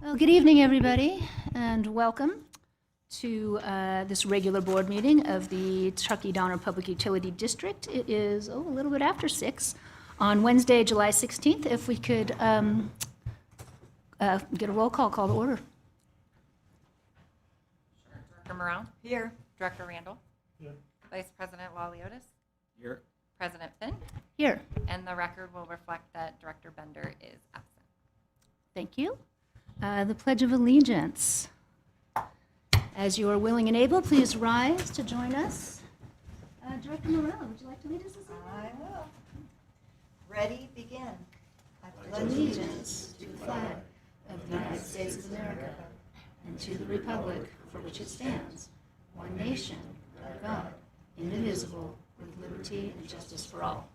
Well, good evening, everybody, and welcome to this regular board meeting of the Truckee Donner Public Utility District. It is, a little bit after 6 on Wednesday, July 16th. If we could get a roll call to order. Director Morrell? Here. Director Randall? Here. Vice President Waliotis? Here. President Finn? Here. And the record will reflect that Director Bender is absent. Thank you. The Pledge of Allegiance. As you are willing and able, please rise to join us. Director Morrell, would you like to lead us this evening? I will. Ready, begin. I pledge Allegiance to the flag of the United States of America and to the republic for which it stands, one nation, under God, indivisible, with liberty and justice for all.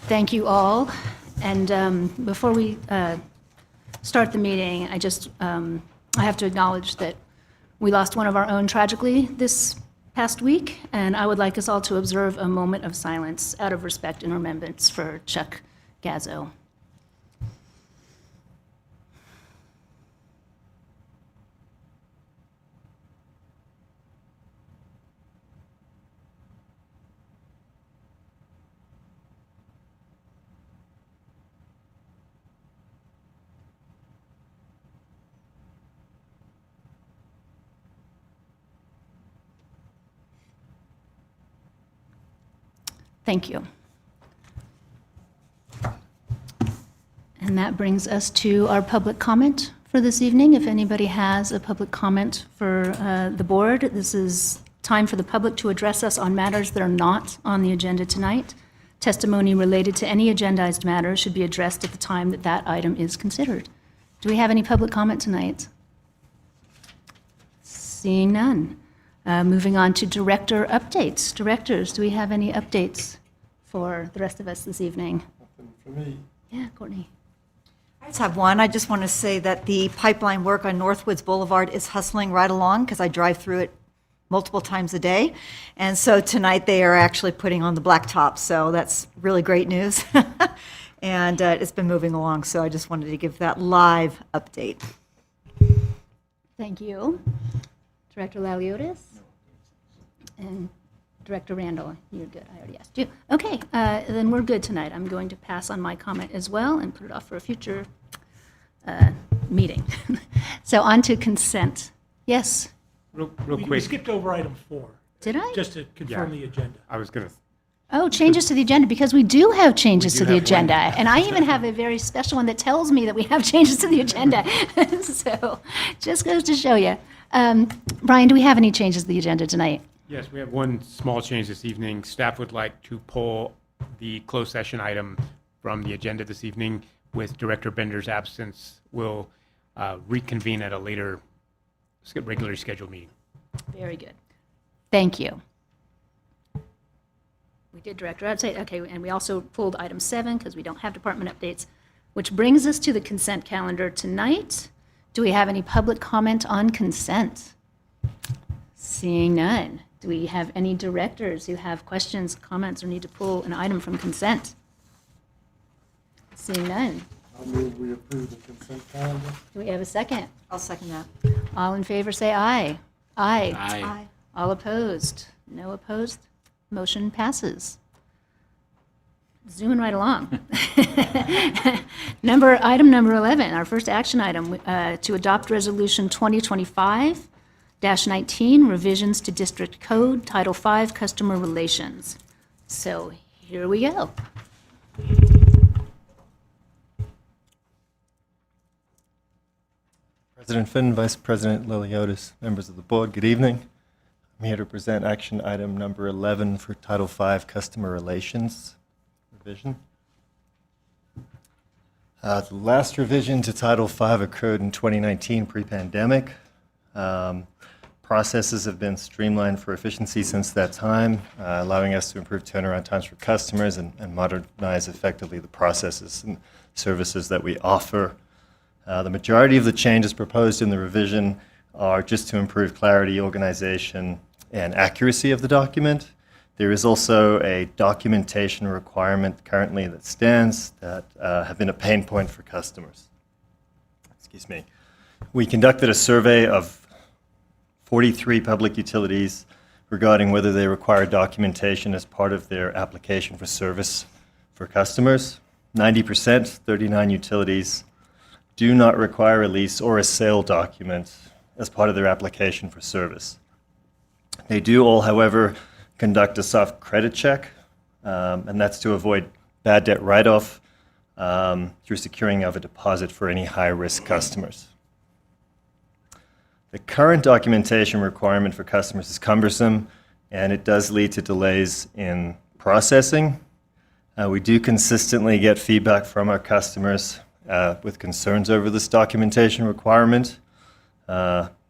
Thank you all. And before we start the meeting, I have to acknowledge that we lost one of our own tragically this past week, and I would like us all to observe a moment of silence out of respect and remembrance for Chuck Gazzo. Thank you. And that brings us to our public comment for this evening. If anybody has a public comment for the board, this is time for the public to address us on matters that are not on the agenda tonight. Testimony related to any agendized matter should be addressed at the time that that item is considered. Do we have any public comment tonight? Seeing none. Moving on to director updates. Directors, do we have any updates for the rest of us this evening? Nothing for me. Yeah, Courtney. I just have one. I just want to say that the pipeline work on Northwoods Boulevard is hustling right along because I drive through it multiple times a day. And so tonight they are actually putting on the blacktop. So that's really great news. And it's been moving along. So I just wanted to give that live update. Thank you. Director Laliotis? And Director Randall, you're good. I already asked you. Okay, then we're good tonight. I'm going to pass on my comment as well and put it off for a future meeting. So on to consent. Yes, Real We quick, skipped over item 4, did I? just to confirm Yeah. the agenda. I was going to, Oh, changes to the agenda, because we do have changes We to do the have one. agenda. And I even have a very special one that tells me that we have changes to the agenda. So just goes to show you. Brian, do we have any changes to the agenda tonight? yes, we have one small change this evening. Staff would like to pull the closed session item from the agenda this evening. With Director Bender's absence, we'll reconvene at a later regularly scheduled meeting. Very good. Thank you. We did director update, okay, and we also pulled item 7 because we don't have department updates, which brings us to the consent calendar tonight. Do we have any public comment on consent? Seeing none. Do we have any directors who have questions, comments, or need to pull an item from consent? Seeing none. I move we approve the consent calendar. Do we have a second? I'll second that. All in favor, say aye. Aye. Aye. All opposed? No opposed? Motion passes. Zooming right along. Item number 11, our first action item, to adopt Resolution 2025-19, revisions to District Code, Title V, Customer Relations. So here we go. President Finn, Vice President Liliotis, members of the board, good evening. I'm here to present action item number 11 for Title V Customer Relations revision. The last revision to Title V occurred in 2019 pre-pandemic. Processes have been streamlined for efficiency since that time, allowing us to improve turnaround times for customers and modernize effectively the processes and services that we offer. The majority of the changes proposed in the revision are just to improve clarity, organization, and accuracy of the document. There is also a documentation requirement currently that stands that have been a pain point for customers. Excuse me. We conducted a survey of 43 public utilities regarding whether they require documentation as part of their application for service for customers. 90%, 39 utilities, do not require a lease or a sale document as part of their application for service. They do all, however, conduct a soft credit check, and that's to avoid bad debt write-off through securing of a deposit for any high-risk customers. The current documentation requirement for customers is cumbersome, and it does lead to delays in processing. We do consistently get feedback from our customers with concerns over this documentation requirement.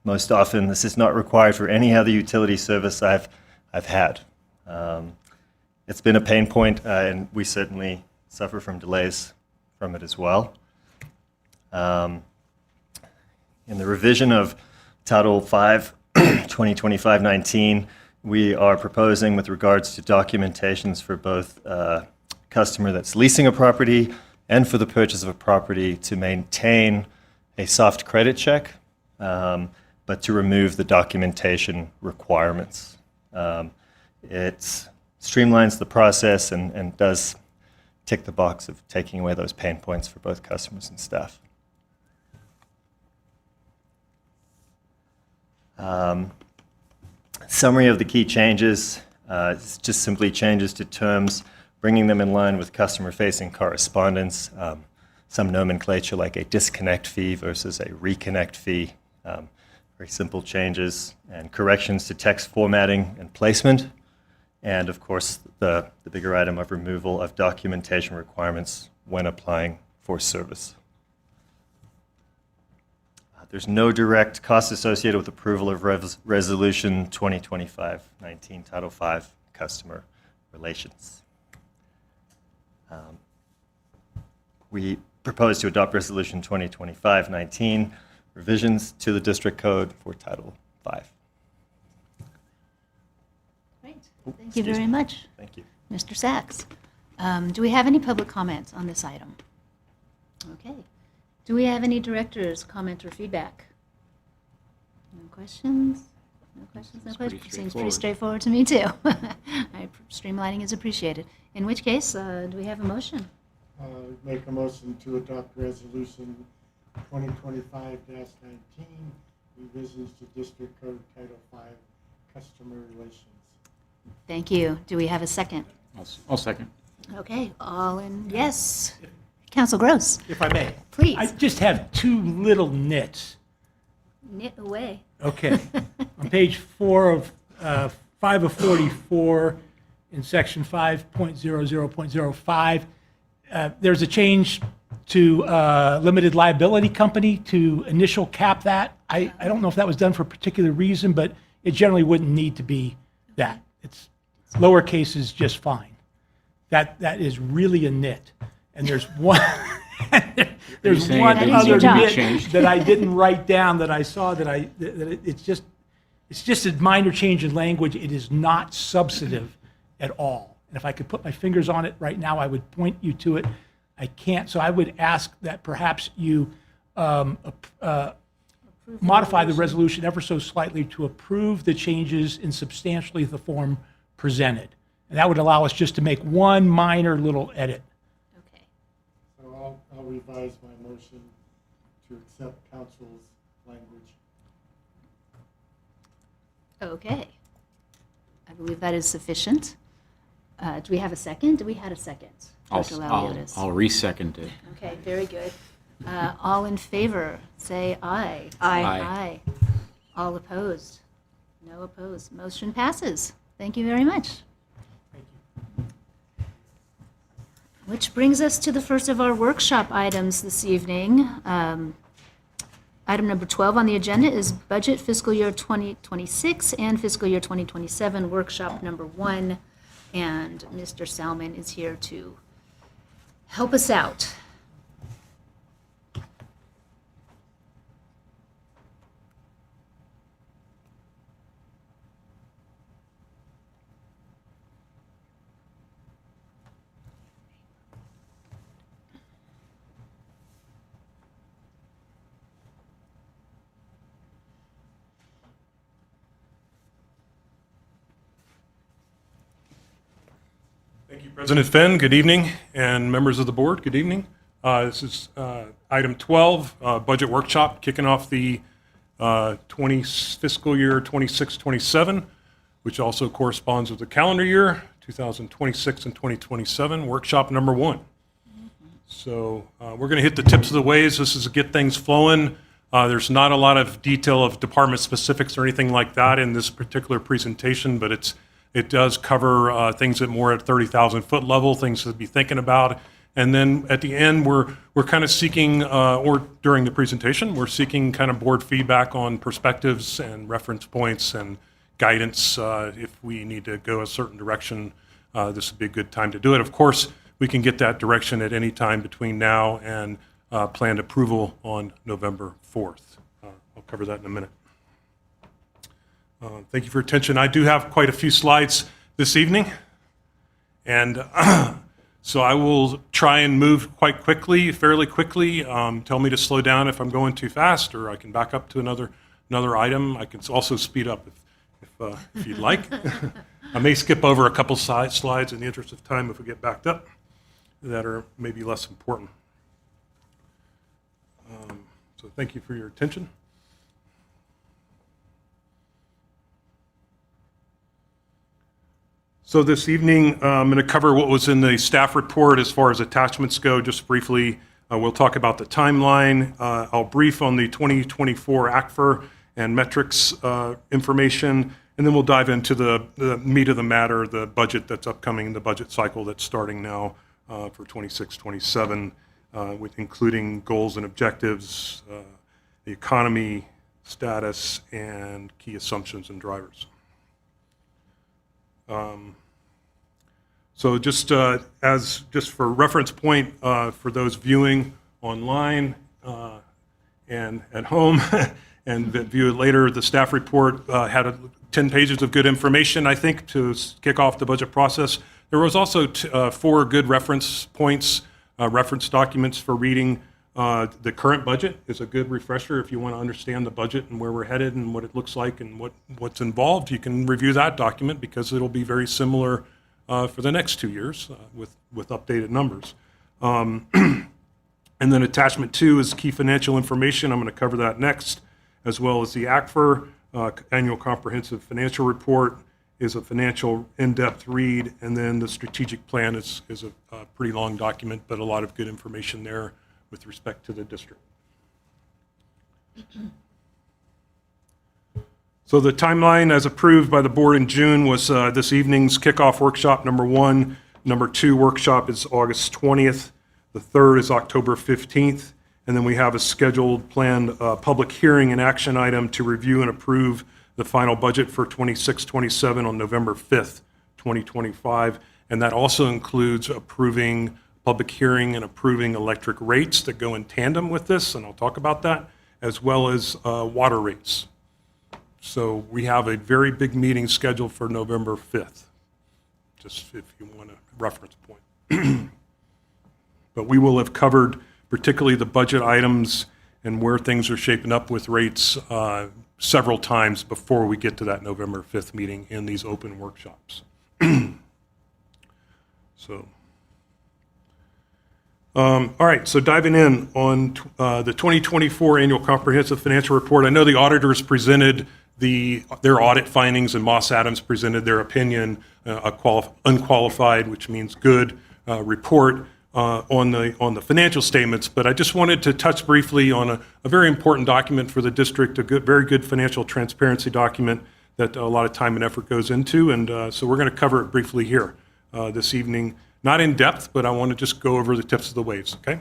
Most often, this is not required for any other utility service I've had. It's been a pain point, and we certainly suffer from delays from it as well. In the revision of Title 5, 2025-19, we are proposing with regards to documentations for both customer that's leasing a property and for the purchase of a property to maintain a soft credit check, but to remove the documentation requirements. It streamlines the process and does tick the box of taking away those pain points for both customers and staff. Summary of the key changes, it's just simply changes to terms, bringing them in line with customer-facing correspondence. Some nomenclature like a disconnect fee versus a reconnect fee. Very simple changes and corrections to text formatting and placement. And of course, the bigger item of removal of documentation requirements when applying for service. There's no direct cost associated with approval of Resolution 2025-19, Title 5, Customer Relations. We propose to adopt Resolution 2025-19, revisions to the District Code for Title 5. Great. Thank you very much, Thank you. Mr. Sachs. Do we have any public comments on this item? Okay. Do we have any directors' comment or feedback? No questions? No questions, no questions? Seems pretty straightforward to me, too. Streamlining is appreciated. In which case, do we have a motion? Make a motion to adopt Resolution 2025-19, revisions to District Code Title 5, Customer Relations. Thank you. Do we have a second? I'll second. Okay, all in, yes. Council Gross, If I may. please, I just have two little nits. knit away. Okay. On page 5 of 44, in section 5.00.05, there's a change to limited liability company to initial cap that. I don't know if that was done for a particular reason, but it generally wouldn't need to be that. It's lowercase is just fine. That is really a nit. And there's one there's saying that is your other job. nit that I didn't write down that I saw it's just a minor change in language. It is not substantive at all. And if I could put my fingers on it right now, I would point you to it. I can't. So I would ask that perhaps you modify the resolution ever so slightly to approve the changes in substantially the form presented. And that would allow us just to make one minor little edit. Okay. So I'll revise my motion to accept council's language. Okay. I believe that is sufficient. Do we have a second? We had a second. Dr. Laliotis. I'll re-second it. Okay, very good. All in favor, say aye. Aye. Aye. All opposed? No opposed. Motion passes. Thank you very much. Thank you. Which brings us to the first of our workshop items this evening. Item number 12 on the agenda is Budget Fiscal Year 2026 and Fiscal Year 2027, Workshop number 1. And Mr. Salmon is here to help us out. Thank you, President Finn. Good evening, and members of the board, good evening. This is item 12, budget workshop, kicking off the fiscal year 26-27, which also corresponds with the calendar year 2026 and 2027, workshop number 1. So we're going to hit the tips of the ways. This is to get things flowing. There's not a lot of detail of department specifics or anything like that in this particular presentation, but it does cover things at more at 30,000 foot level, things to be thinking about. And then at the end, we're kind of seeking, or during the presentation, we're seeking kind of board feedback on perspectives and reference points and guidance. If we need to go a certain direction, this would be a good time to do it. Of course, we can get that direction at any time between now and planned approval on November 4th. I'll cover that in a minute. Thank you for your attention. I do have quite a few slides this evening, and so I will try and move quite quickly, fairly quickly. Tell me to slow down if I'm going too fast, or I can back up to another item. I can also speed up if you'd like. I may skip over a couple slides in the interest of time if we get backed up that are maybe less important. So thank you for your attention. So this evening, I'm going to cover what was in the staff report as far as attachments go, just briefly. We'll talk about the timeline. I'll brief on the 2024 ACFR and metrics information, and then we'll dive into the meat of the matter, the budget that's upcoming, the budget cycle that's starting now for 26-27, with including goals and objectives, the economy status, and key assumptions and drivers. So just for reference point for those viewing online and at home and that view it later, the staff report had 10 pages of good information, I think, to kick off the budget process. There was also 4 good reference points, reference documents for reading. The current budget is a good refresher if you want to understand the budget and where we're headed and what it looks like and what's involved. You can review that document because it'll be very similar for the next 2 years with updated numbers. And then attachment 2 is key financial information. I'm going to cover that next, as well as the ACFR, Annual Comprehensive Financial Report, is a financial in-depth read, and then the strategic plan is a pretty long document, but a lot of good information there with respect to the district. So the timeline as approved by the board in June was this evening's kickoff workshop number 1. Number 2 workshop is August 20th. The 3rd is October 15th. And then we have a scheduled planned public hearing and action item to review and approve the final budget for 26-27 on November 5th, 2025. And that also includes approving public hearing and approving electric rates that go in tandem with this, and I'll talk about that, as well as water rates. So we have a very big meeting scheduled for November 5th, just if you want a reference point. But we will have covered particularly the budget items and where things are shaping up with rates several times before we get to that November 5th meeting in these open workshops. So, all right, so diving in on the 2024 Annual Comprehensive Financial Report, I know the auditors presented their audit findings, and Moss Adams presented their opinion, unqualified, which means good, report on the financial statements. But I just wanted to touch briefly on a very important document for the district, very good financial transparency document that a lot of time and effort goes into. And so we're going to cover it briefly here this evening. Not in depth, but I want to just go over the tips of the waves, okay?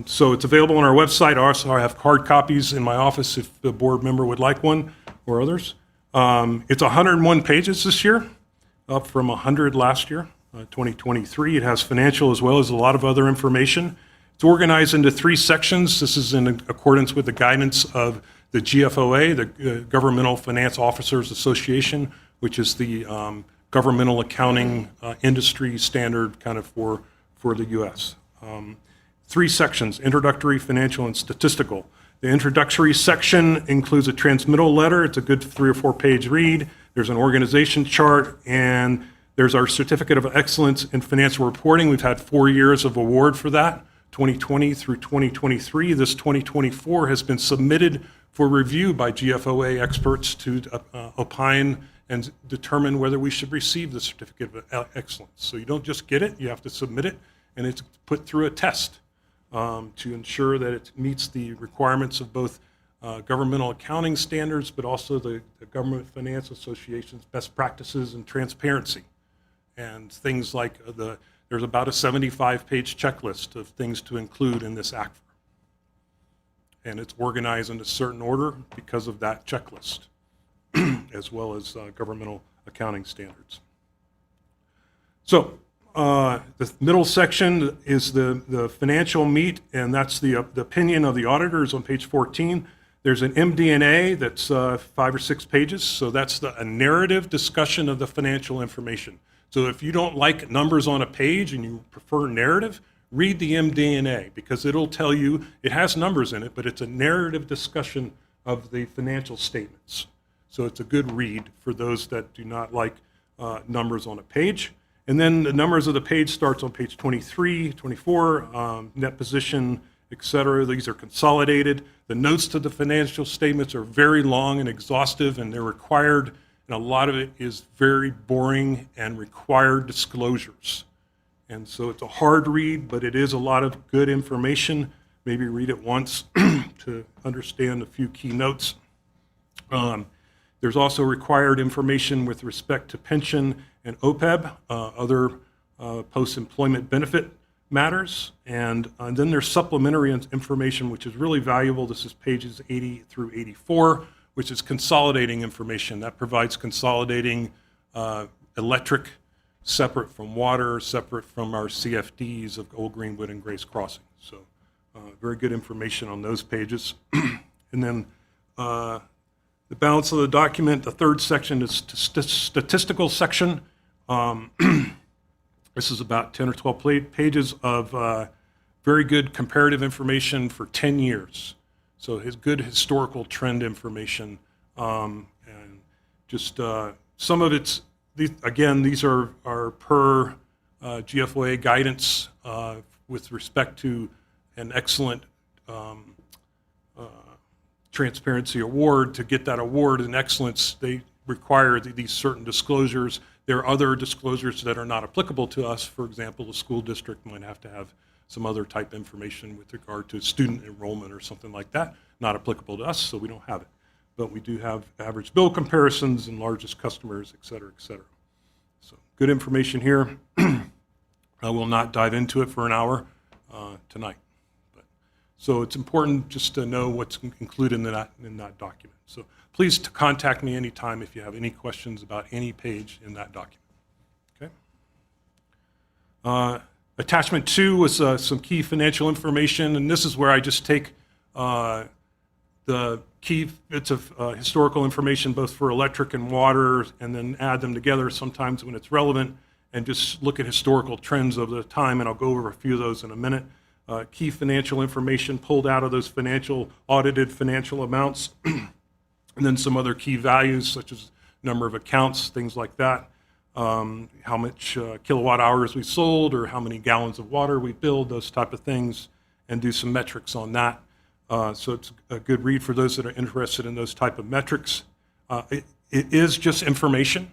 So it's available on our website. Also, I have hard copies in my office if the board member would like one, or others. It's 101 pages this year, up from 100 last year, 2023. It has financial as well as a lot of other information. It's organized into 3 sections. This is in accordance with the guidance of the GFOA, the Governmental Finance Officers Association, which is the governmental accounting industry standard kind of for the U.S. 3 sections: introductory, financial, and statistical. The introductory section includes a transmittal letter. It's a good 3 or 4 page read. There's an organization chart, and There's our Certificate of Excellence in Financial Reporting. We've had 4 years of award for that, 2020 through 2023. This 2024 has been submitted for review by GFOA experts to opine and determine whether we should receive the Certificate of Excellence. So you don't just get it, you have to submit it, and it's put through a test to ensure that it meets the requirements of both governmental accounting standards, but also the Government Finance Association's best practices and transparency. And things like there's about a 75-page checklist of things to include in this ACFR. And it's organized in a certain order because of that checklist, as well as governmental accounting standards. So the middle section is the financial meat, and that's the opinion of the auditors on page 14. There's an MD&A that's 5 or 6 pages, so that's a narrative discussion of the financial information. So if you don't like numbers on a page and you prefer narrative, read the MD&A, because it'll tell you, it has numbers in it, but it's a narrative discussion of the financial statements. So it's a good read for those that do not like numbers on a page. And then the numbers of the page starts on page 23, 24, net position, et cetera. These are consolidated. The notes to the financial statements are very long and exhaustive, and they're required, and a lot of it is very boring and required disclosures. And so it's a hard read, but it is a lot of good information. Maybe read it once to understand a few key notes. There's also required information with respect to pension and OPEB, other post-employment benefit matters. And then there's supplementary information, which is really valuable. This is pages 80 through 84, which is consolidating information. That provides consolidating electric separate from water, separate from our CFDs of Old Greenwood and Grace Crossing. So very good information on those pages. And then the balance of the document, the third section is statistical section. This is about 10 or 12 pages of very good comparative information for 10 years. So it's good historical trend information. And just some of it's, again, these are per GFOA guidance with respect to an excellent transparency award. To get that award in excellence, they require these certain disclosures. There are other disclosures that are not applicable to us. For example, the school district might have to have some other type information with regard to student enrollment or something like that. Not applicable to us, so we don't have it. But we do have average bill comparisons and largest customers, et cetera, et cetera. So good information here. I will not dive into it for an hour tonight. So it's important just to know what's included in that document. So please contact me anytime if you have any questions about any page in that document. Okay. Attachment 2 was some key financial information, and this is where I just take the key bits of historical information, both for electric and water, and then add them together sometimes when it's relevant, and just look at historical trends over the time, and I'll go over a few of those in a minute. Key financial information pulled out of those audited financial amounts, and then some other key values such as number of accounts, things like that, how much kilowatt hours we sold or how many gallons of water we billed, those type of things, and do some metrics on that. So it's a good read for those that are interested in those type of metrics. It is just information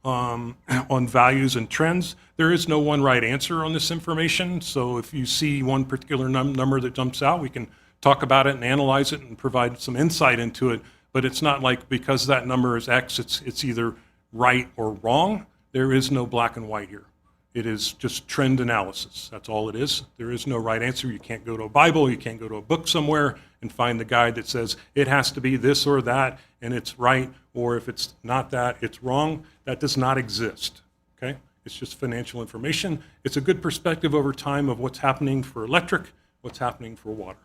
on values and trends. There is no one right answer on this information, so if you see one particular number that jumps out, we can talk about it and analyze it and provide some insight into it, but it's not like because that number is X, it's either right or wrong. There is no black and white here. It is just trend analysis. That's all it is. There is no right answer. You can't go to a Bible, you can't go to a book somewhere and find the guide that says it has to be this or that and it's right, or if it's not that, it's wrong. That does not exist, okay? It's just financial information. It's a good perspective over time of what's happening for electric, what's happening for water.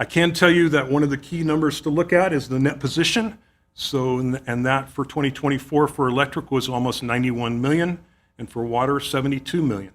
I can tell you that one of the key numbers to look at is the net position. So, and that for 2024 for electric was almost 91 million, and for water, 72 million.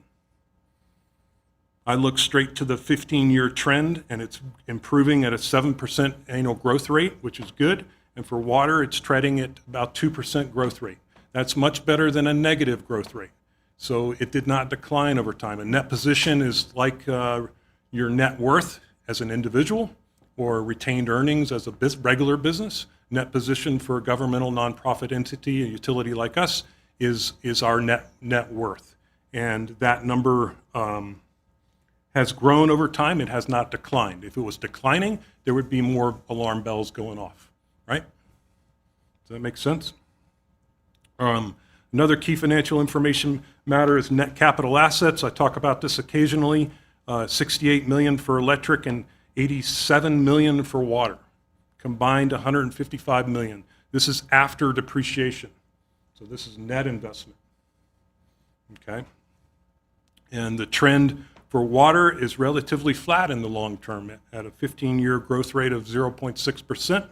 I look straight to the 15-year trend, and it's improving at a 7% annual growth rate, which is good. And for water, it's treading at about 2% growth rate. That's much better than a negative growth rate. So it did not decline over time. A net position is like your net worth as an individual or retained earnings as a regular business. Net position for a governmental nonprofit entity, a utility like us, is our net worth. And that number has grown over time. It has not declined. If it was declining, there would be more alarm bells going off, right? Does that make sense? Another key financial information matter is net capital assets. I talk about this occasionally. 68 million for electric and 87 million for water. Combined 155 million. This is after depreciation. So this is net investment. Okay? And the trend for water is relatively flat in the long term at a 15-year growth rate of 0.6%.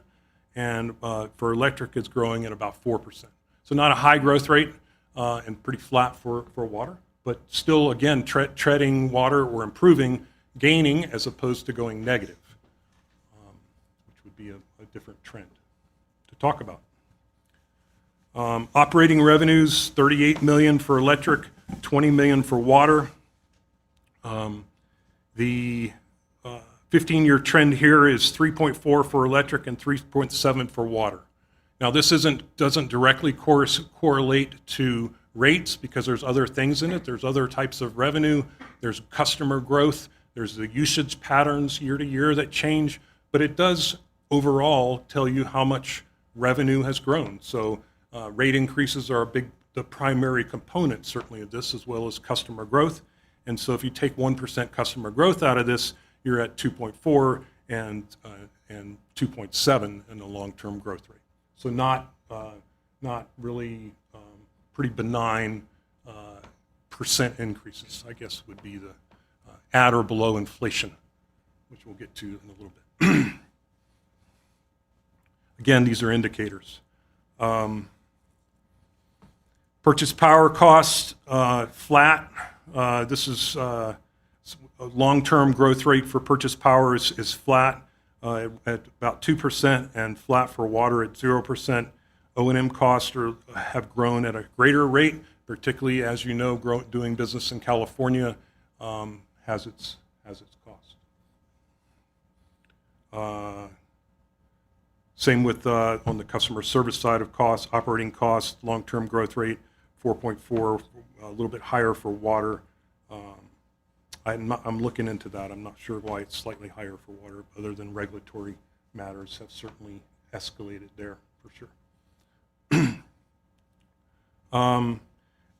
And for electric, it's growing at about 4%. So not a high growth rate and pretty flat for water, but still, again, treading water or improving, gaining as opposed to going negative, which would be a different trend to talk about. Operating revenues, 38 million for electric, 20 million for water. The 15-year trend here is 3.4 for electric and 3.7 for water. Now, this doesn't directly correlate to rates because there's other things in it. There's other types of revenue. There's customer growth. There's the usage patterns year to year that change. But it does overall tell you how much revenue has grown. So rate increases are the primary component, certainly, of this, as well as customer growth. And so if you take 1% customer growth out of this, you're at 2.4 and 2.7 in the long-term growth rate. So not really pretty benign percent increases, I guess would be the at or below inflation, which we'll get to in a little bit. Again, these are indicators. Purchase power cost, flat. This is a long-term growth rate for purchase power is flat at about 2% and flat for water at 0%. O&M costs have grown at a greater rate, particularly, as you know, doing business in California has its cost. Same with on the customer service side of costs, operating costs, long-term growth rate 4.4, a little bit higher for water. I'm looking into that. I'm not sure why it's slightly higher for water, other than regulatory matters have certainly escalated there for sure.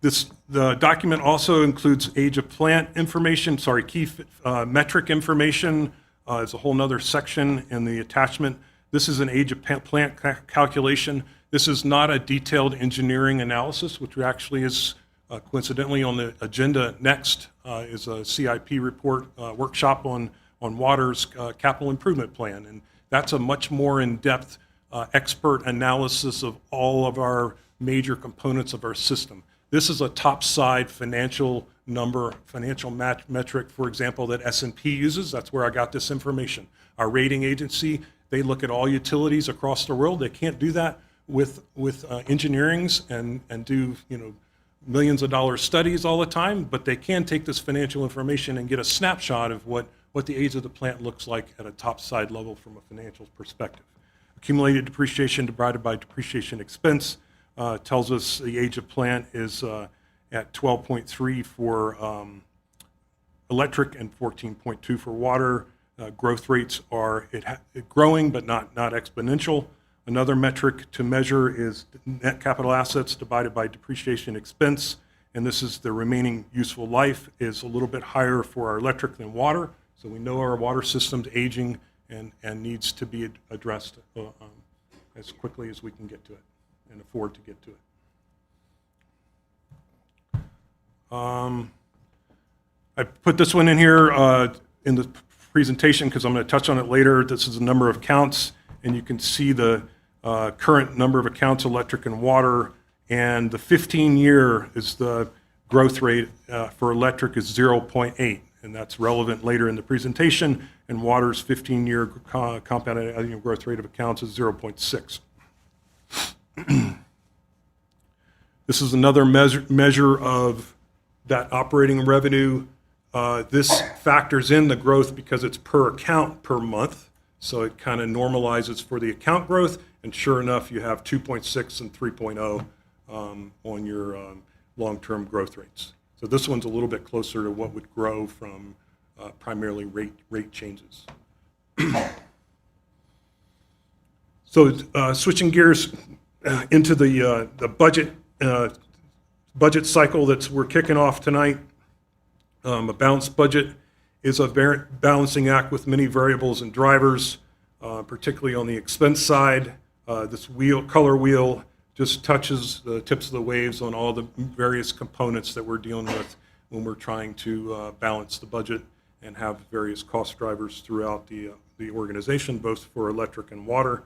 The document also includes age of plant information, key metric information is a whole nother section in the attachment. This is an age of plant calculation. This is not a detailed engineering analysis, which actually is coincidentally on the agenda next is a CIP report workshop on water's capital improvement plan. And that's a much more in-depth expert analysis of all of our major components of our system. This is a top-side financial metric, for example, that S&P uses. That's where I got this information. Our rating agency, they look at all utilities across the world. They can't do that with engineerings and do millions of dollars studies all the time, but they can take this financial information and get a snapshot of what the age of the plant looks like at a top-side level from a financial perspective. Accumulated depreciation divided by depreciation expense tells us the age of plant is at 12.3 for electric and 14.2 for water. Growth rates are growing, but not exponential. Another metric to measure is net capital assets divided by depreciation expense, and this is the remaining useful life is a little bit higher for our electric than water. So we know our water system's aging and needs to be addressed as quickly as we can get to it and afford to get to it. I put this one in here in the presentation because I'm going to touch on it later. This is the number of counts, and you can see the current number of accounts, electric and water, and the 15-year is the growth rate for electric is 0.8, and that's relevant later in the presentation, and water's 15-year compounded annual growth rate of accounts is 0.6. This is another measure of that operating revenue. This factors in the growth because it's per account per month, so it kind of normalizes for the account growth, and sure enough, you have 2.6 and 3.0 on your long-term growth rates. So this one's a little bit closer to what would grow from primarily rate changes. So switching gears into the budget cycle that we're kicking off tonight. A balanced budget is a balancing act with many variables and drivers, particularly on the expense side. This color wheel just touches the tips of the waves on all the various components that we're dealing with when we're trying to balance the budget and have various cost drivers throughout the organization, both for electric and water.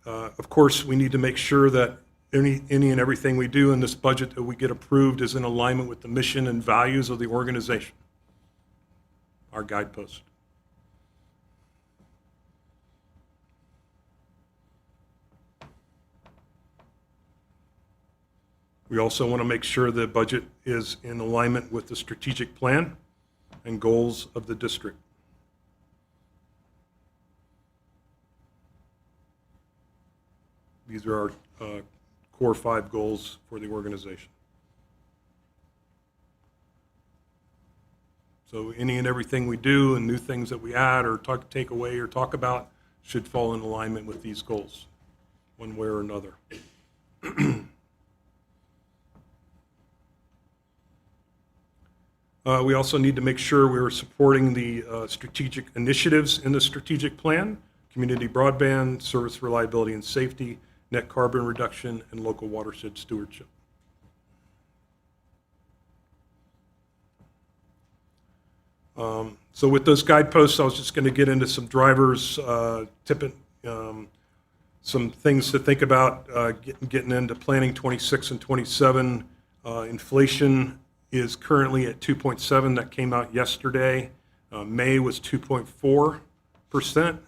Of course, we need to make sure that any and everything we do in this budget that we get approved is in alignment with the mission and values of the organization, our guidepost. We also want to make sure the budget is in alignment with the strategic plan and goals of the district. These are our core 5 goals for the organization. So any and everything we do and new things that we add or take away or talk about should fall in alignment with these goals, one way or another. We also need to make sure we're supporting the strategic initiatives in the strategic plan: community broadband, service reliability and safety, net carbon reduction, and local watershed stewardship. So with those guideposts, I was just going to get into some drivers, some things to think about getting into planning 26 and 27. Inflation is currently at 2.7. That came out yesterday. May was 2.4%.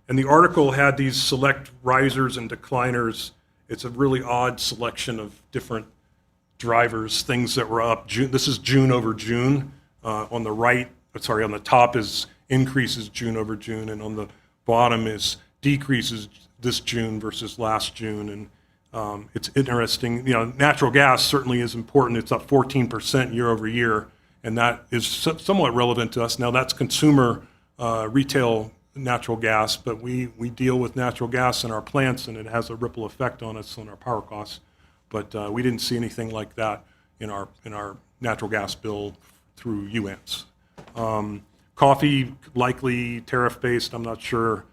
And the article had these select risers and decliners. It's a really odd selection of different drivers, things that were up. This is June over June. On the top is increases June over June, and on the bottom is decreases this June versus last June. And it's interesting. Natural gas certainly is important. It's up 14% year over year, and that is somewhat relevant to us. Now that's consumer retail natural gas, but we deal with natural gas in our plants, and it has a ripple effect on us on our power costs. But we didn't see anything like that in our natural gas bill through UAMPS. Coffee, likely tariff-based, I'm not sure.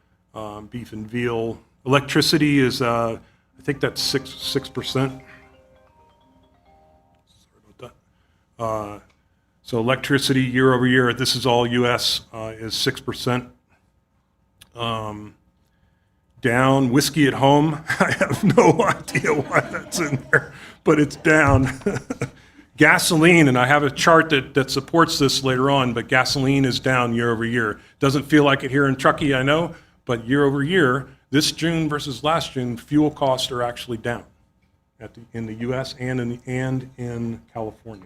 Beef and veal. Electricity is, I think that's 6%. Sorry about that. So electricity year over year, this is all US, is 6%. Down. Whiskey at home, I have no idea why that's in there, but it's down. Gasoline, and I have a chart that supports this later on, but gasoline is down year over year. Doesn't feel like it here in Truckee, I know, but year over year, this June versus last June, fuel costs are actually down in the US and in California.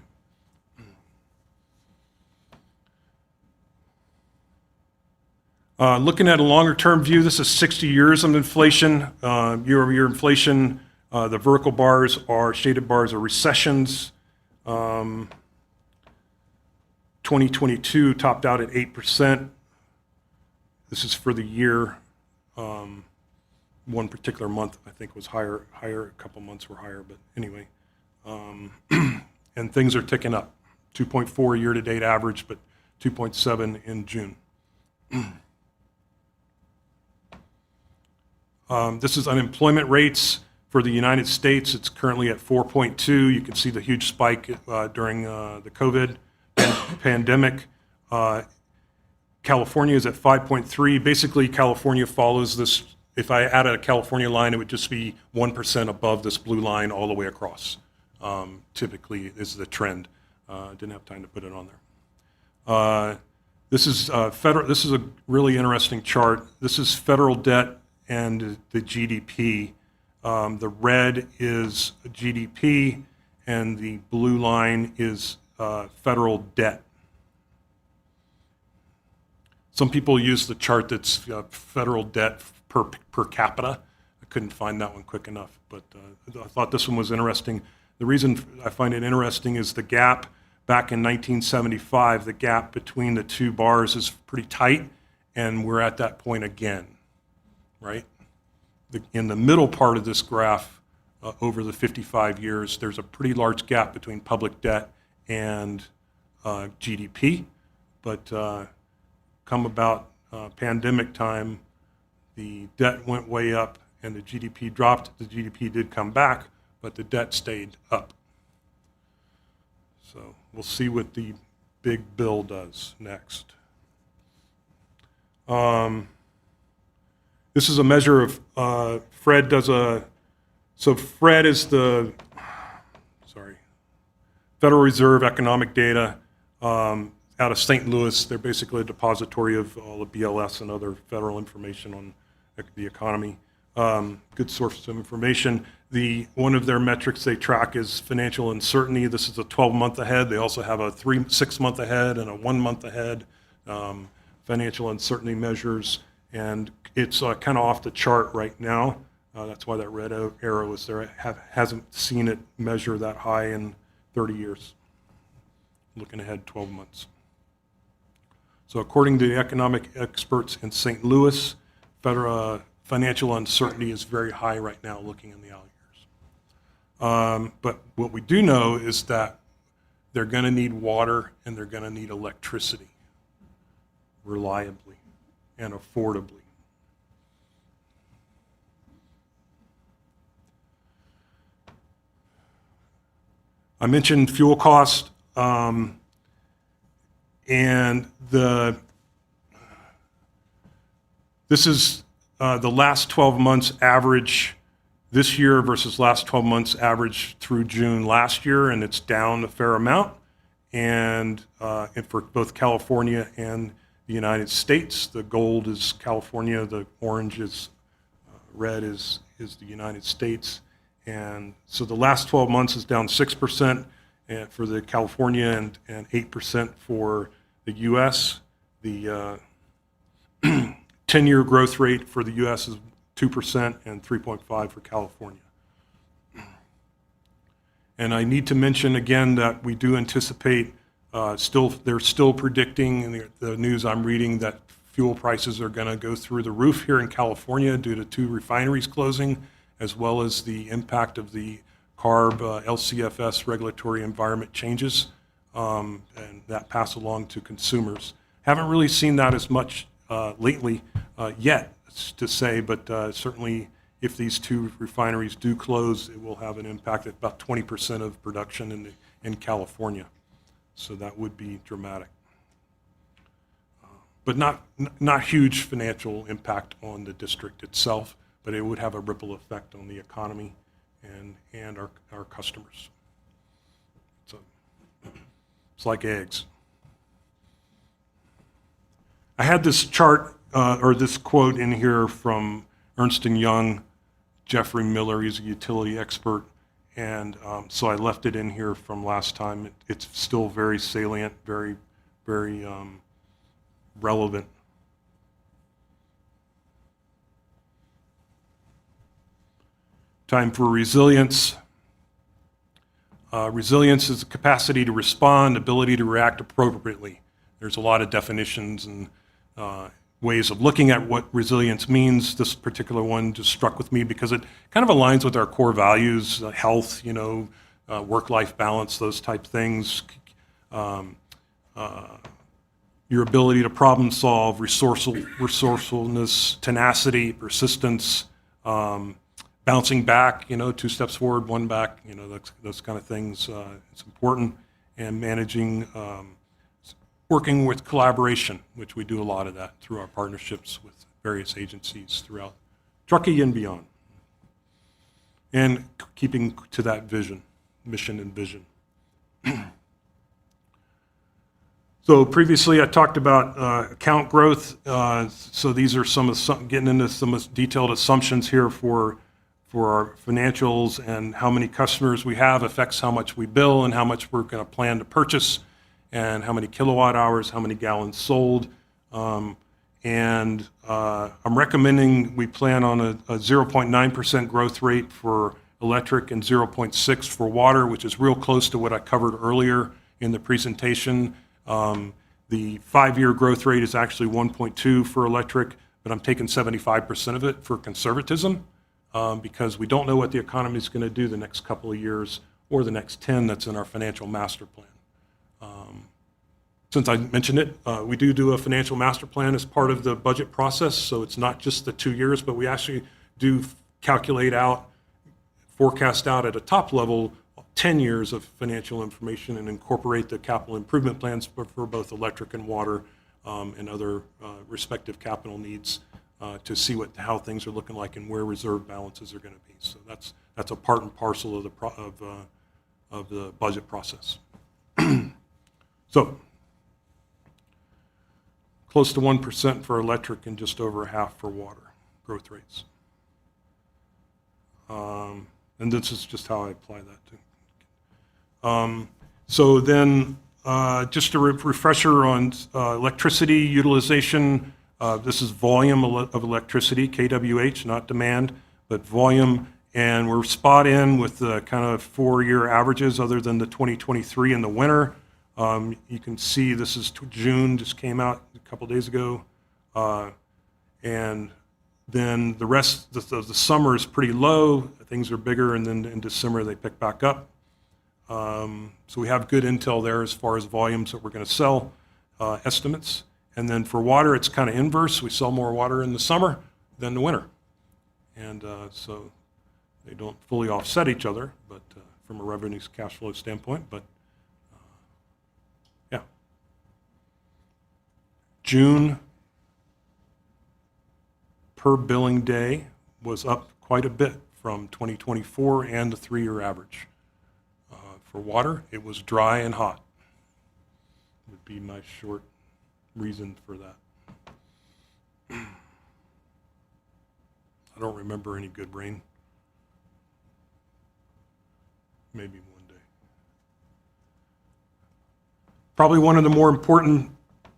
Looking at a longer-term view, this is 60 years of inflation, year-over-year inflation. The vertical bars are, shaded bars are recessions. 2022 topped out at 8%. This is for the year. One particular month, I think, was higher. A couple months were higher, but anyway. And things are ticking up. 2.4 year-to-date average, but 2.7 in June. This is unemployment rates for the United States. It's currently at 4.2. You can see the huge spike during the COVID pandemic. California is at 5.3. Basically, California follows this. If I added a California line, it would just be 1% above this blue line all the way across. Typically, is the trend. Didn't have time to put it on there. This is federal. This is a really interesting chart. This is federal debt and the GDP The red is GDP, and the blue line is federal debt. Some people use the chart that's federal debt per capita. I couldn't find that one quick enough, but I thought this one was interesting. The reason I find it interesting is the gap back in 1975, the gap between the two bars is pretty tight, and we're at that point again, right? In the middle part of this graph, over the 55 years, there's a pretty large gap between public debt and GDP, but come about pandemic time, the debt went way up and the GDP dropped. The GDP did come back, but the debt stayed up. So we'll see what the big bill does next. This is a measure of, Fred does so Fred is the, Federal Reserve economic data out of St. Louis. They're basically a depository of all the BLS and other federal information on the economy. Good source of information. One of their metrics they track is financial uncertainty. This is a 12-month ahead. They also have a 6-month ahead and a 1-month ahead financial uncertainty measures, and it's kind of off the chart right now. That's why that red arrow is there. I hasn't seen it measure that high in 30 years. Looking ahead 12 months. So according to the economic experts in St. Louis, federal financial uncertainty is very high right now looking in the out years. But what we do know is that they're going to need water and they're going to need electricity reliably and affordably. I mentioned fuel cost, and this is the last 12 months average this year versus last 12 months average through June last year, and it's down a fair amount. And for both California and the United States, the gold is California, the orange is red is the United States. And so the last 12 months is down 6% for the California and 8% for the U.S. The 10-year growth rate for the U.S. is 2% and 3.5% for California. And I need to mention again that we do anticipate they're still predicting in the news I'm reading that fuel prices are going to go through the roof here in California due to 2 refineries closing, as well as the impact of the CARB LCFS regulatory environment changes, and that pass along to consumers. Haven't really seen that as much lately yet to say, but certainly if these 2 refineries do close, it will have an impact at about 20% of production in California. So that would be dramatic. But not huge financial impact on the district itself, but it would have a ripple effect on the economy and our customers. So it's like eggs. I had this chart or this quote in here from Ernst & Young, Jeffrey Miller. He's a utility expert, and so I left it in here from last time. It's still very salient, very, very relevant. Time for resilience. Resilience is the capacity to respond, ability to react appropriately. There's a lot of definitions and ways of looking at what resilience means. This particular one just struck with me because it kind of aligns with our core values, health, work-life balance, those type things. Your ability to problem solve, resourcefulness, tenacity, persistence, bouncing back, 2 steps forward, 1 back, those kind of things. It's important. And managing, working with collaboration, which we do a lot of that through our partnerships with various agencies throughout Truckee and beyond. And keeping to that vision, mission and vision. So previously I talked about account growth. So these are getting into some detailed assumptions here for for our financials, and how many customers we have affects how much we bill and how much we're going to plan to purchase, and how many kilowatt hours, how many gallons sold. I'm recommending we plan on a 0.9% growth rate for electric and 0.6 for water, which is real close to what I covered earlier in the presentation. The 5-year growth rate is actually 1.2 for electric, but I'm taking 75% of it for conservatism, because we don't know what the economy is going to do the next couple of years or the next 10 that's in our financial master plan. Since I mentioned it, we do a financial master plan as part of the budget process, so it's not just the 2 years, but we actually do calculate out, forecast out at a top level 10 years of financial information and incorporate the capital improvement plans for both electric and water, and other respective capital needs, to see how things are looking like and where reserve balances are going to be. So that's a part and parcel of the budget process. So close to 1% for electric and just over half for water growth rates. And this is just how I apply that to. So then, just a refresher on electricity utilization. This is volume of electricity, kWh, not demand, but volume. And we're spot in with the kind of 4-year averages other than the 2023 in the winter. You can see this is June, just came out a couple days ago. And then the rest of the summer is pretty low. Things are bigger, and then in December they pick back up. So we have good intel there as far as volumes that we're going to sell, estimates. And then for water, it's kind of inverse. We sell more water in the summer than the winter. And so they don't fully offset each other, but from a revenues cash flow standpoint. But yeah. June per billing day was up quite a bit from 2024 and the 3-year average. For water, it was dry and hot, would be my short reason for that. I don't remember any good rain. Maybe one day. Probably one of the more important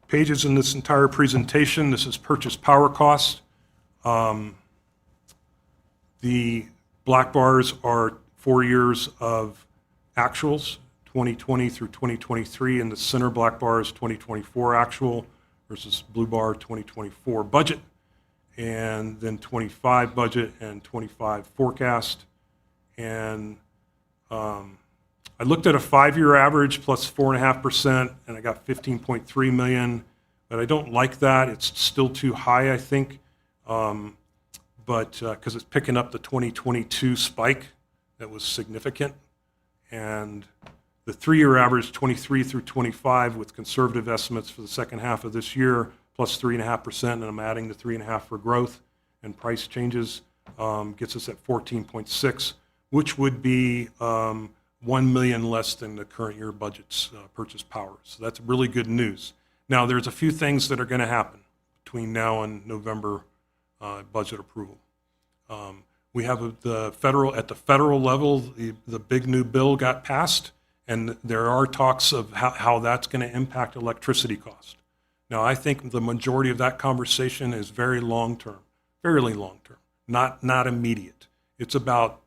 pages in this entire presentation, this is purchase power cost. The black bars are 4 years of actuals, 2020 through 2023, and the center black bar is 2024 actual versus blue bar 2024 budget, and then 25 budget and 25 forecast. And I looked at a 5-year average plus 4.5%, and I got 15.3 million, but I don't like that. It's still too high, I think, but because it's picking up the 2022 spike that was significant. And the 3-year average, 23 through 25, with conservative estimates for the second half of this year, plus 3.5%, and I'm adding the 3.5 for growth and price changes, gets us at 14.6, which would be 1 million less than the current year budget's purchase power. So that's really good news. Now, there's a few things that are going to happen between now and November budget approval. We have at the federal level, the big new bill got passed, and there are talks of how that's going to impact electricity cost. Now, I think the majority of that conversation is very long-term, fairly long-term, not immediate. It's about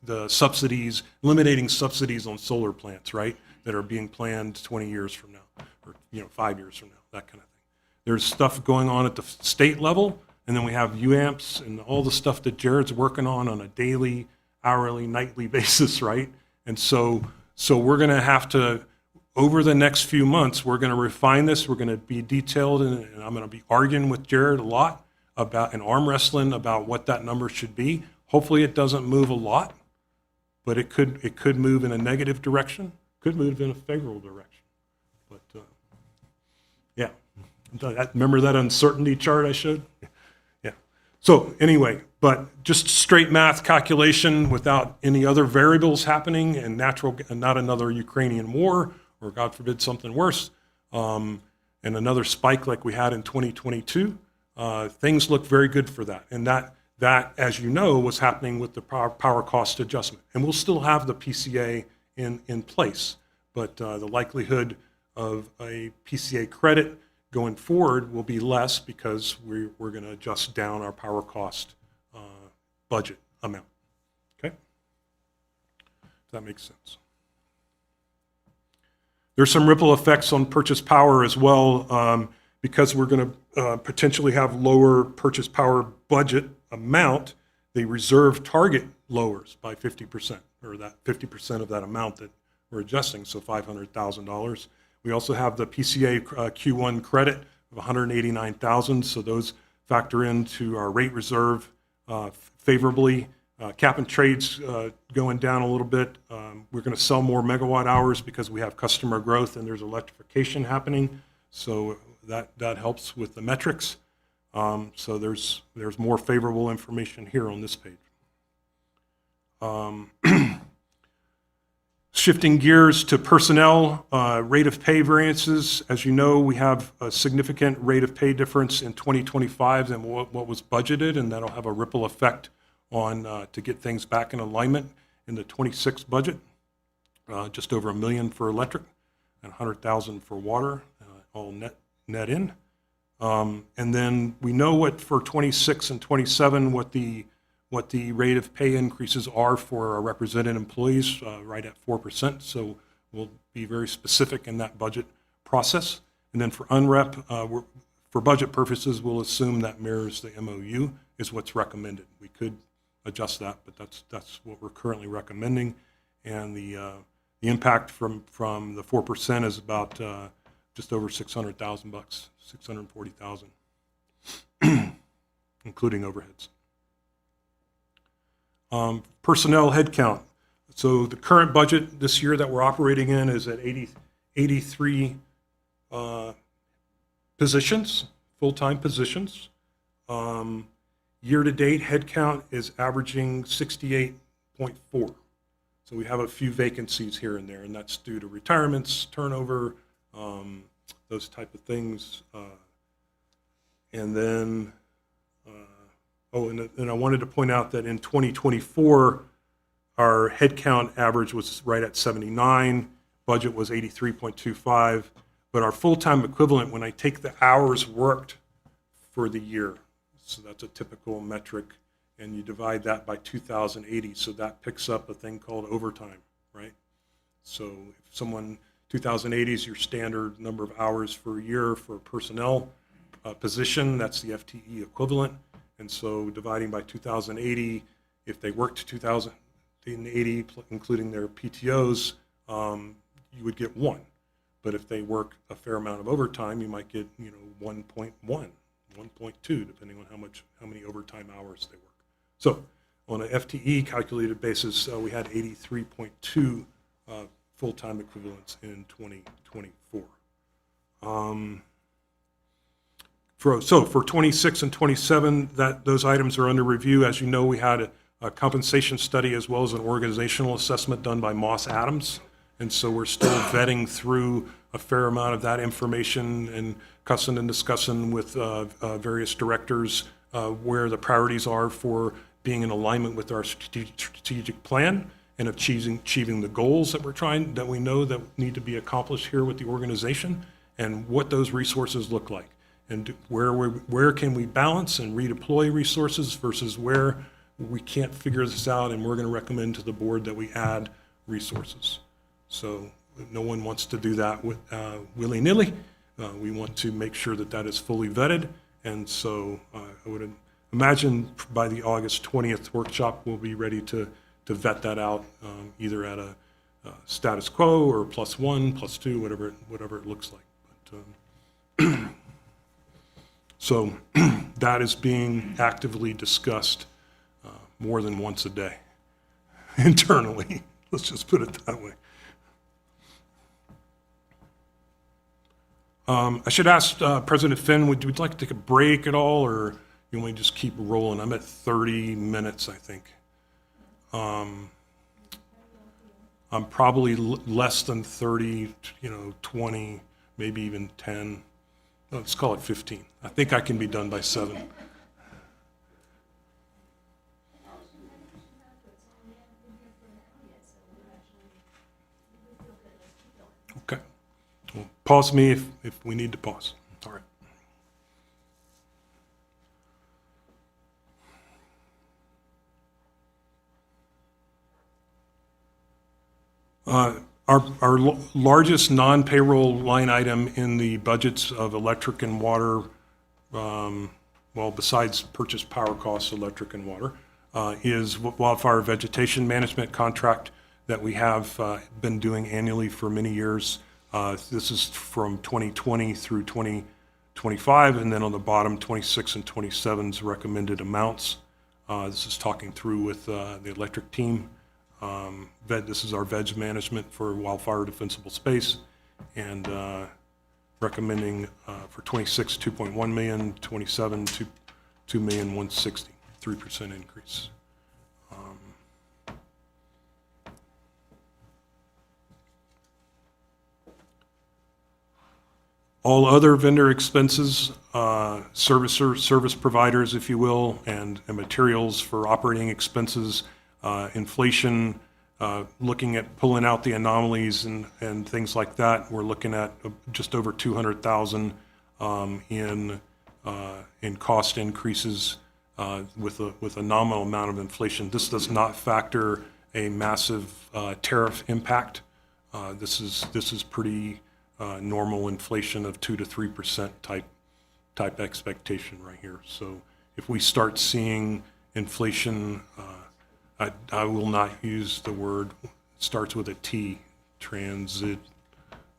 the subsidies, eliminating subsidies on solar plants, right, that are being planned 20 years from now, or 5 years from now, that kind of thing. There's stuff going on at the state level. And then we have UAMPS and all the stuff that Jared's working on a daily, hourly, nightly basis, right? And so we're going to have to, over the next few months, we're going to refine this. We're going to be detailed, and I'm going to be arguing with Jared a lot about, and arm wrestling about what that number should be. Hopefully it doesn't move a lot, but it could move in a negative direction, could move in a favorable direction. But yeah, remember that uncertainty chart I showed? So anyway, but just straight math calculation without any other variables happening, and not another Ukrainian war, or God forbid something worse, and another spike like we had in 2022, things look very good for that. And That, as you know, was happening with the power cost adjustment. And we'll still have the PCA in place, but the likelihood of a PCA credit going forward will be less because we're going to adjust down our power cost budget amount. Okay? Does that make sense? There's some ripple effects on purchase power as well, because we're going to potentially have lower purchase power budget amount. The reserve target lowers by 50%, or that 50% of that amount that we're adjusting, so $500,000. We also have the PCA Q1 credit of $189,000, so those factor into our rate reserve favorably. Cap and trade's going down a little bit. We're going to sell more megawatt hours because we have customer growth and there's electrification happening, so that helps with the metrics. So there's more favorable information here on this page. Shifting gears to personnel, rate of pay variances. As you know, we have a significant rate of pay difference in 2025 than what was budgeted, and that'll have a ripple effect on to get things back in alignment in the 26 budget. Just over $1 million for electric and $100,000 for water, all net in. And then we know what for 26 and 27 what the rate of pay increases are for our represented employees, right at 4%. So we'll be very specific in that budget process. And then for unrep, for budget purposes, we'll assume that mirrors the MOU is what's recommended. We could adjust that, but that's what we're currently recommending. And the impact from the 4% is about just over $600,000, $640,000, including overheads. Personnel headcount. So the current budget this year that we're operating in is at 83 positions, full-time positions. Year-to-date headcount is averaging 68.4. So we have a few vacancies here and there, and that's due to retirements, turnover, those type of things. And then, and I wanted to point out that in 2024, our headcount average was right at 79, budget was 83.25, but our full-time equivalent, when I take the hours worked for the year, so that's a typical metric, and you divide that by 2,080, so that picks up a thing called overtime, right? So if someone, 2,080 is your standard number of hours for a year for a personnel position, that's the FTE equivalent, and so dividing by 2,080, if they worked 2,080, including their PTOs, you would get 1. But if they work a fair amount of overtime, you might get 1.1, 1.2, depending on how many overtime hours they work. So on an FTE calculated basis, we had 83.2 full-time equivalents in 2024. For 26 and 27, those items are under review. As you know, we had a compensation study as well as an organizational assessment done by Moss Adams. And so we're still vetting through a fair amount of that information and discussing with various directors where the priorities are for being in alignment with our strategic plan and achieving the goals that we know that need to be accomplished here with the organization, and what those resources look like, and where can we balance and redeploy resources versus where we can't figure this out, and we're going to recommend to the board that we add resources. So no one wants to do that with willy-nilly. We want to make sure that is fully vetted, and so I would imagine by the August 20th workshop, we'll be ready to vet that out, either at a status quo or +1, +2, whatever it looks like. But, so that is being actively discussed more than once a day internally. Let's just put it that way. I should ask President Finn, would you like to take a break at all, or you want me to just keep rolling? I'm at 30 minutes, I think. I'm probably less than 30, 20, maybe even 10. Let's call it 15. I think I can be done by 7. pause me if we need to pause. All right. Our largest non-payroll line item in the budgets of electric and water, well, besides purchase power costs, electric and water, is wildfire vegetation management contract that we have been doing annually for many years. This is from 2020 through 2025, and then on the bottom, 26 and 27's recommended amounts. This is talking through with the electric team. This is our veg management for wildfire defensible space, and recommending for 26, 2.1 million, 27, 2 million, 160, 3% increase. All other vendor expenses, service providers, if you will, and materials for operating expenses, inflation, looking at pulling out the anomalies and things like that. We're looking at just over 200,000 in cost increases with a nominal amount of inflation. This does not factor a massive tariff impact. This is pretty normal inflation of 2 to 3% type expectation right here. So if we start seeing inflation, I will not use the word, it starts with a T, transit,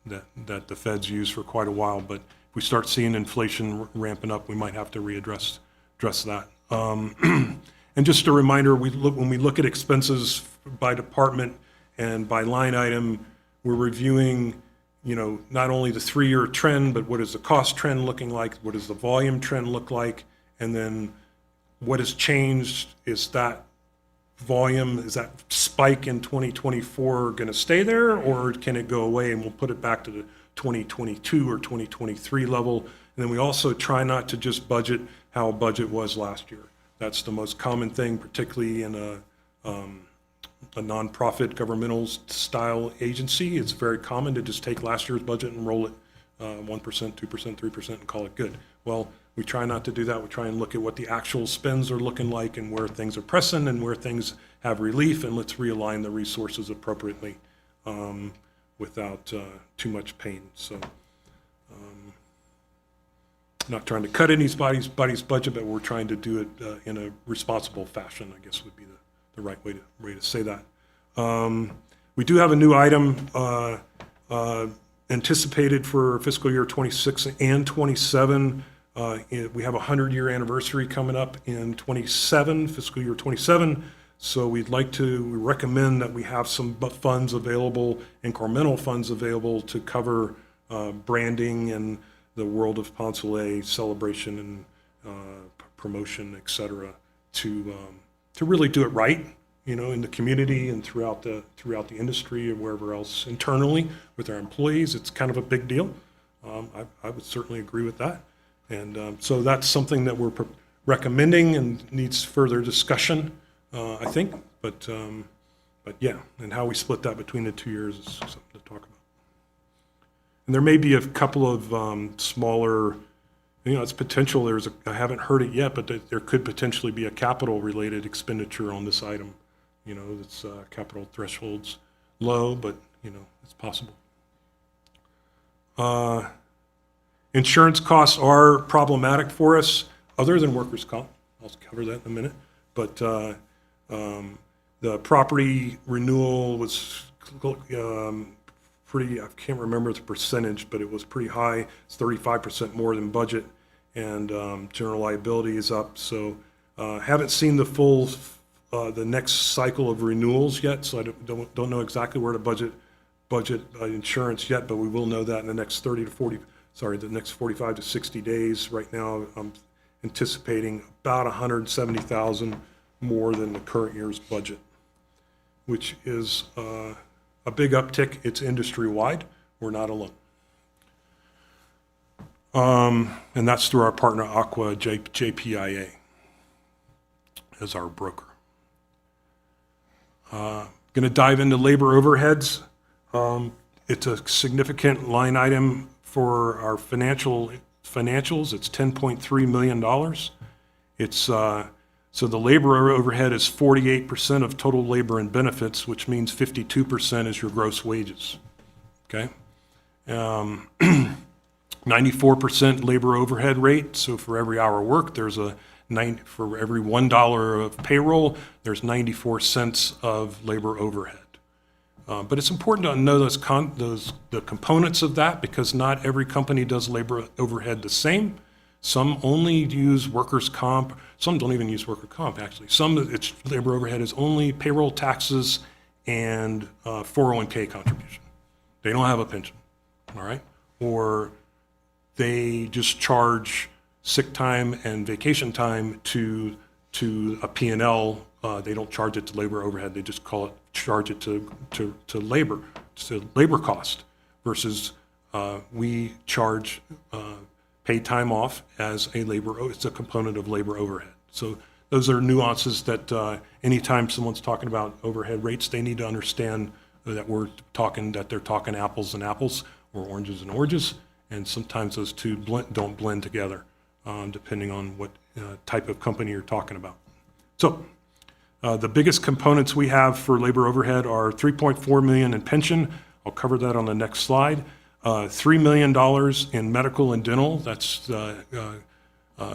that the Feds use for quite a while, but if we start seeing inflation ramping up, we might have to address that. And just a reminder, when we look at expenses by department and by line item, we're reviewing, not only the 3-year trend, but what is the cost trend looking like? What does the volume trend look like? And then what has changed? Is that volume, is that spike in 2024 going to stay there, or can it go away and we'll put it back to the 2022 or 2023 level? And then we also try not to just budget how a budget was last year. That's the most common thing, particularly in a nonprofit governmental style agency. It's very common to just take last year's budget and roll it 1%, 2%, 3% and call it good. Well, we try not to do that. We try and look at what the actual spends are looking like and where things are pressing and where things have relief, and let's realign the resources appropriately without too much pain. So not trying to cut anybody's budget, but we're trying to do it in a responsible fashion, I guess would be the right way to say that. We do have a new item anticipated for fiscal year 26 and 27. We have a 100-year anniversary coming up in 27, fiscal year 27. So we'd like to recommend that we have some funds available, incremental funds available to cover branding and the World of Ponce celebration and promotion, et cetera, to really do it right, in the community and throughout the industry and wherever else internally with our employees. It's kind of a big deal. I would certainly agree with that. And so that's something that we're recommending and needs further discussion, I think. But yeah, and how we split that between the 2 years is something to talk about. And there may be a couple of smaller, it's potential. I haven't heard it yet, but there could potentially be a capital-related expenditure on this item. It's capital thresholds low, but it's possible. Insurance costs are problematic for us, other than workers' comp. I'll cover that in a minute. But the property renewal was pretty, I can't remember the percentage, but it was pretty high. It's 35% more than budget, and general liability is up. So haven't seen the full, the next cycle of renewals yet, so I don't know exactly where to budget insurance yet, but we will know that in the next the next 45 to 60 days. Right now, I'm anticipating about 170,000 more than the current year's budget, which is a big uptick. It's industry-wide. We're not alone. And that's through our partner, Aqua JPIA, as our broker. Going to dive into labor overheads. It's a significant line item for our financials, it's $10.3 million. It's, so the labor overhead is 48% of total labor and benefits, which means 52% is your gross wages, okay? 94% labor overhead rate, so for every hour worked, there's for every $1 of payroll, there's 94 cents of labor overhead. But it's important to know the components of that, because not every company does labor overhead the same. Some only use workers' comp. Some don't even use worker comp, actually. Some, its labor overhead is only payroll taxes and 401k contribution. They don't have a pension, all right? Or they just charge sick time and vacation time to a P&L. They don't charge it to labor overhead. They just charge it to labor cost, versus we charge paid time off as it's a component of labor overhead. So those are nuances that anytime someone's talking about overhead rates, they need to understand that they're talking apples and apples, or oranges and oranges, and sometimes those two don't blend together, depending on what type of company you're talking about. So the biggest components we have for labor overhead are $3.4 million in pension. I'll cover that on the next slide. $3 million in medical and dental. That's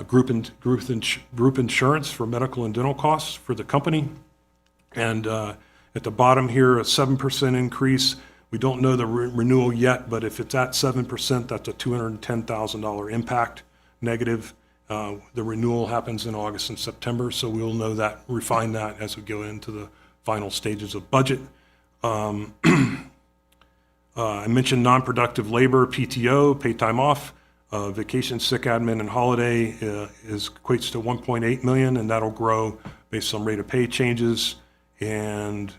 group insurance for medical and dental costs for the company. And at the bottom here, a 7% increase. We don't know the renewal yet, but if it's at 7%, that's a $210,000 impact negative. The renewal happens in August and September, so we'll know that, refine that as we go into the final stages of budget. I mentioned non-productive labor, PTO, paid time off, vacation, sick, admin, and holiday equates to $1.8 million, and that'll grow based on rate of pay changes, and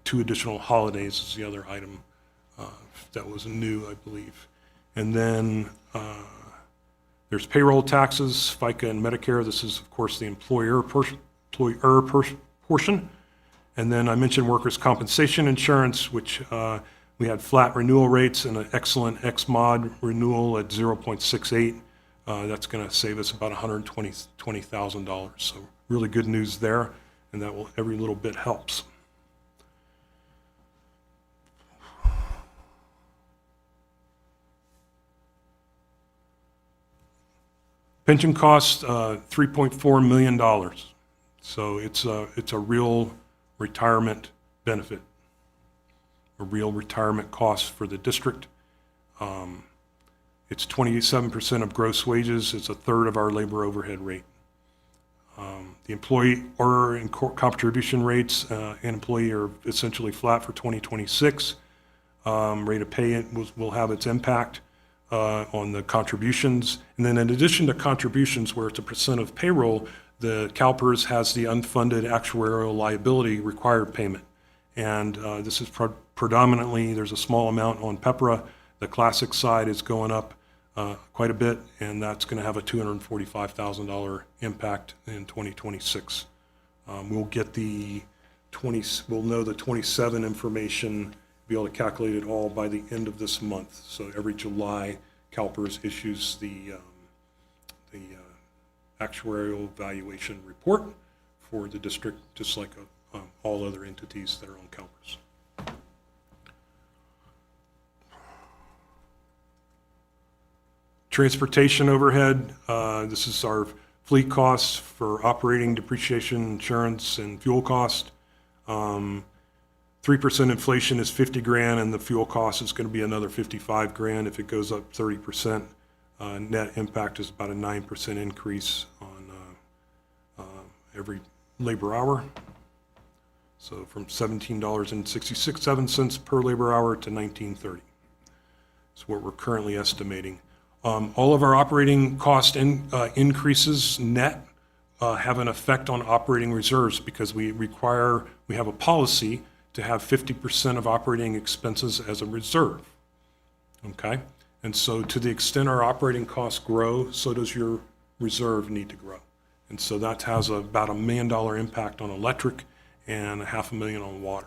2 additional holidays is the other item that was new, I believe. And then there's payroll taxes, FICA and Medicare. This is, of course, the employer portion. And then I mentioned workers' compensation insurance, which we had flat renewal rates and an excellent X-mod renewal at 0.68. That's going to save us about $120,000. So really good news there, and every little bit helps. Pension costs, $3.4 million. So it's a real retirement benefit, a real retirement cost for the district. It's 27% of gross wages. It's a third of our labor overhead rate. The employee or contribution rates and employee are essentially flat for 2026. Rate of pay will have its impact on the contributions. And then in addition to contributions, where it's a percent of payroll, the CalPERS has the unfunded actuarial liability required payment. And this is predominantly, there's a small amount on PEPRA. The classic side is going up quite a bit, and that's going to have a $245,000 impact in 2026. We'll know the 27 information, be able to calculate it all by the end of this month. So every July, CalPERS issues the actuarial valuation report for the district, just like all other entities that are on CalPERS. Transportation overhead, this is our fleet costs for operating, depreciation, insurance, and fuel cost. 3% inflation is $50,000, and the fuel cost is going to be another $55,000 if it goes up 30%. Net impact is about a 9% increase on every labor hour. So from $17.67 per labor hour to $19.30. That's what we're currently estimating. All of our operating cost increases net have an effect on operating reserves, because we have a policy to have 50% of operating expenses as a reserve, okay? And so to the extent our operating costs grow, so does your reserve need to grow. And so that has about $1 million impact on electric and $500,000 on water,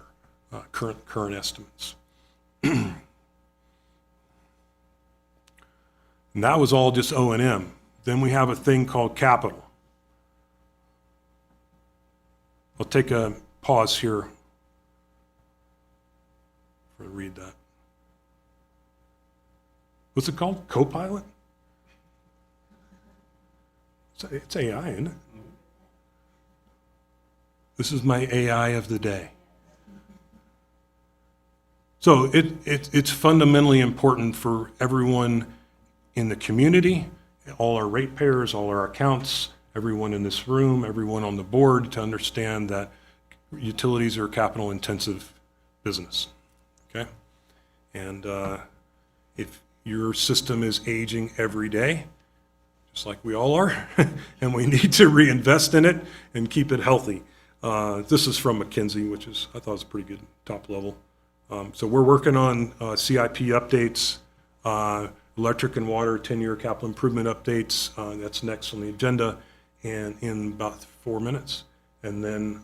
current estimates. And that was all just O&M. Then we have a thing called capital. I'll take a pause here for to read that. What's it called? Copilot? It's AI, isn't it? This is my AI of the day. So it's fundamentally important for everyone in the community, all our ratepayers, all our accounts, everyone in this room, everyone on the board to understand that utilities are a capital-intensive business, okay? And if your system is aging every day, just like we all are, and we need to reinvest in it and keep it healthy. This is from McKinsey, which is, I thought was pretty good, top level. So we're working on CIP updates, electric and water 10-year capital improvement updates. That's next on the agenda, and in about 4 minutes. And then,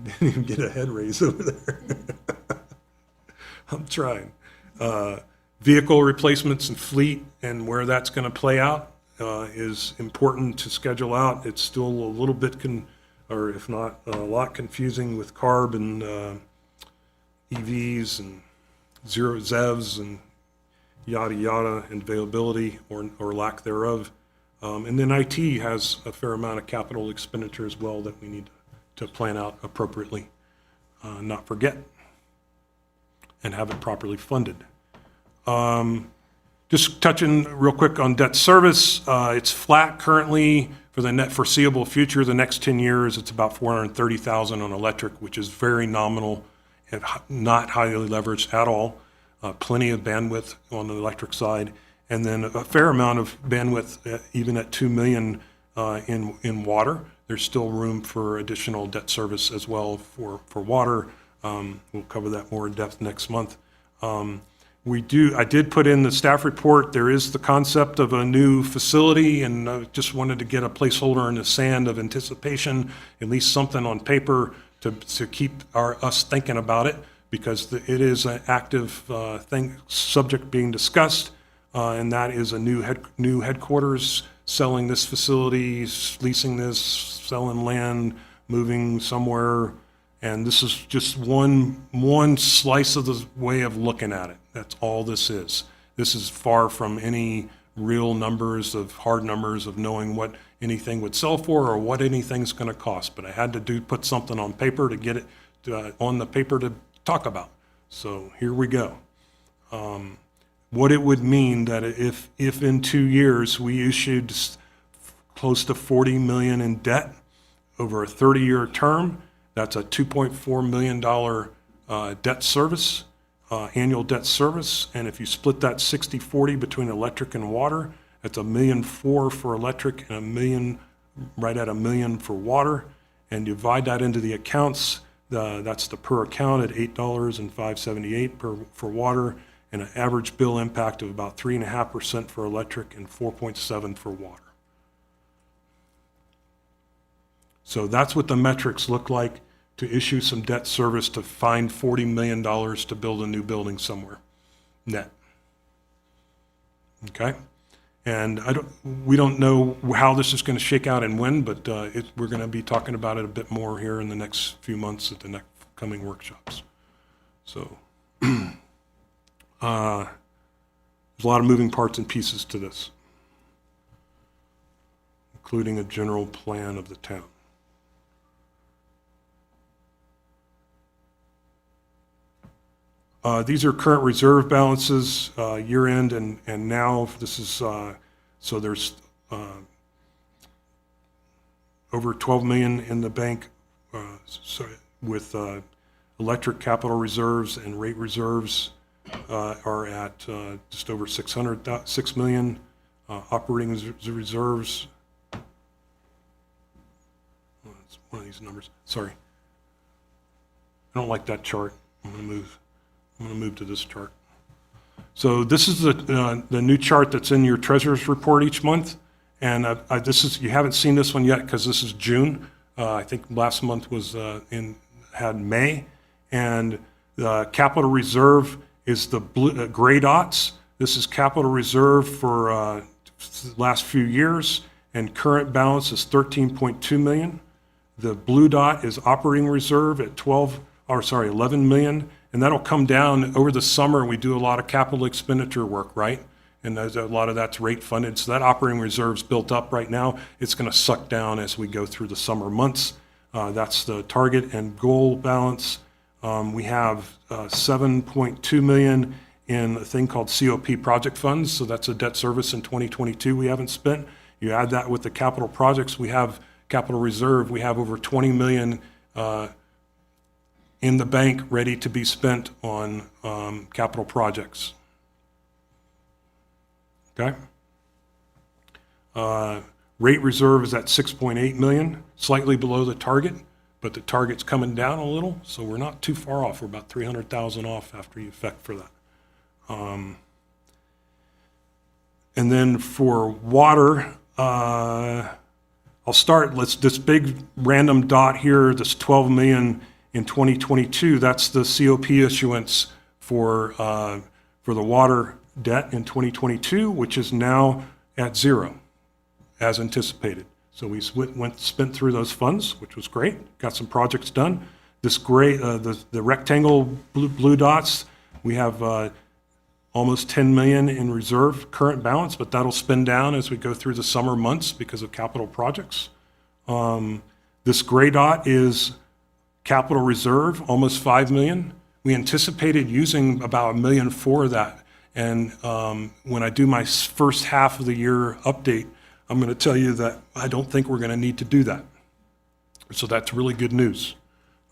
didn't even get a head raise over there. I'm trying. Vehicle replacements and fleet and where that's going to play out is important to schedule out. It's still a little bit, or if not a lot, confusing with CARB and EVs and zero ZEVs and yada yada, and availability or lack thereof. And then IT has a fair amount of capital expenditure as well that we need to plan out appropriately, not forget, and have it properly funded. Just touching real quick on debt service, it's flat currently for the net foreseeable future. The next 10 years, it's about $430,000 on electric, which is very nominal and not highly leveraged at all. Plenty of bandwidth on the electric side, and then a fair amount of bandwidth, even at $2 million in water. There's still room for additional debt service as well for water. We'll cover that more in depth next month. I did put in the staff report, there is the concept of a new facility, and I just wanted to get a placeholder in the sand of anticipation, at least something on paper to keep us thinking about it, because it is an active subject being discussed, and that is a new headquarters, selling this facility, leasing this, selling land, moving somewhere. And this is just one slice of the way of looking at it. That's all this is. This is far from any real numbers hard numbers of knowing what anything would sell for or what anything's going to cost. But I had to put something on paper to get it on the paper to talk about. So here we go. What it would mean that if in 2 years we issued close to $40 million in debt over a 30-year term, that's a $2.4 million debt service, annual debt service. And if you split that 60-40 between electric and water, that's $1.4 million for electric and right at $1 million for water. And divide that into the accounts, that's the per account at $8.578 for water, and an average bill impact of about 3.5% for electric and 4.7% for water. So that's what the metrics look like to issue some debt service to find $40 million to build a new building somewhere, net. Okay? And we don't know how this is going to shake out and when, but we're going to be talking about it a bit more here in the next few months at the next coming workshops. So there's a lot of moving parts and pieces to this, including a general plan of the town. These are current reserve balances, year end and now. This is, so there's over $12 million in the bank with electric capital reserves and rate reserves are at just over $6 million. Operating reserves, it's one of these numbers, sorry. I don't like that chart. I'm going to move to this chart. So this is the new chart that's in your treasurer's report each month. And you haven't seen this one yet because this is June. I think last month had May. And the capital reserve is the gray dots. This is capital reserve for the last few years, and current balance is 13.2 million. The blue dot is operating reserve at 11 million, and that'll come down over the summer. We do a lot of capital expenditure work, right? And a lot of that's rate funded. So that operating reserve's built up right now. It's going to suck down as we go through the summer months. That's the target and goal balance. We have 7.2 million in a thing called COP project funds. So that's a debt service in 2022 we haven't spent. You add that with the capital projects, we have capital reserve. We have over 20 million in the bank ready to be spent on capital projects. Okay? Rate reserve is at 6.8 million, slightly below the target, but the target's coming down a little, so we're not too far off. We're about 300,000 off after you effect for that. And then for water, I'll start, this big random dot here, this 12 million in 2022, that's the COP issuance for the water debt in 2022, which is now at zero, as anticipated. So we spent through those funds, which was great, got some projects done. This gray, the rectangle blue dots, we have almost 10 million in reserve current balance, but that'll spend down as we go through the summer months because of capital projects. This gray dot is capital reserve, almost 5 million. We anticipated using about 1 million for that. And when I do my first half of the year update, I'm going to tell you that I don't think we're going to need to do that. So that's really good news.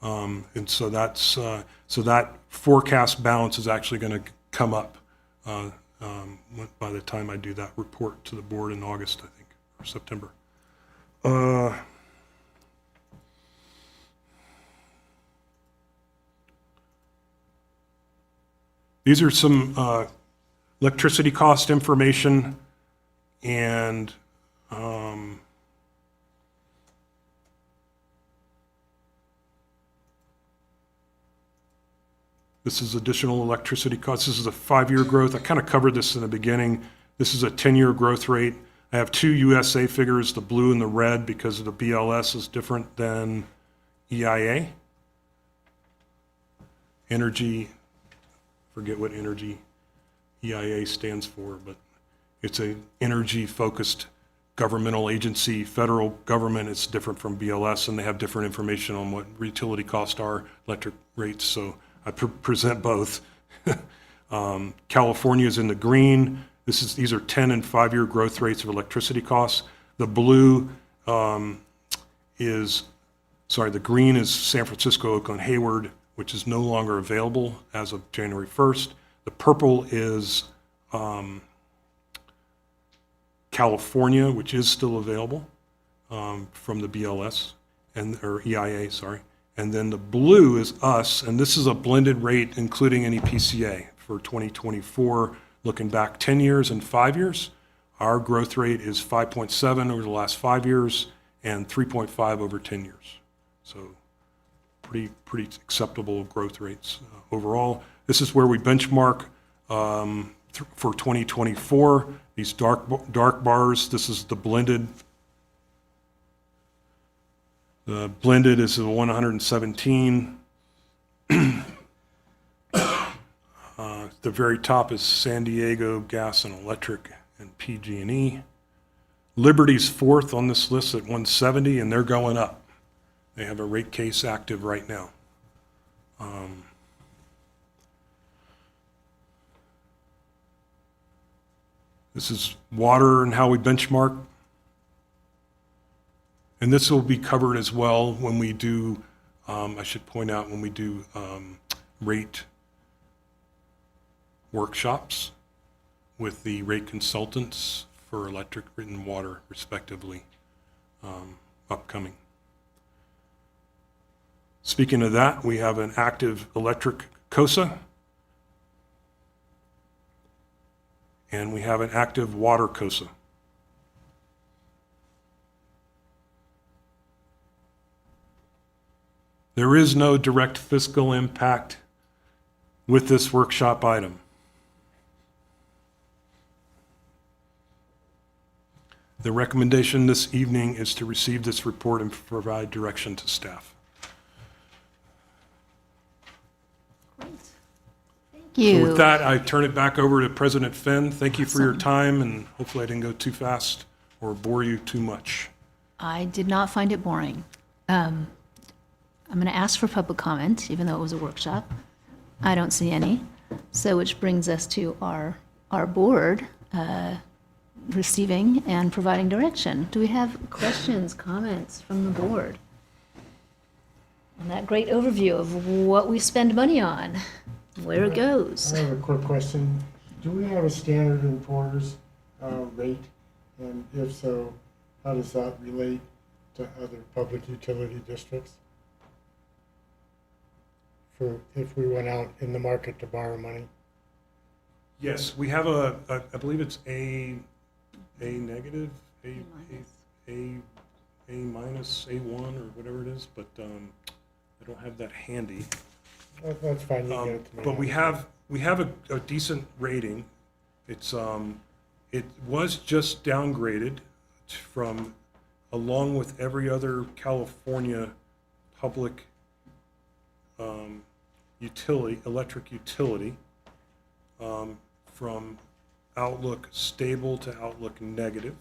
And so that's so that forecast balance is actually going to come up by the time I do that report to the board in August, I think, or September. These are some electricity cost information, and this is additional electricity costs. This is a 5-year growth. I kind of covered this in the beginning. This is a 10-year growth rate. I have two USA figures, the blue and the red, because the BLS is different than EIA. Energy, forget what energy EIA stands for, but it's a energy-focused governmental agency. Federal government is different from BLS, and they have different information on what utility costs are, electric rates, so I present both. California is in the green. These are 10 and 5-year growth rates of electricity costs. The blue the green is San Francisco, Oakland, Hayward, which is no longer available as of January 1st. The purple is California, which is still available from the BLS, or EIA, sorry. And then the blue is us, and this is a blended rate including any PCA for 2024, looking back 10 years and 5 years. Our growth rate is 5.7 over the last 5 years and 3.5 over 10 years. So pretty acceptable growth rates overall. This is where we benchmark for 2024. These dark bars, this is the blended. The blended is a 117. The very top is San Diego Gas and Electric and PG&E. Liberty's fourth on this list at 170, and they're going up. They have a rate case active right now. This is water and how we benchmark. And this will be covered as well when we do, I should point out, when we do rate workshops with the rate consultants for electric and water, respectively, upcoming. Speaking of that, we have an active electric COSA, and we have an active water COSA. There is no direct fiscal impact with this workshop item. The recommendation this evening is to receive this report and provide direction to staff. Thank So you. with that, I turn it back over to President Finn. Thank you for your time, and hopefully I didn't go too fast or bore you too much. I did not find it boring. I'm going to ask for public comment, even though it was a workshop. I don't see any. So which brings us to our board receiving and providing direction. Do we have questions, comments from the board? On that great overview of what we spend money on, where it goes. I have a quick question. Do we have a Standard & Poor's rate? And if so, how does that relate to other public utility districts? For if we went out in the market to borrow money? Yes, we have I believe it's A negative, A minus, A1, or whatever it is, but I don't have that handy. That's fine, you can get it to me. But we have a decent rating. It's it was just downgraded from, along with every other California public electric utility, from outlook stable to outlook negative,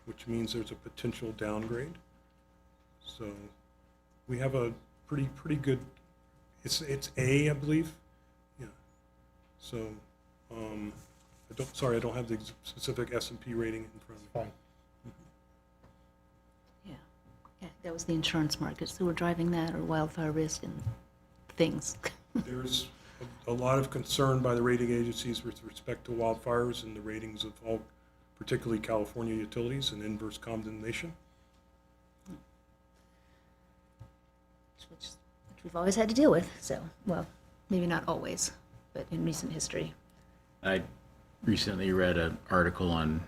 which means there's a potential downgrade. So we have a pretty good. It's A, I believe. Yeah. So I don't have the specific S&P rating in front of me. Fine. Yeah, that was the insurance markets that were driving that, or wildfire risk and things. There's a lot of concern by the rating agencies with respect to wildfires and the ratings of all, particularly California utilities, and inverse condemnation. which we've always had to deal with, so, well, maybe not always, but in recent history. I recently read an article on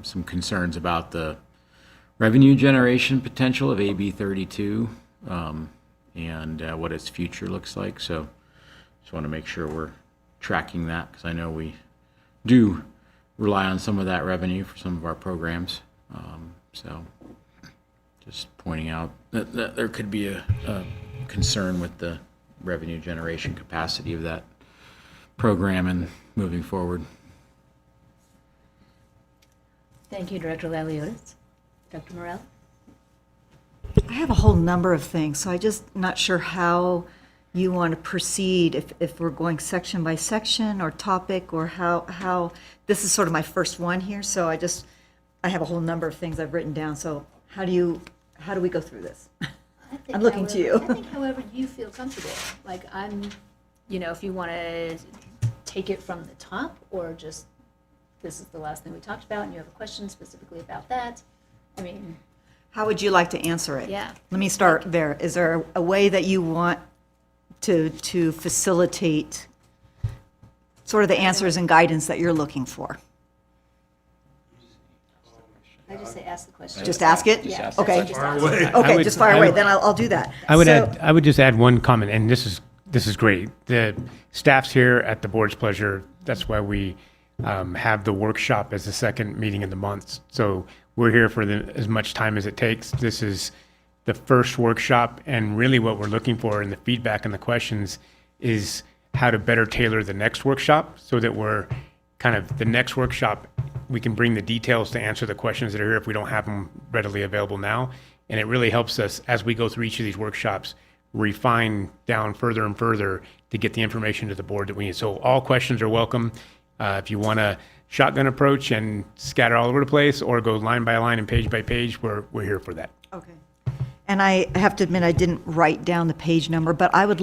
some concerns about the revenue generation potential of AB 32 and what its future looks like. So just want to make sure we're tracking that, because I know we do rely on some of that revenue for some of our programs. So just pointing out that there could be a concern with the revenue generation capacity of that program and moving forward. Thank you, Director Laliotis. Dr. Morell? I have a whole number of things, so I just not sure how you want to proceed, if we're going section by section or topic, or how, this is sort of my first one here, so I have a whole number of things I've written down, so how do we go through this? I'm looking to you. I think however you feel comfortable. Like, if you want to take it from the top, or just, this is the last thing we talked about, and you have a question specifically about that. I mean, How would you like to answer it? Yeah. Let me start there. Is there a way that you want to facilitate sort of the answers and guidance that you're looking for? I just say ask the question. Just ask it? Yeah. Okay. Just Fire ask away. it. Okay, would- just fire I away, would- then I'll do that. I So- would just add one comment, and this is great. The staff's here at the board's pleasure. That's why we have the workshop as the second meeting of the month. So we're here for as much time as it takes. This is the first workshop, and really what we're looking for in the feedback and the questions is how to better tailor the next workshop, so that we're kind of, the next workshop, we can bring the details to answer the questions that are here if we don't have them readily available now. And it really helps us, as we go through each of these workshops, refine down further and further to get the information to the board that we need. So all questions are welcome. If you want a shotgun approach and scatter all over the place, or go line by line and page by page, we're here for that. Okay. And I have to admit, I didn't write down the page number, but I would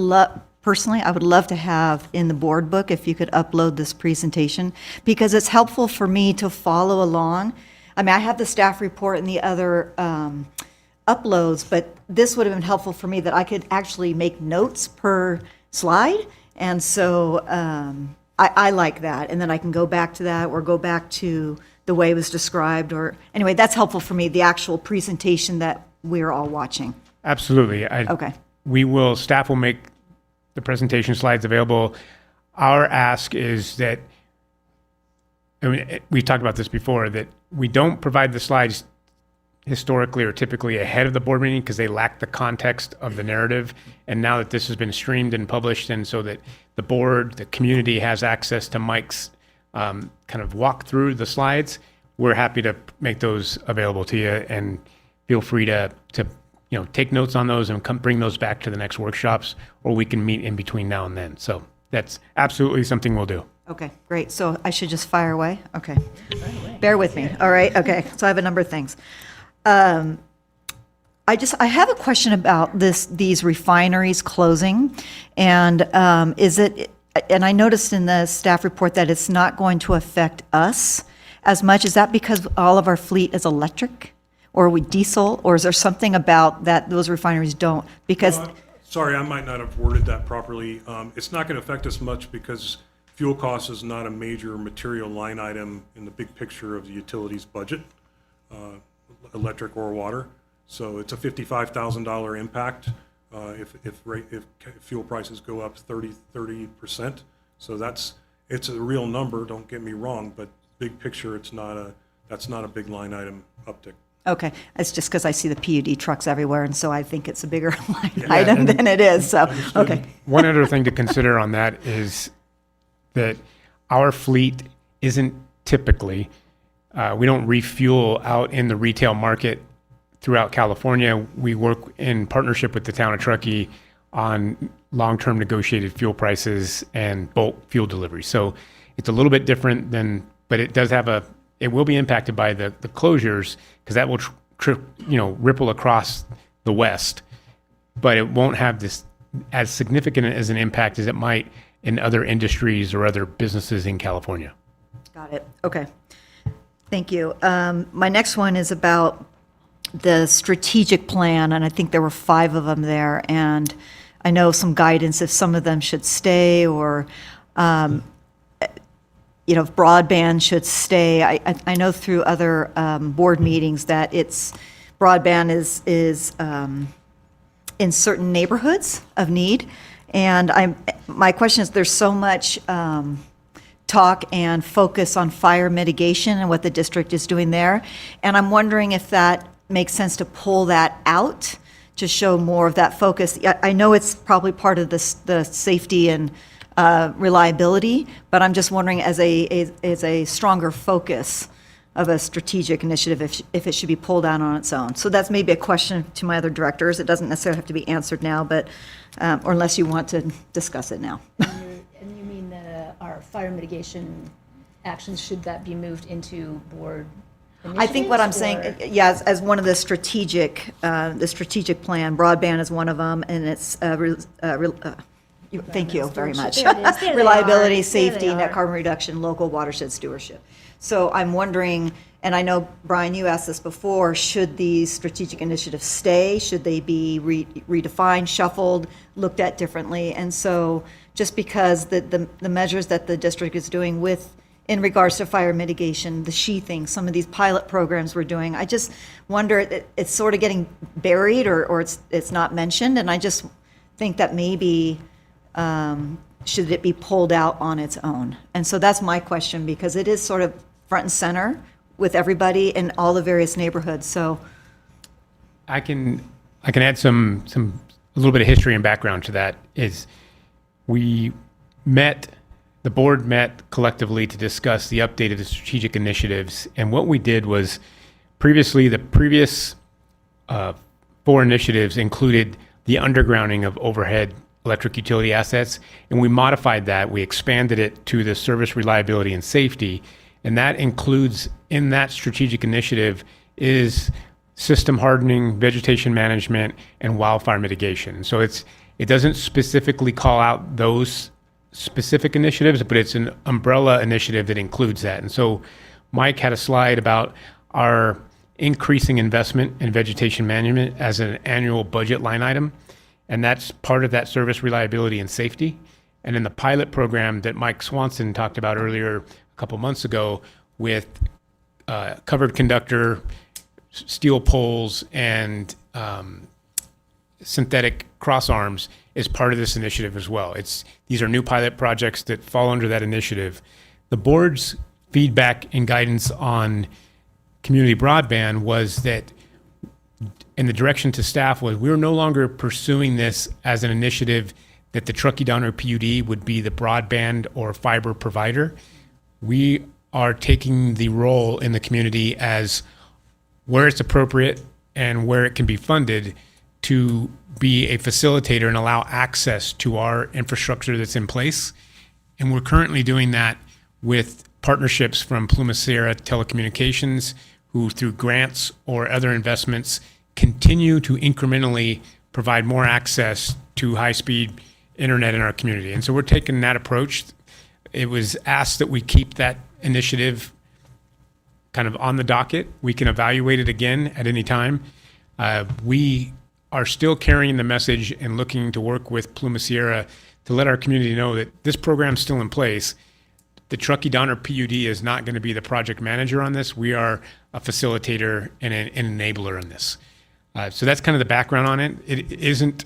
personally, I would love to have in the board book, if you could upload this presentation, because it's helpful for me to follow along. I mean, I have the staff report and the other uploads, but this would have been helpful for me, that I could actually make notes per slide. And so I like that. And then I can go back to that, or go back to the way it was described, or, anyway, that's helpful for me, the actual presentation that we're all watching. Absolutely. Okay. Staff will make the presentation slides available. Our ask is that I mean, we talked about this before, that we don't provide the slides historically or typically ahead of the board meeting because they lack the context of the narrative. And now that this has been streamed and published, and so that the board, the community has access to Mike's kind of walk through the slides, we're happy to make those available to you, and feel free to take notes on those and bring those back to the next workshops, or we can meet in between now and then. So that's absolutely something we'll do. Okay, great. So I should just fire away? Okay. Bear with me. All right, okay. So I have a number of things. I have a question about these refineries closing, and and I noticed in the staff report that it's not going to affect us as much. Is that because all of our fleet is electric, or are we diesel, or is there something about that those refineries don't? Because, Sorry, I might not have worded that properly. It's not going to affect us much because fuel cost is not a major material line item in the big picture of the utilities budget, electric or water. So it's a $55,000 impact if fuel prices go up 30%. So it's a real number, don't get me wrong, but big picture, that's not a big line item uptick. okay, it's just because I see the PUD trucks everywhere, and so I think it's a bigger line item than it is, so, okay. One other thing to consider on that is that our fleet isn't typically, we don't refuel out in the retail market throughout California. We work in partnership with the town of Truckee on long-term negotiated fuel prices and bulk fuel delivery. So it's a little bit different but it does it will be impacted by the closures, because that will ripple across the West, but it won't have this as significant as an impact as it might in other industries or other businesses in California. Got it, okay. Thank you. My next one is about the strategic plan, and I think there were 5 of them there, and I know some guidance if some of them should stay, or if broadband should stay. I know through other board meetings that broadband is in certain neighborhoods of need, and my question is, there's so much talk and focus on fire mitigation and what the district is doing there, and I'm wondering if that makes sense to pull that out to show more of that focus. I know it's probably part of the safety and reliability, but I'm just wondering as a stronger focus of a strategic initiative, if it should be pulled out on its own. So that's maybe a question to my other directors. It doesn't necessarily have to be answered now, but, or unless you want to discuss it now. And you mean our fire mitigation actions, should that be moved into board I think what I'm initiatives, saying, yeah, as one of the strategic plan, broadband is one of them, and it's, thank you very much. There it is. There they Reliability, are. There safety, they net are. carbon reduction, local watershed stewardship. So I'm wondering, and I know, Brian, you asked this before, should these strategic initiatives stay? Should they be redefined, shuffled, looked at differently? And so just because the measures that the district is doing in regards to fire mitigation, the sheathing, some of these pilot programs we're doing, I just wonder, it's sort of getting buried or it's not mentioned, and I just think that maybe should it be pulled out on its own? And so that's my question, because it is sort of front and center with everybody in all the various neighborhoods, so. I can add a little bit of history and background to that. Is the board met collectively to discuss the update of the strategic initiatives, and what we did was the previous 4 initiatives included the undergrounding of overhead electric utility assets, and we modified that. We expanded it to the service reliability and safety, and that includes, in that strategic initiative, is system hardening, vegetation management, and wildfire mitigation. So it doesn't specifically call out those specific initiatives, but it's an umbrella initiative that includes that. And so Mike had a slide about our increasing investment in vegetation management as an annual budget line item, and that's part of that service reliability and safety. And in the pilot program that Mike Swanson talked about earlier a couple months ago with covered conductor, steel poles, and synthetic cross arms is part of this initiative as well. These are new pilot projects that fall under that initiative. The board's feedback and guidance on community broadband was that, and the direction to staff was, we're no longer pursuing this as an initiative that the Truckee Downer PUD would be the broadband or fiber provider. We are taking the role in the community as, where it's appropriate and where it can be funded, to be a facilitator and allow access to our infrastructure that's in place. And we're currently doing that with partnerships from Pluma Sierra Telecommunications, who through grants or other investments continue to incrementally provide more access to high-speed internet in our community. And so we're taking that approach. It was asked that we keep that initiative kind of on the docket. We can evaluate it again at any time. We are still carrying the message and looking to work with Pluma Sierra to let our community know that this program's still in place. The Truckee Downer PUD is not going to be the project manager on this. We are a facilitator and an enabler in this. So that's kind of the background on it. It isn't,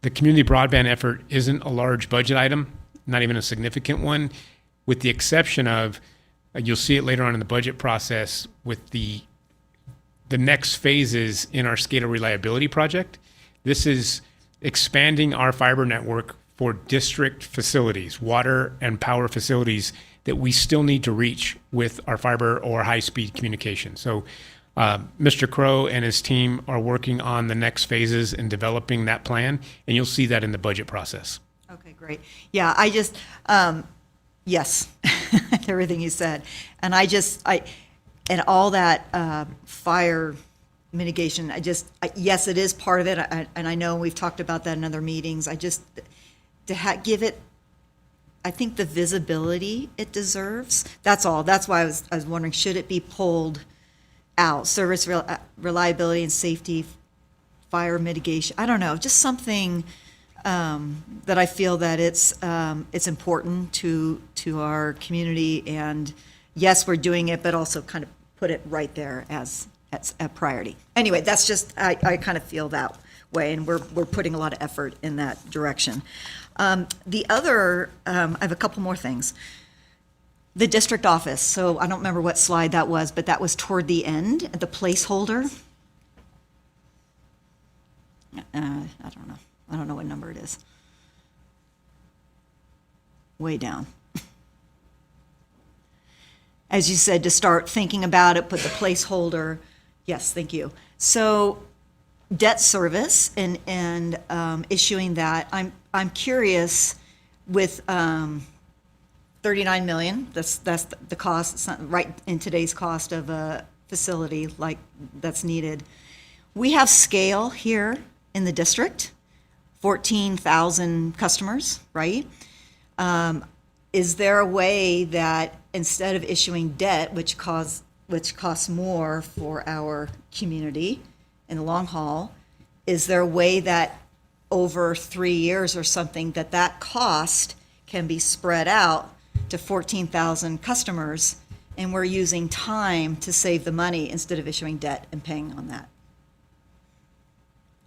the community broadband effort isn't a large budget item, not even a significant one, with the exception of, you'll see it later on in the budget process with the next phases in our SCADA reliability project. This is expanding our fiber network for district facilities, water and power facilities that we still need to reach with our fiber or high-speed communication. So Mr. Crow and his team are working on the next phases and developing that plan, and you'll see that in the budget process. Okay, great. Yeah, I just, yes, everything you said. And and all that fire mitigation, yes, it is part of it. And I know we've talked about that in other meetings. To give it, I think, the visibility it deserves. That's all. That's why I was wondering, should it be pulled out? Service reliability and safety, fire mitigation. I don't know, just something that I feel that it's important to our community. And yes, we're doing it, but also kind of put it right there as a priority. Anyway, that's just, I kind of feel that way, and we're putting a lot of effort in that direction. The other, I have a couple more things. The district office, so I don't remember what slide that was, but that was toward the end, the placeholder. I don't know. I don't know what number it is. Way down. As you said, to start thinking about it, put the placeholder. Yes, thank you. So debt service and issuing that. I'm curious with 39 million. That's the cost. It's not right in today's cost of a facility like that's needed. We have scale here in the district. 14,000 customers, right? Is there a way that instead of issuing debt, which costs more for our community in the long haul, is there a way that over 3 years or something that cost can be spread out to 14,000 customers, and we're using time to save the money instead of issuing debt and paying on that?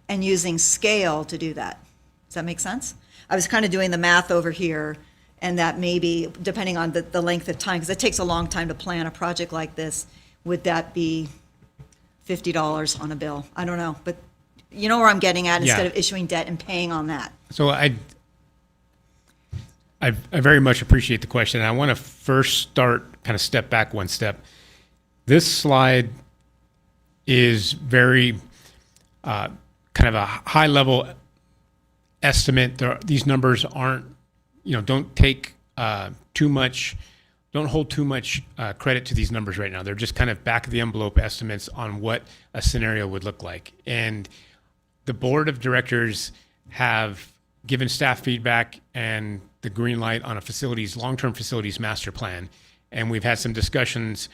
And using scale to do that. Does that make sense? I was kind of doing the math over here, and that maybe, depending on the length of time, because it takes a long time to plan a project like this, would that be $50 on a bill? I don't know, but you know where I'm getting at, instead Yeah. of issuing debt and paying on that. So I very much appreciate the question. I want to first start, kind of step back one step. This slide is very kind of a high level estimate. These numbers aren't, don't take too much, don't hold too much credit to these numbers right now. They're just kind of back of the envelope estimates on what a scenario would look like. And the board of directors have given staff feedback and the green light on a long-term facilities master plan. And we've had some discussions,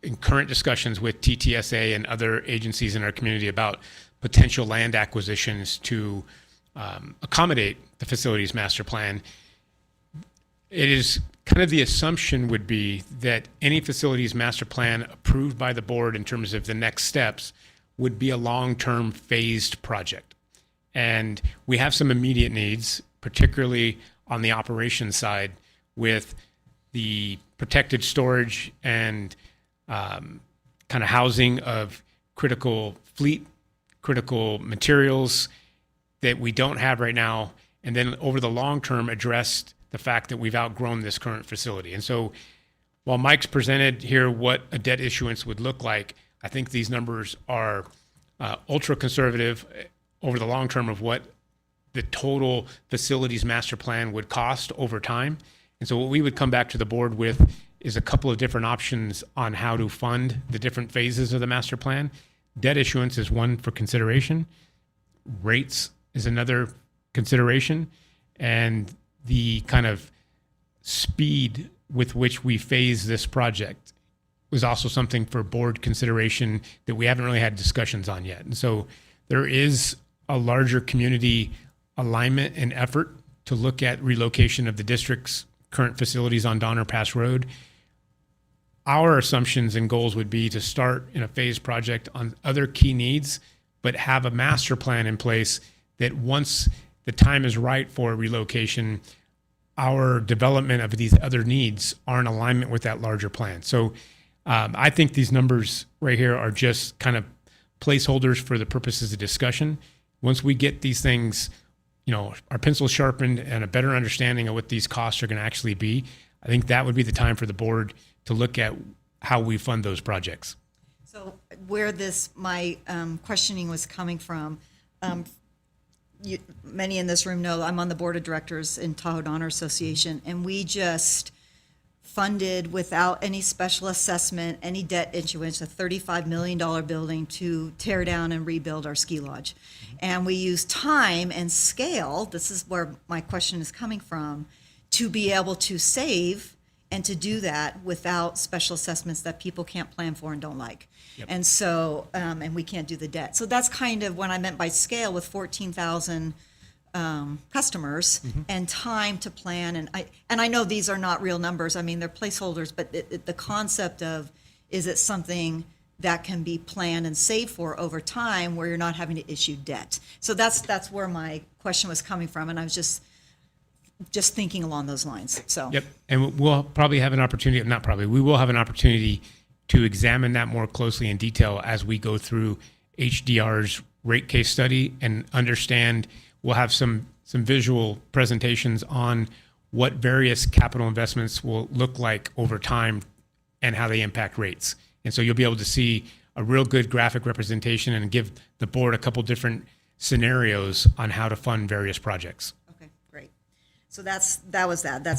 in current discussions with TTSA and other agencies in our community about potential land acquisitions to accommodate the facilities master plan. It is kind of the assumption would be that any facilities master plan approved by the board in terms of the next steps would be a long-term phased project. And we have some immediate needs, particularly on the operations side, with the protected storage and kind of housing of critical fleet, critical materials that we don't have right now, and then over the long term address the fact that we've outgrown this current facility. And so while Mike's presented here what a debt issuance would look like, I think these numbers are ultra conservative over the long term of what the total facilities master plan would cost over time. And so what we would come back to the board with is a couple of different options on how to fund the different phases of the master plan. Debt issuance is one for consideration. Rates is another consideration. And the kind of speed with which we phase this project was also something for board consideration that we haven't really had discussions on yet. And so there is a larger community alignment and effort to look at relocation of the district's current facilities on Donner Pass Road. Our assumptions and goals would be to start in a phased project on other key needs, but have a master plan in place that once the time is right for relocation, our development of these other needs are in alignment with that larger plan. So I think these numbers right here are just kind of placeholders for the purposes of discussion. Once we get these things, our pencils sharpened and a better understanding of what these costs are going to actually be, I think that would be the time for the board to look at how we fund those projects. So where my questioning was coming from, many in this room know I'm on the board of directors in Tahoe Donner Association, and we just funded without any special assessment, any debt issuance, a $35 million building to tear down and rebuild our ski lodge. And we used time and scale, this is where my question is coming from, to be able to save and to do that without special assessments that people can't plan for and don't like. Yep. And so, and we can't do the debt. So that's kind of what I meant by scale with 14,000 customers and time to plan. And I know these are not real numbers. I mean, they're placeholders, but the concept of, is it something that can be planned and saved for over time where you're not having to issue debt? So that's where my question was coming from. And I was just thinking along those lines, so. Yep, and we'll probably have an opportunity, we will have an opportunity to examine that more closely in detail as we go through HDR's rate case study and understand. We'll have some visual presentations on what various capital investments will look like over time and how they impact rates. And so you'll be able to see a real good graphic representation and give the board a couple different scenarios on how to fund various projects. Okay, great. So that's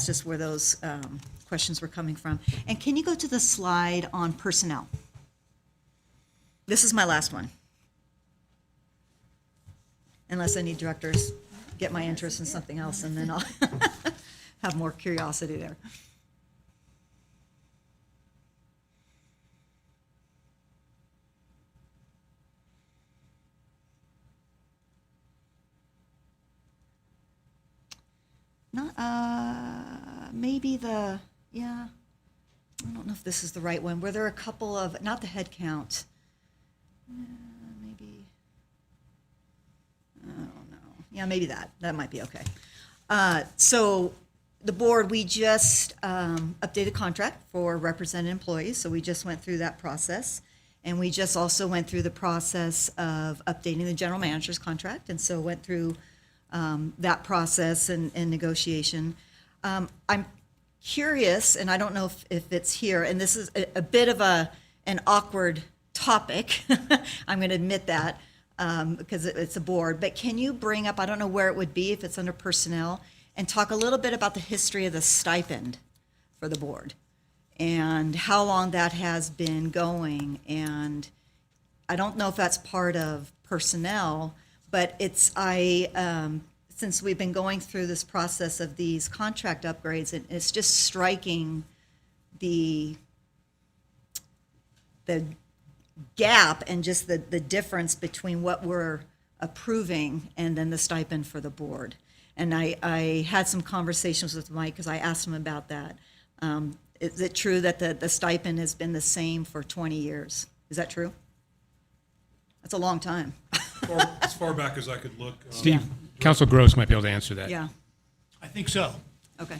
just where those questions were coming from. And can you go to the slide on personnel? This is my last one. Unless any directors get my interest in something else, and then I'll have more curiosity there. Not, maybe I don't know if this is the right one. Were there a couple of, not the head count, maybe, I don't know. Yeah, maybe that might be okay. So the board, we just updated contract for represented employees. So we just went through that process. And we just also went through the process of updating the general manager's contract. And so went through that process and negotiation. I'm curious, and I don't know if it's here, and this is a bit of an awkward topic. I'm going to admit that because it's a board. But can you bring up, I don't know where it would be, if it's under personnel, and talk a little bit about the history of the stipend for the board and how long that has been going. And I don't know if that's part of personnel, but since we've been going through this process of these contract upgrades, it's just striking the gap and just the difference between what we're approving and then the stipend for the board. And I had some conversations with Mike because I asked him about that. Is it true that the stipend has been the same for 20 years? Is that true? That's a long time. As far back as I could look. Steve, Council Gross might be able to answer that. Yeah, I think so. okay.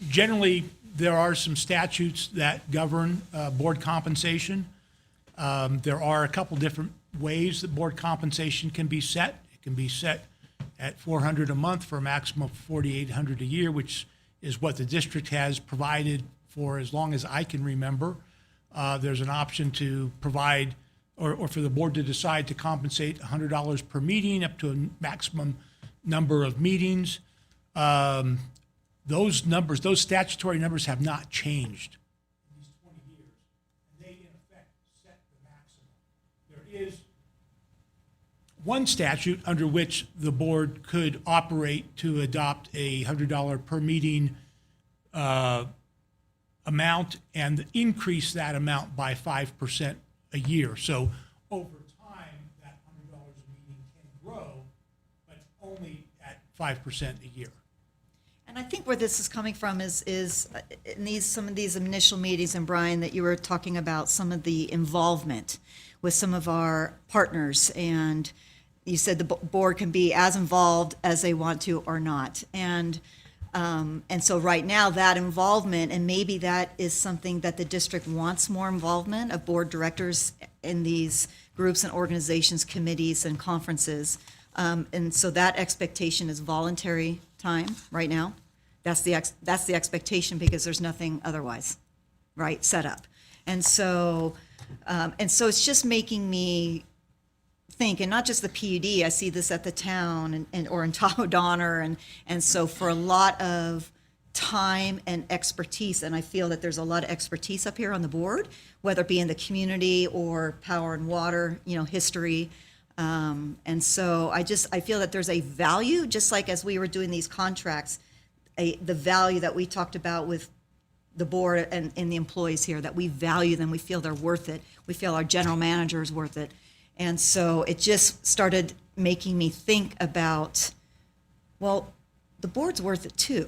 Generally, There are some statutes that govern board compensation. There are a couple different ways that board compensation can be set. It can be set at $400 a month for a maximum of $4,800 a year, which is what the district has provided for as long as I can remember. There's an option to provide, or for the board to decide to compensate $100 per meeting up to a maximum number of meetings. Those numbers, those statutory numbers have not changed in these 20 years. And they, in effect, set the maximum. There is one statute under which the board could operate to adopt a $100 per meeting amount and increase that amount by 5% a year. So over time, that $100 a meeting can grow, but only at 5% a year. And I think where this is coming from is in some of these initial meetings, and Brian, that you were talking about some of the involvement with some of our partners, and you said the board can be as involved as they want to or not. And so right now, that involvement, and maybe that is something that the district wants more involvement of board directors in these groups and organizations, committees, and conferences. And so that expectation is voluntary time right now. That's the expectation because there's nothing otherwise, right, set up. And so it's just making me think, and not just the PUD, I see this at the town and or in Tom O'Donnell, and so for a lot of time and expertise, and I feel that there's a lot of expertise up here on the board, whether it be in the community or power and water, history. And so I feel that there's a value, just like as we were doing these contracts, the value that we talked about with the board and the employees here, that we value them, we feel they're worth it, we feel our general manager is worth it. And so it just started making me think about, well, the board's worth it too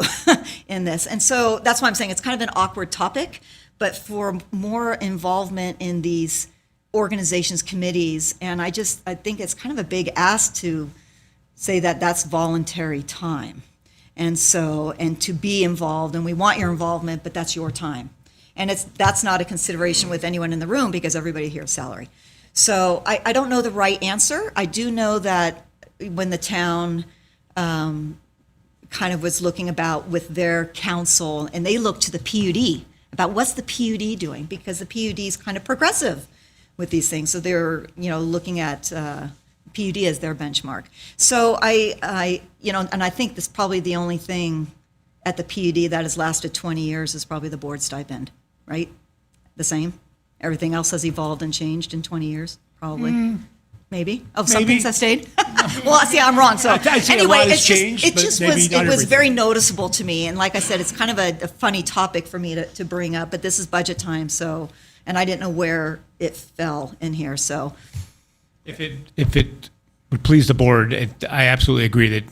in this. And so that's why I'm saying it's kind of an awkward topic, but for more involvement in these organizations, committees, and I think it's kind of a big ask to say that that's voluntary time. And so, and to be involved, and we want your involvement, but that's your time. And that's not a consideration with anyone in the room because everybody here is salary. So I don't know the right answer. I do know that when the town kind of was looking about with their council, and they looked to the PUD about what's the PUD doing, because the PUD is kind of progressive with these things. So they're, looking at PUD as their benchmark. So I and I think this probably the only thing at the PUD that has lasted 20 years is probably the board stipend, right? The same? Everything else has evolved and changed in 20 years, probably. Maybe. Oh, some Maybe. things have stayed? Well, see, I'm wrong. So I'd say a anyway, lot has it changed, but just maybe was, not it was everything. very noticeable to me. And like I said, it's kind of a funny topic for me to bring up, but this is budget time, so, and I didn't know where it fell in here, so. If it would please the board, I absolutely agree that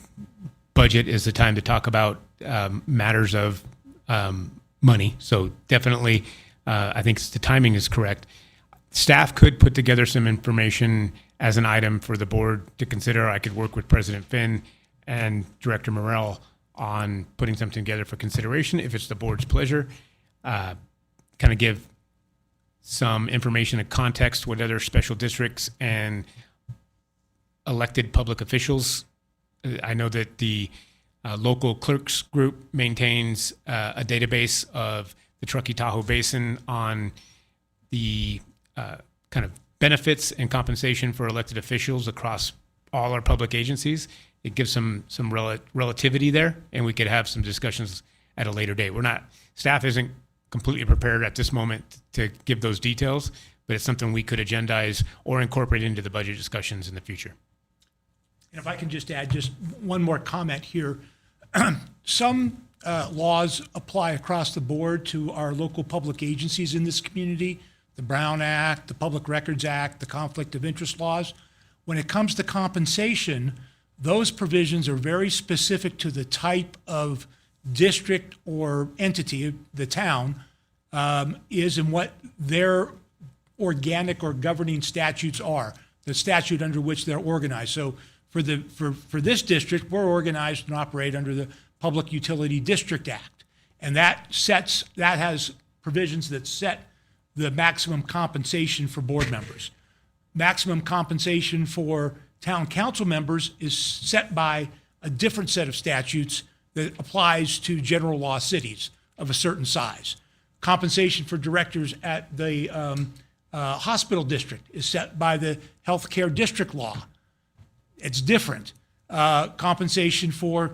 budget is the time to talk about matters of money. So definitely, I think the timing is correct. Staff could put together some information as an item for the board to consider. I could work with President Finn and Director Morrell on putting something together for consideration if it's the board's pleasure. Kind of give some information and context with other special districts and elected public officials. I know that the local clerks group maintains a database of the Truckee Tahoe Basin on the kind of benefits and compensation for elected officials across all our public agencies. It gives some relativity there, and we could have some discussions at a later date. Staff isn't completely prepared at this moment to give those details, but it's something we could agendize or incorporate into the budget discussions in the future. And if I can just add just one more comment here. Some laws apply across the board to our local public agencies in this community, the Brown Act, the Public Records Act, the Conflict of Interest laws. When it comes to compensation, those provisions are very specific to the type of district or entity, the town, is and what their organic or governing statutes are, the statute under which they're organized. So for this district, we're organized and operate under the Public Utility District Act. And that has provisions that set the maximum compensation for board members. Maximum compensation for town council members is set by a different set of statutes that applies to general law cities of a certain size. Compensation for directors at the hospital district is set by the healthcare district law. It's different. Compensation for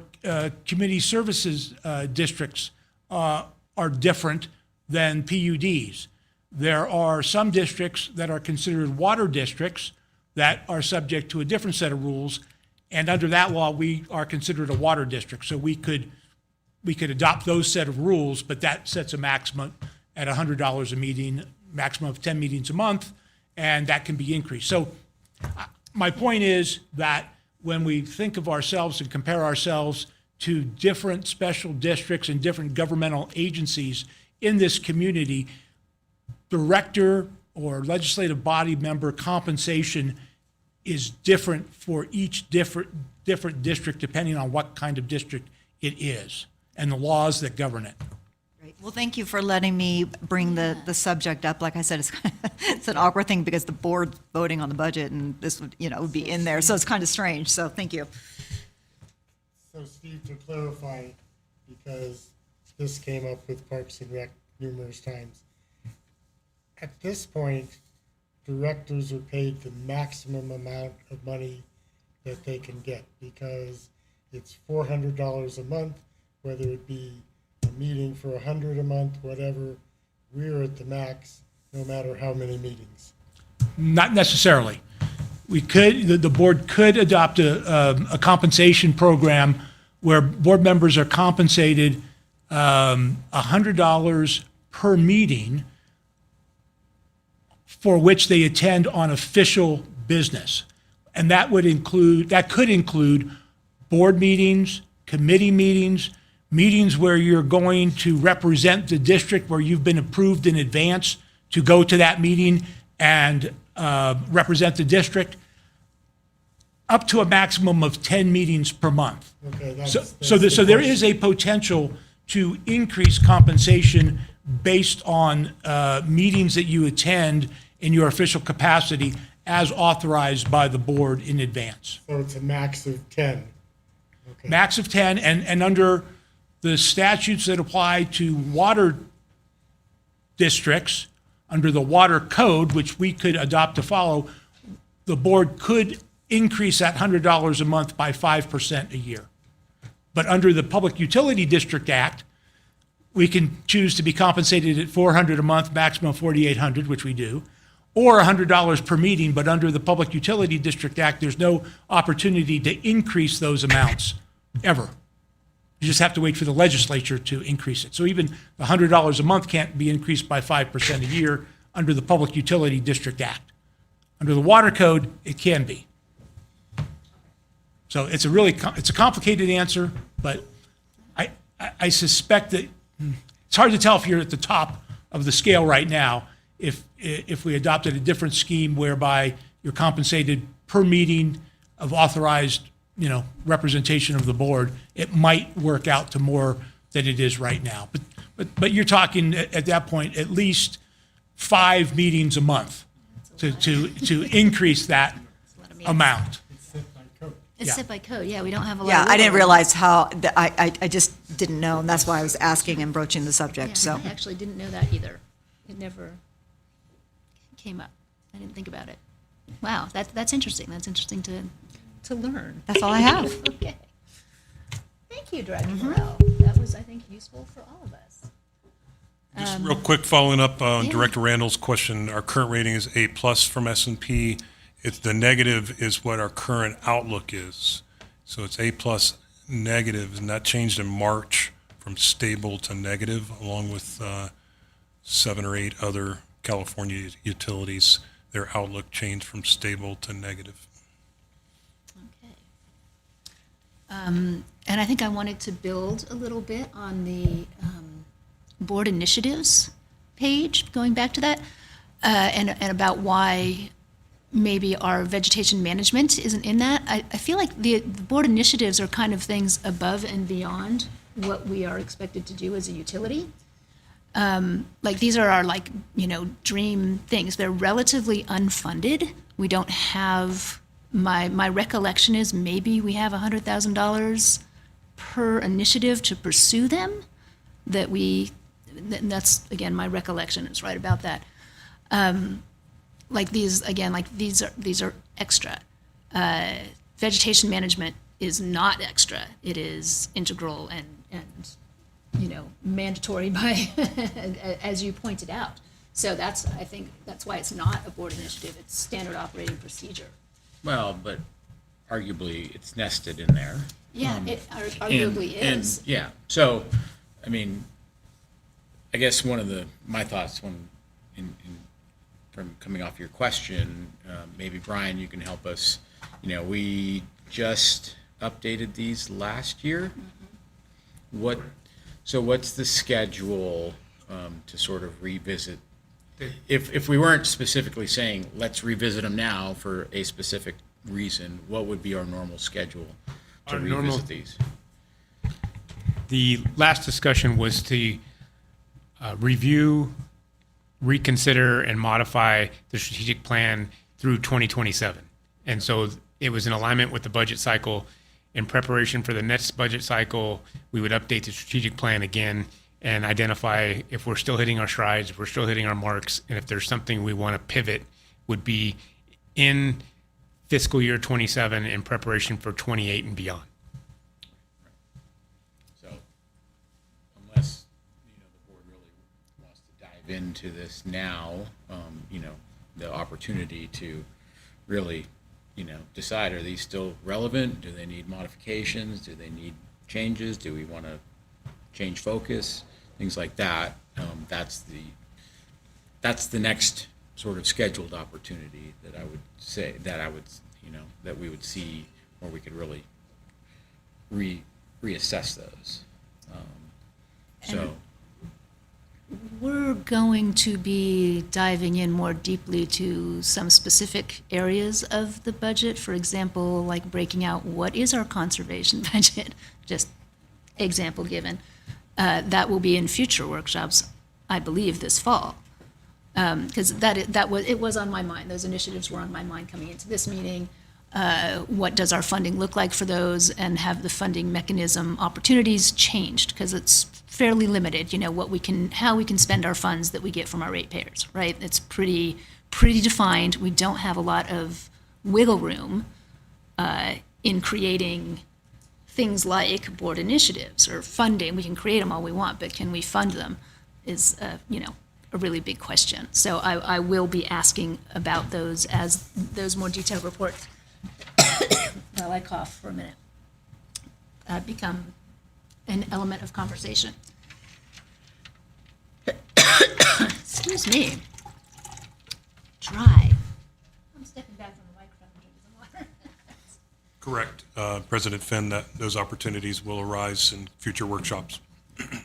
community services districts are different than PUDs. There are some districts that are considered water districts that are subject to a different set of rules, and under that law, we are considered a water district. So we could adopt those set of rules, but that sets a maximum at $100 a meeting, maximum of 10 meetings a month, and that can be increased. So my point is that when we think of ourselves and compare ourselves to different special districts and different governmental agencies in this community, director or legislative body member compensation is different for each different district depending on what kind of district it is and the laws that govern it. Great. Well, thank you for letting me bring the subject up. Like I said, it's an awkward thing because the board's voting on the budget and this would be in there. So it's kind of strange. So thank you. So Steve, to clarify, because this came up with Parks and Rec numerous times, at this point, directors are paid the maximum amount of money that they can get because it's $400 a month, whether it be a meeting for $100 a month, whatever. We're at the max, no matter how many meetings. Not necessarily. The board could adopt a compensation program where board members are compensated $100 per meeting for which they attend on official business. And that could include board meetings, committee meetings, meetings where you're going to represent the district where you've been approved in advance to go to that meeting and represent the district, up to a maximum of 10 meetings per month. Okay, So there is a potential to increase compensation based on meetings that you attend in your official capacity as authorized by the board in advance. So it's a max of 10. Okay. Max of 10, and under the statutes that apply to water districts, under the water code, which we could adopt to follow, the board could increase that $100 a month by 5% a year. But under the Public Utility District Act, we can choose to be compensated at $400 a month, maximum $4,800, which we do, or $100 per meeting, but under the Public Utility District Act, there's no opportunity to increase those amounts, ever. You just have to wait for the legislature to increase it. So even the $100 a month can't be increased by 5% a year under the Public Utility District Act. Under the Water Code, it can be. So it's a complicated answer, but I suspect that it's hard to tell if you're at the top of the scale right now. If we adopted a different scheme whereby you're compensated per meeting of authorized, representation of the board, it might work out to more than it is right now. But you're talking at that point at least 5 meetings a month to increase that amount. It's set by code, yeah, we don't have a lot Yeah, of I didn't wiggle room. realize how, I just didn't know, and that's why I was asking and broaching the subject, Yeah, so. I actually didn't know that either. It never came up. I didn't think about it. Wow, that's interesting. That's interesting to learn. That's all I have. Okay. Thank you, Director Morrell. That was, I think, useful for all of us. Just real quick, following up on yeah. Director Randall's question, our current rating is A+ from S&P. The negative is what our current outlook is. So it's A+ negative, and that changed in March from stable to negative, along with 7 or 8 other California utilities. Their outlook changed from stable to negative. Okay. And I think I wanted to build a little bit on the board initiatives page, going back to that, and about why maybe our vegetation management isn't in that. I feel like the board initiatives are kind of things above and beyond what we are expected to do as a utility. Like, these are our, like, dream things. They're relatively unfunded. We don't have, my recollection is maybe we have $100,000 per initiative to pursue them, that's, again, my recollection is right about that. Like these, again, like these are extra. Vegetation management is not extra. It is integral and mandatory by, as you pointed out. So I think that's why it's not a board initiative. It's standard operating procedure. Well, but arguably, it's nested in there. Yeah, it arguably is. And, yeah, so, I mean, I guess one of my thoughts from coming off your question, maybe Brian, you can help us. We just updated these last year. What's the schedule to sort of revisit? If we weren't specifically saying, let's revisit them now for a specific reason, what would be our normal schedule to revisit these? The last discussion was to review, reconsider, and modify the strategic plan through 2027. And so it was in alignment with the budget cycle. In preparation for the next budget cycle, we would update the strategic plan again and identify if we're still hitting our strides, if we're still hitting our marks, and if there's something we want to pivot, would be in fiscal year 27 in preparation for 28 and beyond. So unless, the board really wants to dive into this now, the opportunity to really, decide, are these still relevant? Do they need modifications? Do they need changes? Do we want to change focus? Things like that. That's the next sort of scheduled opportunity that I would say, that we would see where we could really reassess those. We're going to be diving in more deeply to some specific areas of the budget. For example, like breaking out what is our conservation budget, just example given. That will be in future workshops, I believe, this fall. Because it was on my mind. Those initiatives were on my mind coming into this meeting. What does our funding look like for those, and have the funding mechanism opportunities changed? Because it's fairly limited, how we can spend our funds that we get from our ratepayers, right? It's pretty defined. We don't have a lot of wiggle room in creating things like board initiatives or funding. We can create them all we want, but can we fund them is, a really big question. So I will be asking about those as those more detailed reports, while I cough for a minute, become an element of conversation. Excuse me. Dry. I'm stepping back from the microphone and drinking some water. Correct, President Finn, that those opportunities will arise in future workshops. I think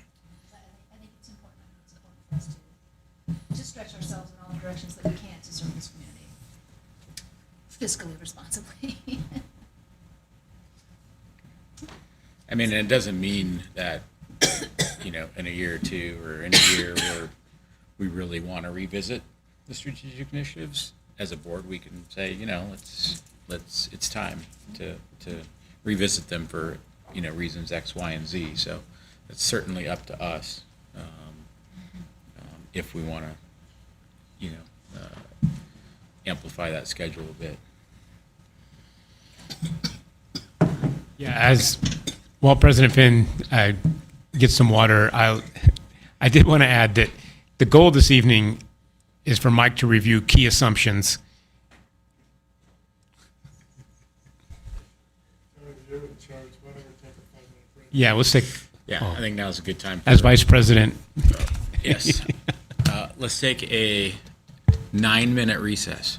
it's important. It's important for us to stretch ourselves in all the directions that we can to serve this community fiscally responsibly. I mean, it doesn't mean that, in a year or two or in a year where we really want to revisit the strategic initiatives. As a board, we can say, it's time to revisit them for, reasons X, Y, and Z. So it's certainly up to us if we want to, amplify that schedule a bit. Yeah, while President Finn gets some water, I did want to add that the goal this evening is for Mike to review key assumptions. You're in charge, whatever, take a 5-minute break. Yeah, let's take, Yeah, I think now's a good time. as Vice President. Yes. Let's take a 9-minute recess.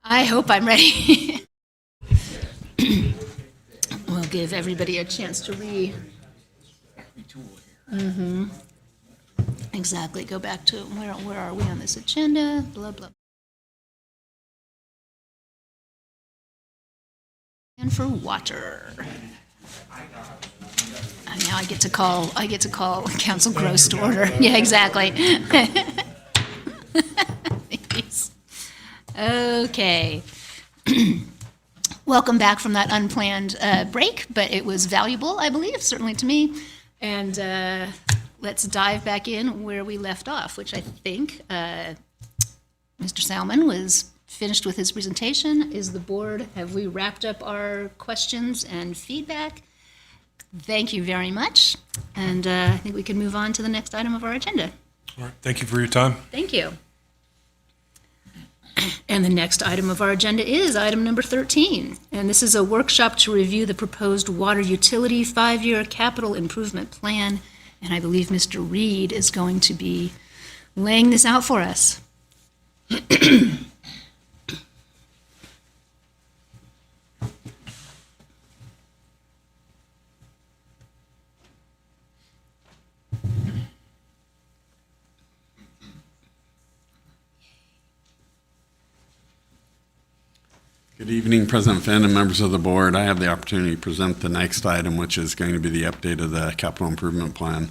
I hope I'm ready. We'll give everybody a chance to Exactly, go back to, where are we on this agenda, blah, blah. And for water. Now I get to call Council Gross to order. Yeah, exactly. Thanks. Okay. Welcome back from that unplanned break, but it was valuable, I believe, certainly to me. And let's dive back in where we left off, which I think Mr. Salmon was finished with his presentation. Is the board, have we wrapped up our questions and feedback? Thank you very much. And I think we can move on to the next item of our agenda. All right, thank you for your time. Thank you. And the next item of our agenda is item number 13. And this is a workshop to review the proposed water utility 5-year capital improvement plan. And I believe Mr. Reed is going to be laying this out for us. Good evening, President Finn and members of the board. I have the opportunity to present the next item, which is going to be the update of the capital improvement plan.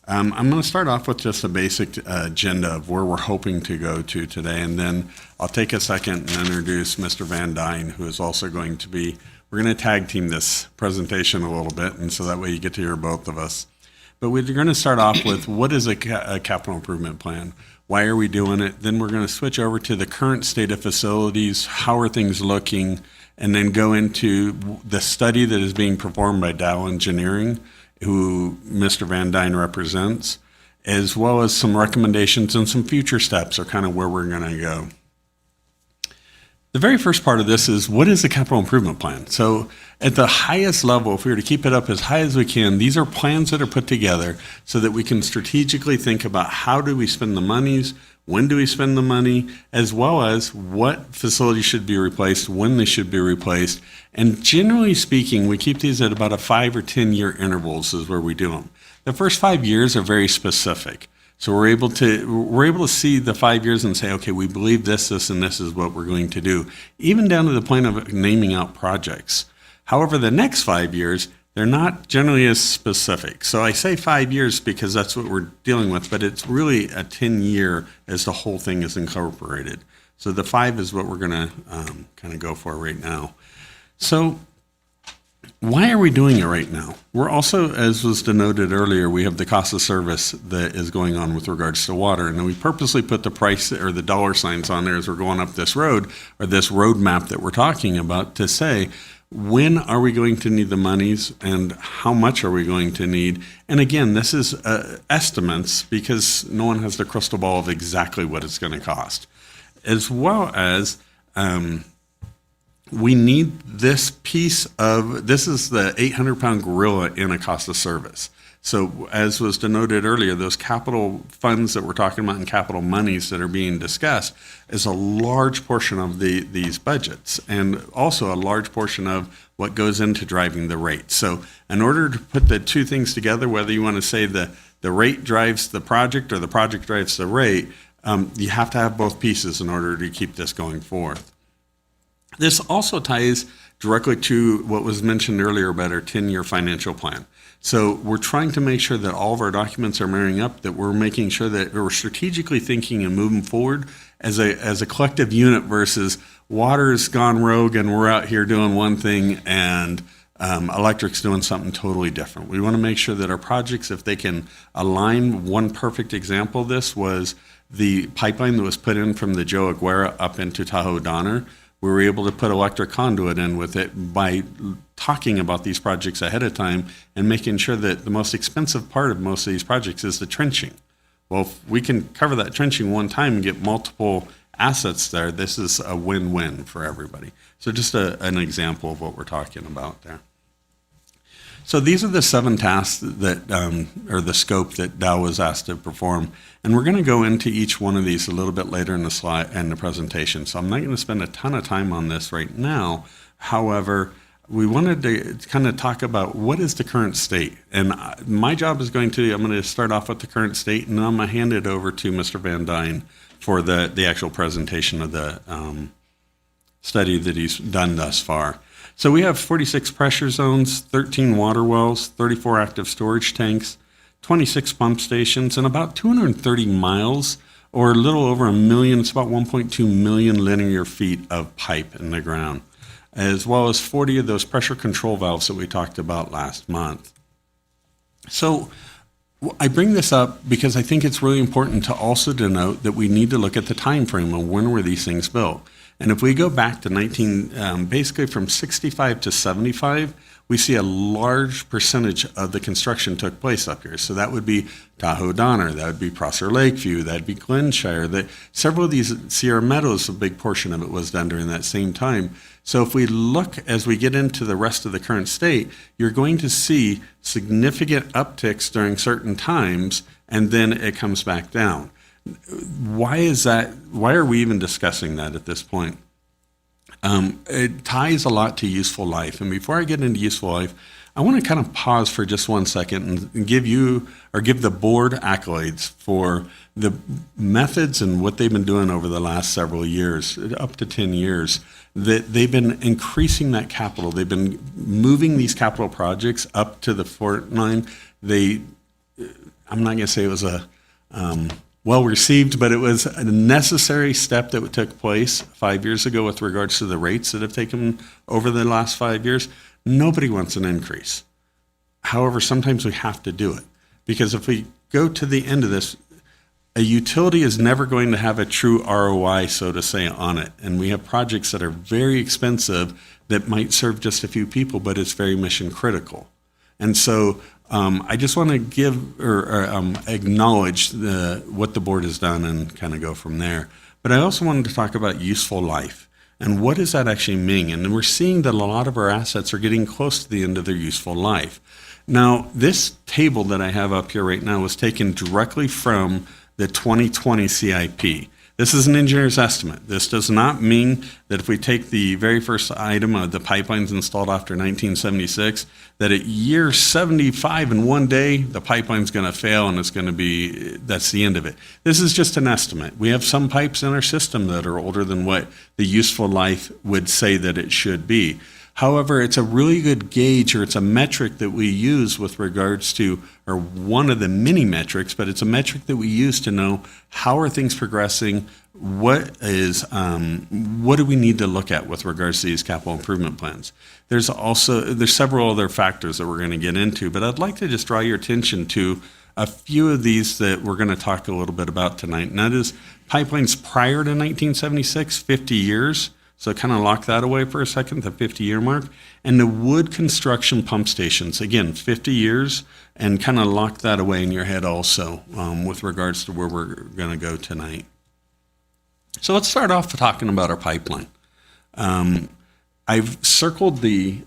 I'm going to start off with just a basic agenda of where we're hoping to go to today, and then I'll take a second and introduce Mr. Van Dyne, who is also going to be, we're going to tag team this presentation a little bit, and so that way you get to hear both of us. But we're going to start off with what is a capital improvement plan? Why are we doing it? Then we're going to switch over to the current state of facilities. How are things looking? And then go into the study that is being performed by Dow Engineering, who Mr. Van Dyne represents, as well as some recommendations and some future steps are kind of where we're going to go. The very first part of this is, what is the capital improvement plan? So at the highest level, if we were to keep it up as high as we can, these are plans that are put together so that we can strategically think about how do we spend the monies, when do we spend the money, as well as what facilities should be replaced, when they should be replaced. And generally speaking, we keep these at about a 5 or 10 year intervals is where we do them. The first 5 years are very specific. So we're able to see the 5 years and say, okay, we believe this, and this is what we're going to do, even down to the point of naming out projects. However, the next 5 years, they're not generally as specific. So I say 5 years because that's what we're dealing with, but it's really a 10-year as the whole thing is incorporated. So the 5 is what we're going to kind of go for right now. So why are we doing it right now? We're also, as was denoted earlier, we have the cost of service that is going on with regards to water. And we purposely put the price or the dollar signs on there as we're going up this road, or this roadmap that we're talking about, to say, when are we going to need the monies and how much are we going to need? And again, this is estimates because no one has the crystal ball of exactly what it's going to cost. As well as we need this piece of, this is the 800-pound gorilla in a cost of service. So as was denoted earlier, those capital funds that we're talking about and capital monies that are being discussed is a large portion of these budgets, and also a large portion of what goes into driving the rate. So in order to put the two things together, whether you want to say the rate drives the project or the project drives the rate, you have to have both pieces in order to keep this going forth. This also ties directly to what was mentioned earlier about our 10-year financial plan. So we're trying to make sure that all of our documents are marrying up, that we're making sure that we're strategically thinking and moving forward as a collective unit versus water's gone rogue and we're out here doing one thing and electric's doing something totally different. We want to make sure that our projects, if they can align, one perfect example of this was the pipeline that was put in from the Joe Aguera up into Tahoe Donner. We were able to put electric conduit in with it by talking about these projects ahead of time and making sure that the most expensive part of most of these projects is the trenching. Well, if we can cover that trenching one time and get multiple assets there, this is a win-win for everybody. So just an example of what we're talking about there. So these are the 7 tasks that, or the scope that Dow was asked to perform. And we're going to go into each one of these a little bit later in the slide and the presentation. So I'm not going to spend a ton of time on this right now. However, we wanted to kind of talk about what is the current state. And my job is I'm going to start off with the current state, and then I'm going to hand it over to Mr. Van Dyne for the actual presentation of the study that he's done thus far. So we have 46 pressure zones, 13 water wells, 34 active storage tanks, 26 pump stations, and about 230 miles, or a little over a million, it's about 1.2 million linear feet of pipe in the ground, as well as 40 of those pressure control valves that we talked about last month. So I bring this up because I think it's really important to also denote that we need to look at the time frame of when were these things built. And if we go back to basically from 65 to 75, we see a large percentage of the construction took place up here. So that would be Tahoe Donner, that would be Prosser Lakeview, that'd be Glenshire. Several of these, Sierra Meadows, a big portion of it was done during that same time. So if we look as we get into the rest of the current state, you're going to see significant upticks during certain times, and then it comes back down. Why is that? Why are we even discussing that at this point? It ties a lot to useful life. And before I get into useful life, I want to kind of pause for just 1 second and give the board accolades for the methods and what they've been doing over the last several years, up to 10 years, that they've been increasing that capital. They've been moving these capital projects up to the front line. I'm not going to say it was a well received, but it was a necessary step that took place 5 years ago with regards to the rates that have taken over the last 5 years. Nobody wants an increase. However, sometimes we have to do it, because if we go to the end of this, a utility is never going to have a true ROI, so to say, on it. And we have projects that are very expensive that might serve just a few people, but it's very mission critical. And so I just want to give or acknowledge what the board has done and kind of go from there. But I also wanted to talk about useful life and what does that actually mean? And we're seeing that a lot of our assets are getting close to the end of their useful life. Now, this table that I have up here right now was taken directly from the 2020 CIP. This is an engineer's estimate. This does not mean that if we take the very first item of the pipelines installed after 1976, that at year 75 in one day, the pipeline's going to fail and that's the end of it. This is just an estimate. We have some pipes in our system that are older than what the useful life would say that it should be. However, it's a really good gauge, or it's a metric that we use with regards to, or one of the many metrics, but it's a metric that we use to know how are things progressing, what do we need to look at with regards to these capital improvement plans. There's several other factors that we're going to get into, but I'd like to just draw your attention to a few of these that we're going to talk a little bit about tonight, and that is pipelines prior to 1976, 50 years. So kind of lock that away for a second, the 50-year mark. And the wood construction pump stations, again, 50 years, and kind of lock that away in your head also with regards to where we're going to go tonight. So let's start off talking about our pipeline. I've circled the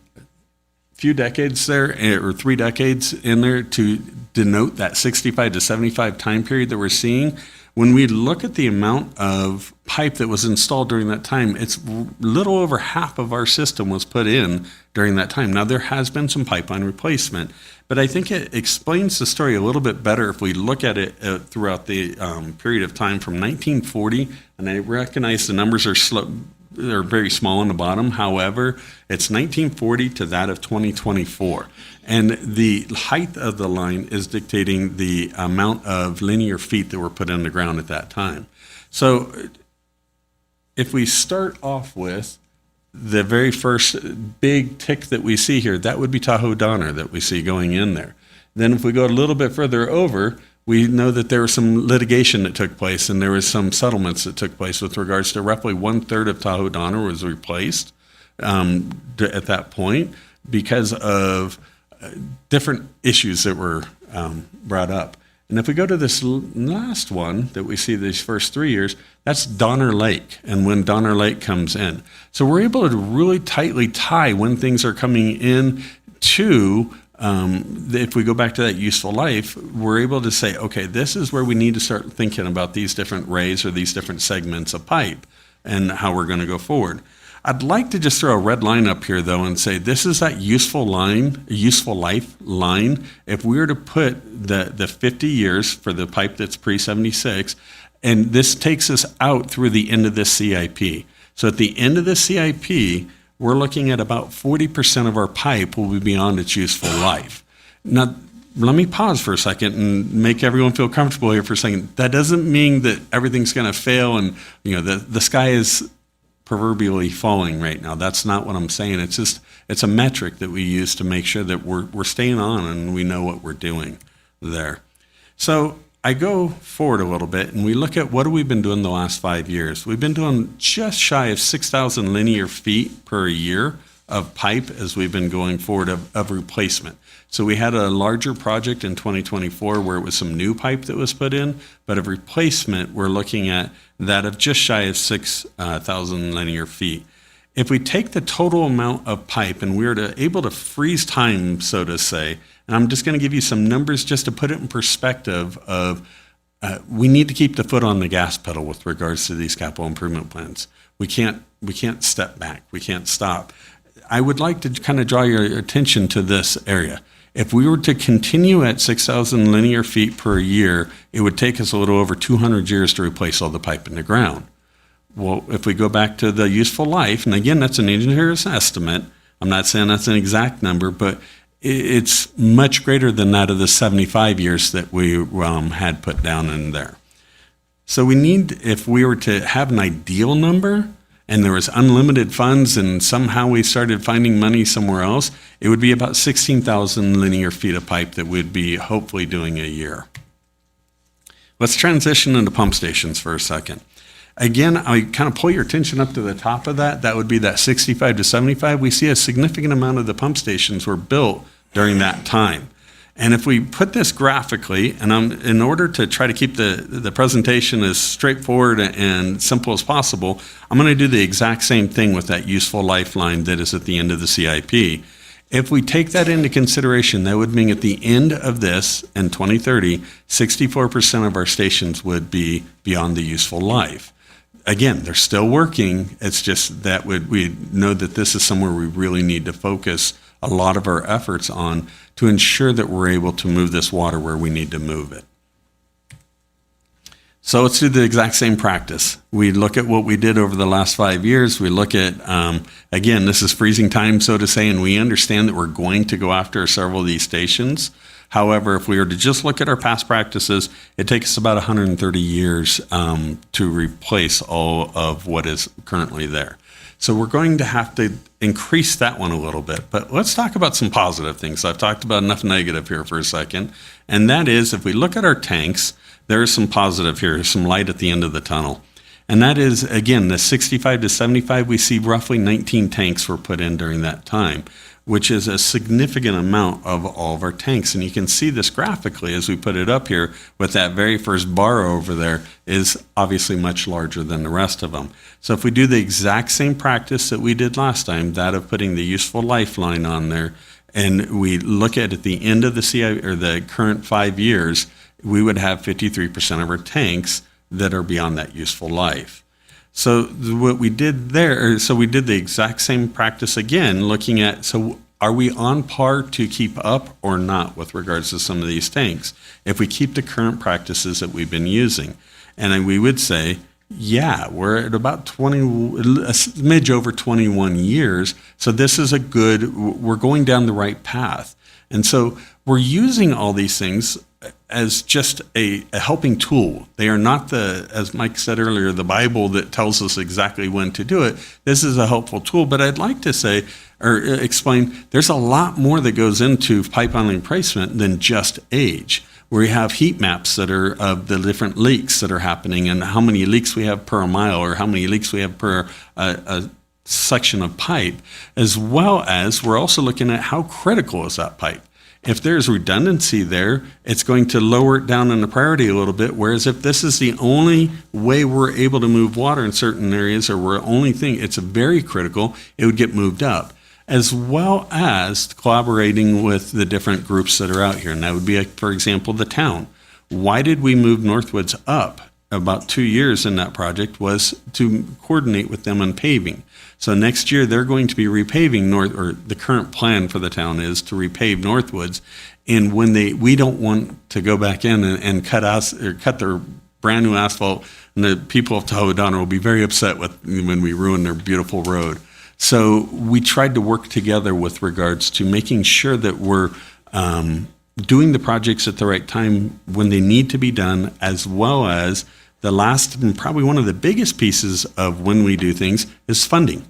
few decades there, or 3 decades in there, to denote that 65 to 75 time period that we're seeing. When we look at the amount of pipe that was installed during that time, it's little over half of our system was put in during that time. Now, there has been some pipeline replacement, but I think it explains the story a little bit better if we look at it throughout the period of time from 1940, and I recognize the numbers they're very small on the bottom. However, it's 1940 to that of 2024. And the height of the line is dictating the amount of linear feet that were put in the ground at that time. So if we start off with the very first big tick that we see here, that would be Tahoe Donner that we see going in there. Then if we go a little bit further over, we know that there was some litigation that took place, and there was some settlements that took place with regards to roughly 1/3 of Tahoe Donner was replaced at that point because of different issues that were brought up. And if we go to this last one that we see these first 3 years, that's Donner Lake, and when Donner Lake comes in. So we're able to really tightly tie when things are coming in to if we go back to that useful life, we're able to say, okay, this is where we need to start thinking about these different rays or these different segments of pipe and how we're going to go forward. I'd like to just throw a red line up here, though, and say this is that useful life line. If we were to put the 50 years for the pipe that's pre-76, and this takes us out through the end of this CIP. So at the end of the CIP, we're looking at about 40% of our pipe will be beyond its useful life. Now, let me pause for a second and make everyone feel comfortable here for a second. That doesn't mean that everything's going to fail and the sky is proverbially falling right now. That's not what I'm saying. It's a metric that we use to make sure that we're staying on and we know what we're doing there. So I go forward a little bit and we look at what have we been doing the last 5 years. We've been doing just shy of 6,000 linear feet per year of pipe as we've been going forward of replacement. So we had a larger project in 2024 where it was some new pipe that was put in, but of replacement, we're looking at that of just shy of 6,000 linear feet. If we take the total amount of pipe and we were able to freeze time, so to say, and I'm just going to give you some numbers just to put it in perspective of we need to keep the foot on the gas pedal with regards to these capital improvement plans. We can't step back. We can't stop. I would like to kind of draw your attention to this area. If we were to continue at 6,000 linear feet per year, it would take us a little over 200 years to replace all the pipe in the ground. Well, if we go back to the useful life, and again, that's an engineer's estimate. I'm not saying that's an exact number, but it's much greater than that of the 75 years that we had put down in there. So we need, if we were to have an ideal number, and there was unlimited funds and somehow we started finding money somewhere else, it would be about 16,000 linear feet of pipe that we'd be hopefully doing a year. Let's transition into pump stations for a second. Again, I kind of pull your attention up to the top of that. That would be that 65 to 75. We see a significant amount of the pump stations were built during that time. And if we put this graphically, and in order to try to keep the presentation as straightforward and simple as possible, I'm going to do the exact same thing with that useful lifeline that is at the end of the CIP. If we take that into consideration, that would mean at the end of this, in 2030, 64% of our stations would be beyond the useful life. Again, they're still working. It's just that we know that this is somewhere we really need to focus a lot of our efforts on to ensure that we're able to move this water where we need to move it. So let's do the exact same practice. We look at what we did over the last 5 years. We look at, again, this is freezing time, so to say, and we understand that we're going to go after several of these stations. However, if we were to just look at our past practices, it takes us about 130 years to replace all of what is currently there. So we're going to have to increase that one a little bit. But let's talk about some positive things. I've talked about enough negative here for a second. And that is, if we look at our tanks, there is some positive here, some light at the end of the tunnel. And that is, again, the 65 to 75, we see roughly 19 tanks were put in during that time, which is a significant amount of all of our tanks. And you can see this graphically as we put it up here with that very first bar over there is obviously much larger than the rest of them. So if we do the exact same practice that we did last time, that of putting the useful lifeline on there, and we look at the end of the CI or the current 5 years, we would have 53% of our tanks that are beyond that useful life. So what we did there, so we did the exact same practice again, looking at, so are we on par to keep up or not with regards to some of these tanks if we keep the current practices that we've been using? And we would say, yeah, we're at about 20, a smidge over 21 years. So this is we're going down the right path. And so we're using all these things as just a helping tool. They are not as Mike said earlier, the Bible that tells us exactly when to do it. This is a helpful tool, but I'd like to say, or explain, there's a lot more that goes into pipeline replacement than just age. We have heat maps that are of the different leaks that are happening and how many leaks we have per mile or how many leaks we have per a section of pipe, as well as we're also looking at how critical is that pipe. If there's redundancy there, it's going to lower it down in the priority a little bit, whereas if this is the only way we're able to move water in certain areas or we're only thing, it's very critical, it would get moved up. as well as collaborating with the different groups that are out here. And that would be, for example, the town. Why did we move Northwoods up about 2 years in that project was to coordinate with them on paving. So next year, they're going to be repaving or the current plan for the town is to repave Northwoods. And when we don't want to go back in and cut their brand new asphalt, and the people of Tahoe-Donner will be very upset when we ruin their beautiful road. So we tried to work together with regards to making sure that we're doing the projects at the right time when they need to be done, as well as the last and probably one of the biggest pieces of when we do things is funding.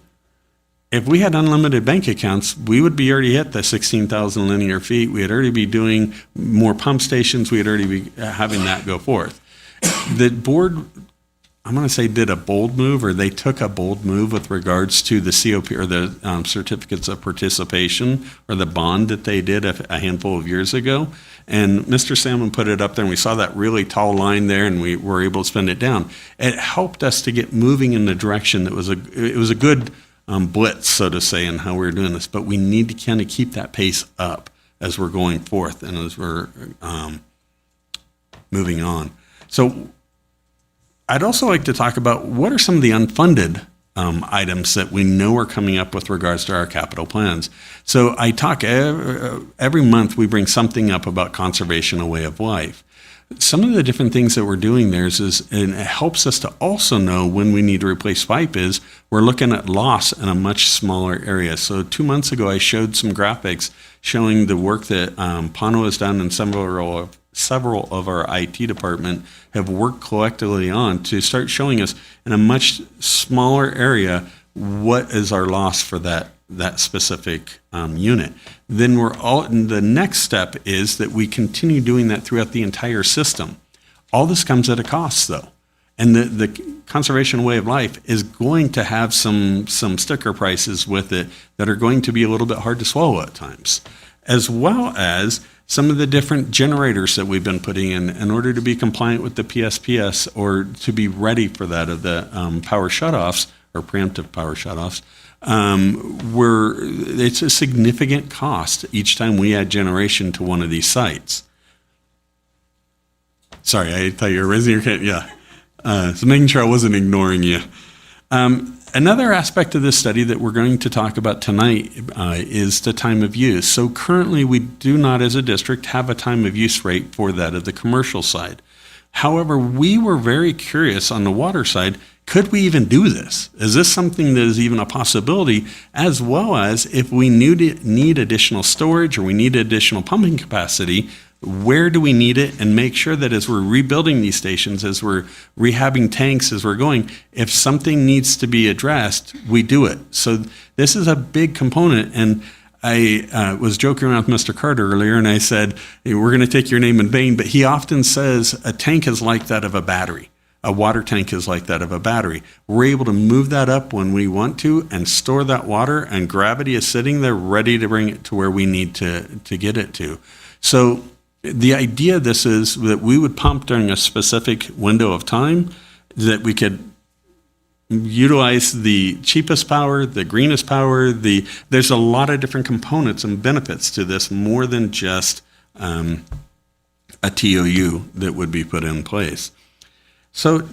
If we had unlimited bank accounts, we would be already at the 16,000 linear feet. We'd already be doing more pump stations. We'd already be having that go forth. The board, I'm going to say, did a bold move, or they took a bold move with regards to the COP or the certificates of participation or the bond that they did a handful of years ago. And Mr. Salmon put it up there, and we saw that really tall line there, and we were able to spend it down. It helped us to get moving in the direction that it was a good blitz, so to say, in how we were doing this. But we need to kind of keep that pace up as we're going forth and as we're moving on. So I'd also like to talk about what are some of the unfunded items that we know are coming up with regards to our capital plans. So I talk every month, we bring something up about conservation, a way of life. Some of the different things that we're doing there and it helps us to also know when we need to replace pipe is we're looking at loss in a much smaller area. So 2 months ago, I showed some graphics showing the work that Pano has done and several of our IT department have worked collectively on to start showing us in a much smaller area what is our loss for that specific unit. Then the next step is that we continue doing that throughout the entire system. All this comes at a cost, though. And the conservation way of life is going to have some sticker prices with it that are going to be a little bit hard to swallow at times, as well as some of the different generators that we've been putting in order to be compliant with the PSPS or to be ready for that of the power shutoffs or preemptive power shutoffs. It's a significant cost each time we add generation to one of these sites. Sorry, I thought you were raising your hand. Yeah. So making sure I wasn't ignoring you. Another aspect of this study that we're going to talk about tonight is the time of use. So currently we do not, as a district, have a time of use rate for that of the commercial side. However, we were very curious on the water side, could we even do this? Is this something that is even a possibility, as well as if we need additional storage or we need additional pumping capacity, where do we need it, and make sure that as we're rebuilding these stations, as we're rehabbing tanks, as we're going, if something needs to be addressed, we do it. So this is a big component, and I was joking around with Mr. Carter earlier, and I said, hey, we're going to take your name in vain, but he often says a tank is like that of a battery. A water tank is like that of a battery. We're able to move that up when we want to and store that water, and gravity is sitting there ready to bring it to where we need to get it to. So the idea of this is that we would pump during a specific window of time, that we could utilize the cheapest power, the greenest power. There's a lot of different components and benefits to this, more than just a TOU that would be put in place. So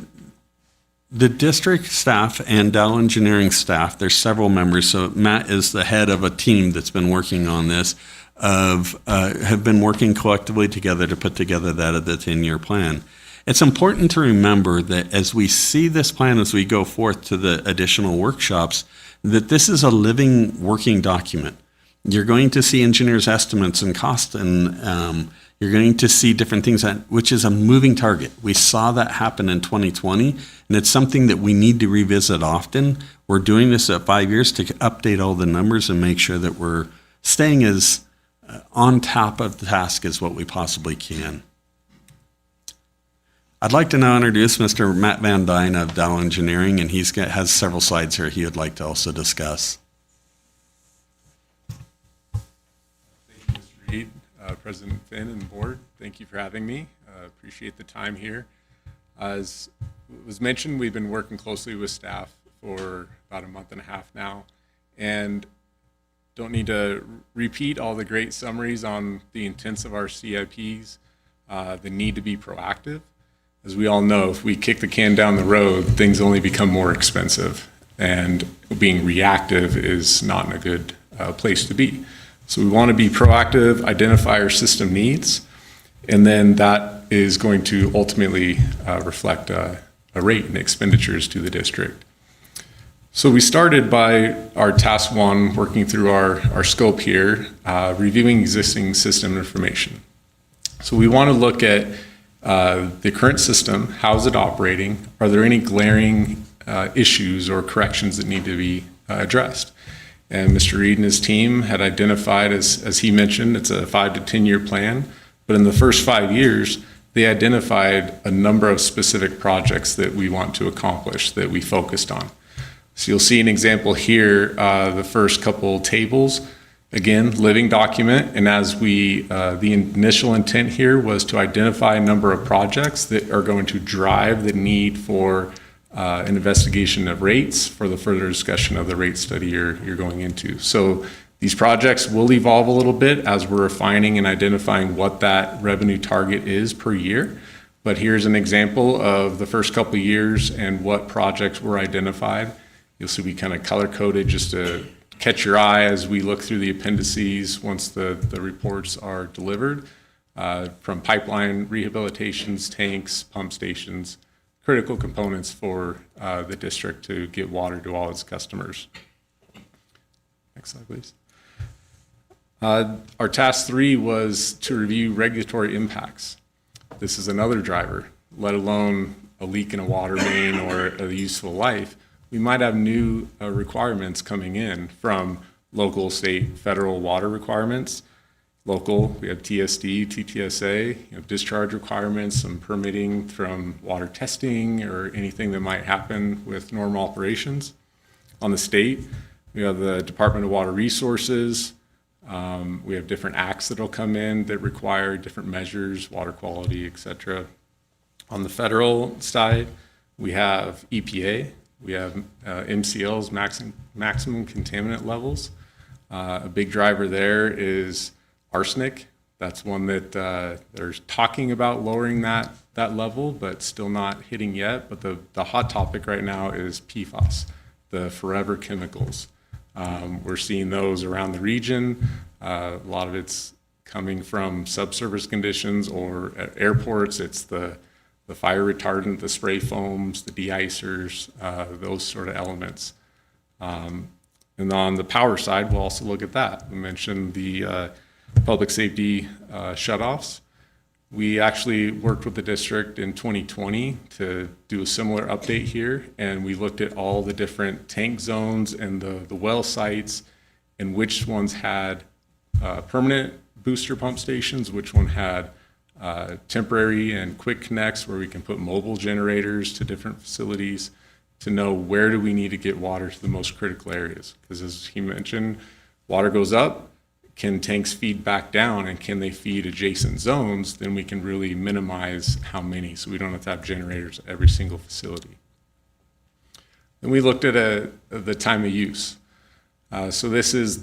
the district staff and Dow Engineering staff, there's several members. So Matt is the head of a team that's been working on this, have been working collectively together to put together that of the 10-year plan. It's important to remember that as we see this plan, as we go forth to the additional workshops, that this is a living, working document. You're going to see engineers' estimates and cost, and you're going to see different things, which is a moving target. We saw that happen in 2020, and it's something that we need to revisit often. We're doing this at 5 years to update all the numbers and make sure that we're staying as on top of the task as what we possibly can. I'd like to now introduce Mr. Matt Van Dyne of Dow Engineering, and has several slides here he would like to also discuss. Thank you, Mr. Reed, President Finn and the board. Thank you for having me. Appreciate the time here. As was mentioned, we've been working closely with staff for about a month and a half now, and don't need to repeat all the great summaries on the intents of our CIPs, the need to be proactive. As we all know, if we kick the can down the road, things only become more expensive, and being reactive is not in a good place to be. So we want to be proactive, identify our system needs, and then that is going to ultimately reflect a rate and expenditures to the district. So we started by our task one, working through our scope here, reviewing existing system information. So we want to look at the current system, how is it operating? Are there any glaring issues or corrections that need to be addressed? And Mr. Reed and his team had identified, as he mentioned, it's a 5 to 10 year plan, but in the first 5 years, they identified a number of specific projects that we want to accomplish that we focused on. So you'll see an example here, the first couple tables. Again, living document, and as the initial intent here was to identify a number of projects that are going to drive the need for an investigation of rates for the further discussion of the rate study you're going into. So these projects will evolve a little bit as we're refining and identifying what that revenue target is per year. But here's an example of the first couple of years and what projects were identified. You'll see we kind of color coded just to catch your eye as we look through the appendices once the reports are delivered, from pipeline rehabilitations, tanks, pump stations, critical components for the district to get water to all its customers. Next slide, please. Our task 3 was to review regulatory impacts. This is another driver, let alone a leak in a water main or a useful life. We might have new requirements coming in from local, state, federal water requirements. Local, we have TSD, TTSA, discharge requirements, some permitting from water testing or anything that might happen with normal operations. On the state, we have the Department of Water Resources. We have different acts that'll come in that require different measures, water quality, et cetera. On the federal side, we have EPA. We have MCLs, maximum contaminant levels. A big driver there is arsenic. That's one that they're talking about lowering that level, but still not hitting yet. But the hot topic right now is PFAS, the forever chemicals. We're seeing those around the region. A lot of it's coming from subsurface conditions or at airports. It's the fire retardant, the spray foams, the de-icers, those sort of elements. And on the power side, we'll also look at that. We mentioned the public safety shutoffs. We actually worked with the district in 2020 to do a similar update here, and we looked at all the different tank zones and the well sites and which ones had permanent booster pump stations, which one had temporary and quick connects where we can put mobile generators to different facilities to know where do we need to get water to the most critical areas. Because as he mentioned, water goes up, can tanks feed back down, and can they feed adjacent zones? Then we can really minimize how many, so we don't have to have generators at every single facility. Then we looked at the time of use. So this is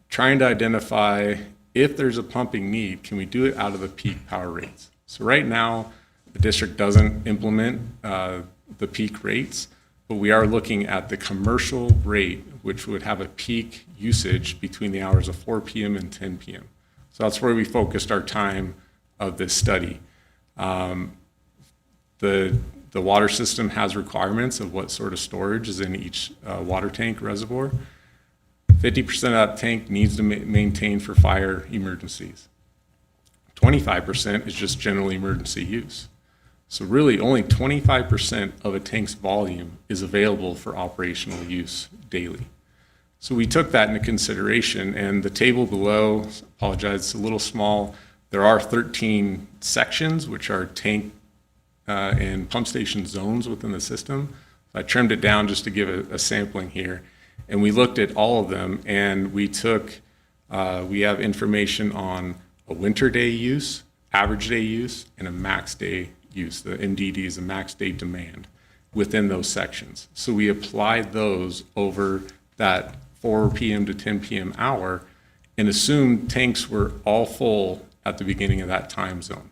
trying to identify if there's a pumping need, can we do it out of the peak power rates? So right now, the district doesn't implement the peak rates, but we are looking at the commercial rate, which would have a peak usage between the hours of 4 p.m. and 10 p.m. So that's where we focused our time of this study. The water system has requirements of what sort of storage is in each water tank reservoir. 50% of that tank needs to maintain for fire emergencies. 25% is just general emergency use. So really only 25% of a tank's volume is available for operational use daily. So we took that into consideration, and the table below, apologize, it's a little small. There are 13 sections, which are tank and pump station zones within the system. I trimmed it down just to give a sampling here. And we looked at all of them, and we have information on a winter day use, average day use, and a max day use. The MDD is a max day demand within those sections. So we applied those over that 4 p.m. to 10 p.m. hour and assumed tanks were all full at the beginning of that time zone.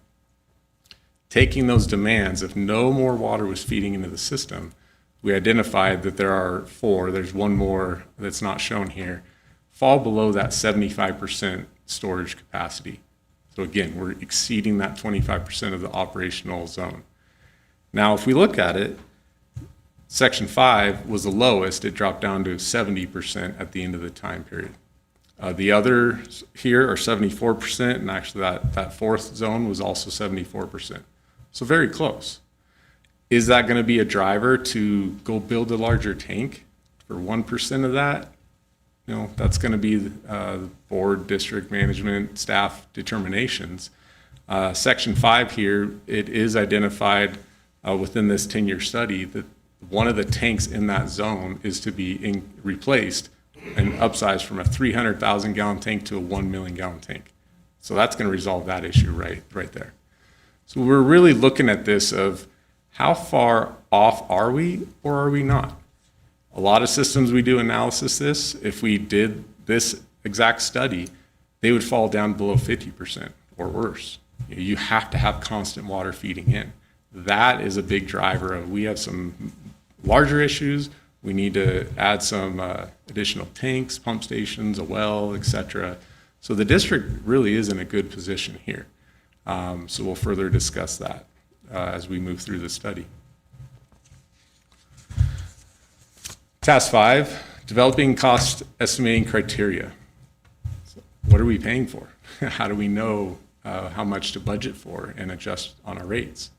Taking those demands, if no more water was feeding into the system, we identified that there are 4, there's one more that's not shown here, fall below that 75% storage capacity. So again, we're exceeding that 25% of the operational zone. Now, if we look at it, Section 5 was the lowest. It dropped down to 70% at the end of the time period. The others here are 74%, and actually that fourth zone was also 74%. So very close. Is that going to be a driver to go build a larger tank for 1% of that? You know, that's going to be board, district management, staff determinations. Section 5 here, it is identified within this 10-year study that one of the tanks in that zone is to be replaced and upsized from a 300,000 gallon tank to a 1 million gallon tank. So that's going to resolve that issue right there. So we're really looking at this of how far off are we or are we not? A lot of systems we do analysis this, if we did this exact study, they would fall down below 50% or worse. You have to have constant water feeding in. That is a big driver of, we have some larger issues, we need to add some additional tanks, pump stations, a well, et cetera. So the district really is in a good position here. So we'll further discuss that as we move through the study. Task 5, developing cost estimating criteria. So what are we paying for? How do we know how much to budget for and adjust on our rates?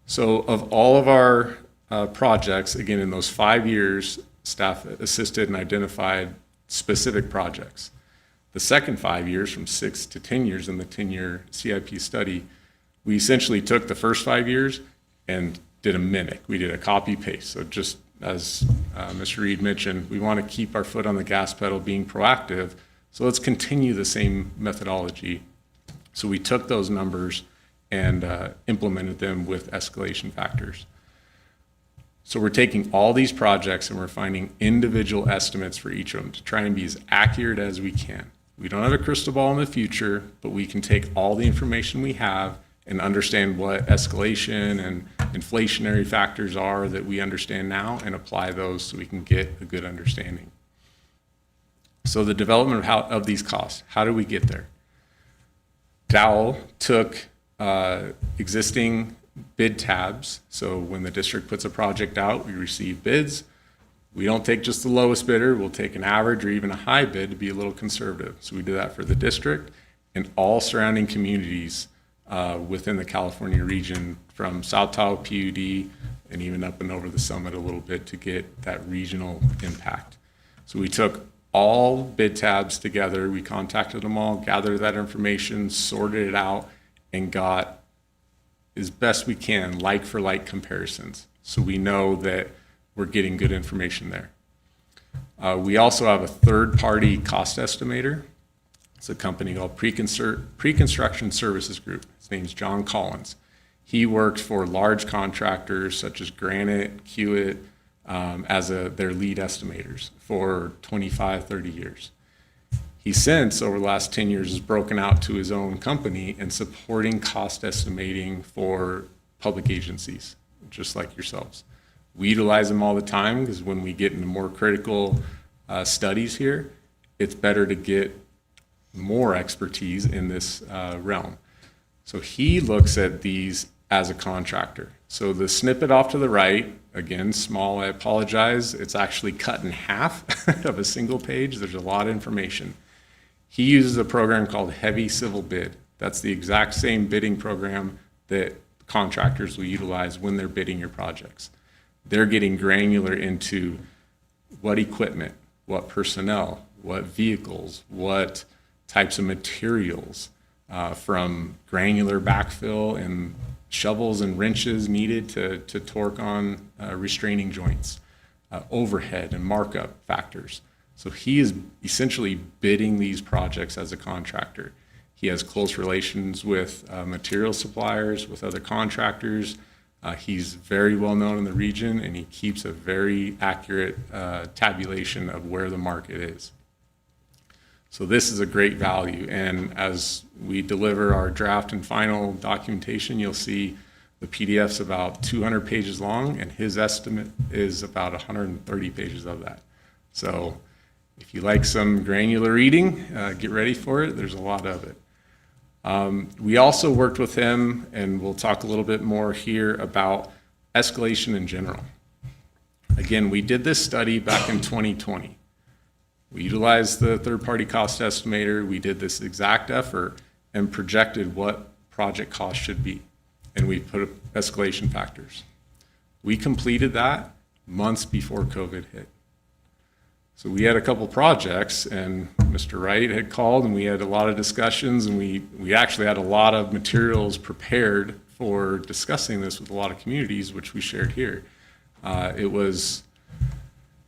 So of all of our projects, again, in those 5 years, staff assisted and identified specific projects. The second 5 years, from 6 to 10 years in the 10-year CIP study, we essentially took the first 5 years and did a mimic. We did a copy paste. So just as Mr. Reed mentioned, we want to keep our foot on the gas pedal, being proactive. So let's continue the same methodology. So we took those numbers and implemented them with escalation factors. So we're taking all these projects and we're finding individual estimates for each of them to try and be as accurate as we can. We don't have a crystal ball in the future, but we can take all the information we have and understand what escalation and inflationary factors are that we understand now and apply those so we can get a good understanding. So the development of these costs, how do we get there? Dowell took existing bid tabs. So when the district puts a project out, we receive bids. We don't take just the lowest bidder, we'll take an average or even a high bid to be a little conservative. So we do that for the district and all surrounding communities within the California region, from South Tahoe PUD and even up and over the summit a little bit to get that regional impact. So we took all bid tabs together, we contacted them all, gathered that information, sorted it out, and got, as best we can, like for like comparisons. So we know that we're getting good information there. We also have a third-party cost estimator. It's a company called Pre-Construction Services Group. His name's John Collins. He worked for large contractors such as Granite, Hewitt, as their lead estimators for 25, 30 years. He since, over the last 10 years, has broken out to his own company and supporting cost estimating for public agencies, just like yourselves. We utilize them all the time because when we get into more critical studies here, it's better to get more expertise in this realm. So he looks at these as a contractor. So the snippet off to the right, again, small, I apologize, it's actually cut in half of a single page. There's a lot of information. He uses a program called Heavy Civil Bid. That's the exact same bidding program that contractors will utilize when they're bidding your projects. They're getting granular into what equipment, what personnel, what vehicles, what types of materials, from granular backfill and shovels and wrenches needed to torque on restraining joints, overhead and markup factors. So he is essentially bidding these projects as a contractor. He has close relations with material suppliers, with other contractors, He's very well known in the region, and he keeps a very accurate tabulation of where the market is. So this is a great value, and as we deliver our draft and final documentation, you'll see the PDF's about 200 pages long, and his estimate is about 130 pages of that. So if you like some granular reading, get ready for it. There's a lot of it. We also worked with him, and we'll talk a little bit more here about escalation in general. Again, we did this study back in 2020. We utilized the third-party cost estimator. We did this exact effort and projected what project cost should be, and we put escalation factors. We completed that months before COVID hit. So we had a couple projects, and Mr. Wright had called, and we had a lot of discussions, and we actually had a lot of materials prepared for discussing this with a lot of communities, which we shared here. It was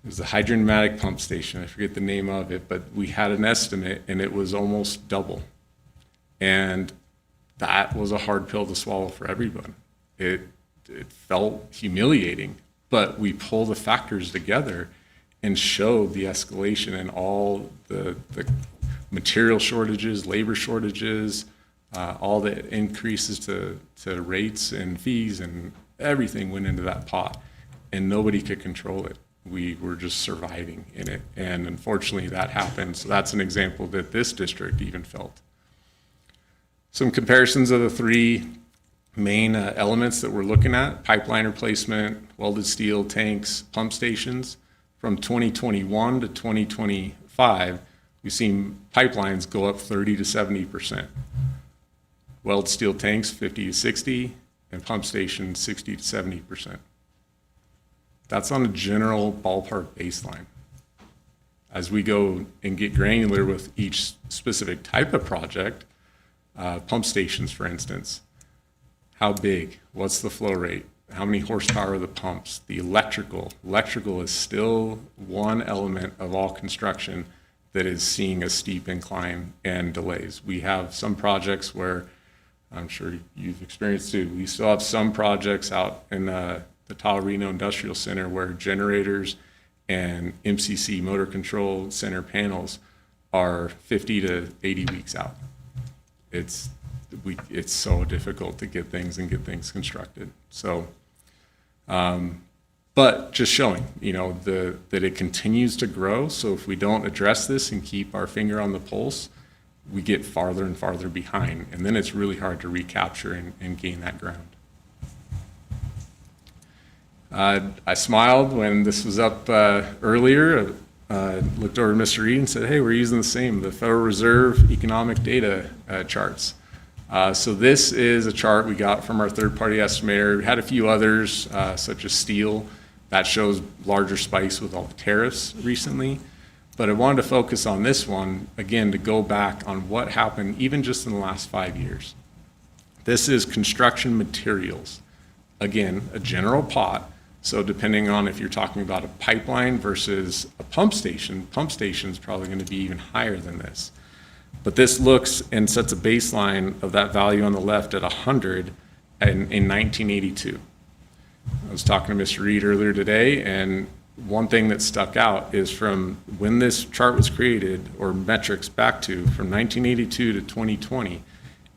the hydromatic pump station. I forget the name of it, but we had an estimate, and it was almost double. And that was a hard pill to swallow for everyone. It felt humiliating, but we pulled the factors together and showed the escalation and all the material shortages, labor shortages, all the increases to rates and fees, and everything went into that pot, and nobody could control it. We were just surviving in it, and unfortunately that happened. So that's an example that this district even felt. Some comparisons of the three main elements that we're looking at: pipeline replacement, welded steel tanks, pump stations. From 2021 to 2025, we've seen pipelines go up 30 to 70%. Welded steel tanks 50 to 60, and pump stations 60 to 70%. That's on a general ballpark baseline. As we go and get granular with each specific type of project, pump stations, for instance, how big? What's the flow rate? How many horsepower are the pumps? The electrical. Electrical is still one element of all construction that is seeing a steep incline and delays. We have some projects where, I'm sure you've experienced too, we still have some projects out in the Tahoe Reno Industrial Center where generators and MCC motor control center panels are 50 to 80 weeks out. It's so difficult to get things constructed. So, but just showing, that it continues to grow. So if we don't address this and keep our finger on the pulse, we get farther and farther behind, and then it's really hard to recapture and gain that ground. I smiled when this was up earlier. Looked over at Mr. Reed and said, hey, we're using the Federal Reserve economic data charts. So this is a chart we got from our third-party estimator. We had a few others, such as steel. That shows larger spikes with all the tariffs recently. But I wanted to focus on this one, again, to go back on what happened even just in the last 5 years. This is construction materials. Again, a general pot. So depending on if you're talking about a pipeline versus a pump station is probably going to be even higher than this. But this looks and sets a baseline of that value on the left at 100 in 1982. I was talking to Mr. Reed earlier today, and one thing that stuck out is from when this chart was created, or metrics back to, from 1982 to 2020,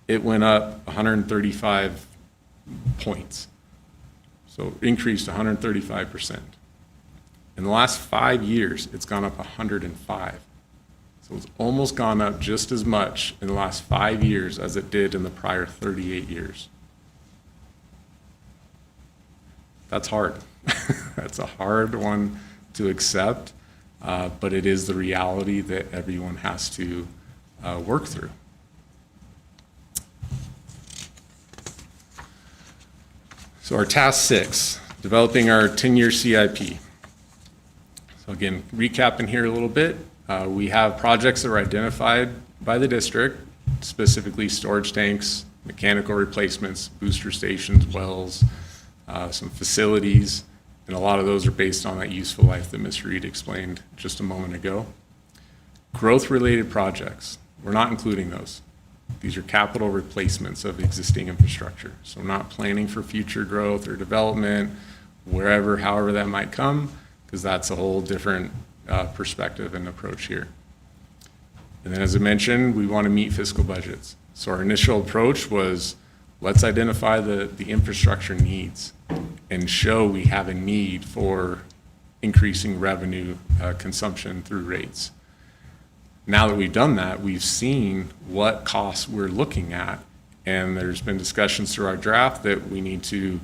it went up 135 points. So increased 135%. In the last 5 years, it's gone up 105. So it's almost gone up just as much in the last 5 years as it did in the prior 38 years. That's hard. That's a hard one to accept, but it is the reality that everyone has to work through. So our task 6, developing our 10-year CIP. So again, recapping here a little bit, we have projects that are identified by the district, specifically storage tanks, mechanical replacements, booster stations, wells, some facilities, and a lot of those are based on that useful life that Ms. Reed explained just a moment ago. Growth-related projects, we're not including those. These are capital replacements of existing infrastructure. So we're not planning for future growth or development, wherever, however that might come, because that's a whole different perspective and approach here. And then, as I mentioned, we want to meet fiscal budgets. So our initial approach was, let's identify the infrastructure needs and show we have a need for increasing revenue consumption through rates. Now that we've done that, we've seen what costs we're looking at, and there's been discussions through our draft that we need to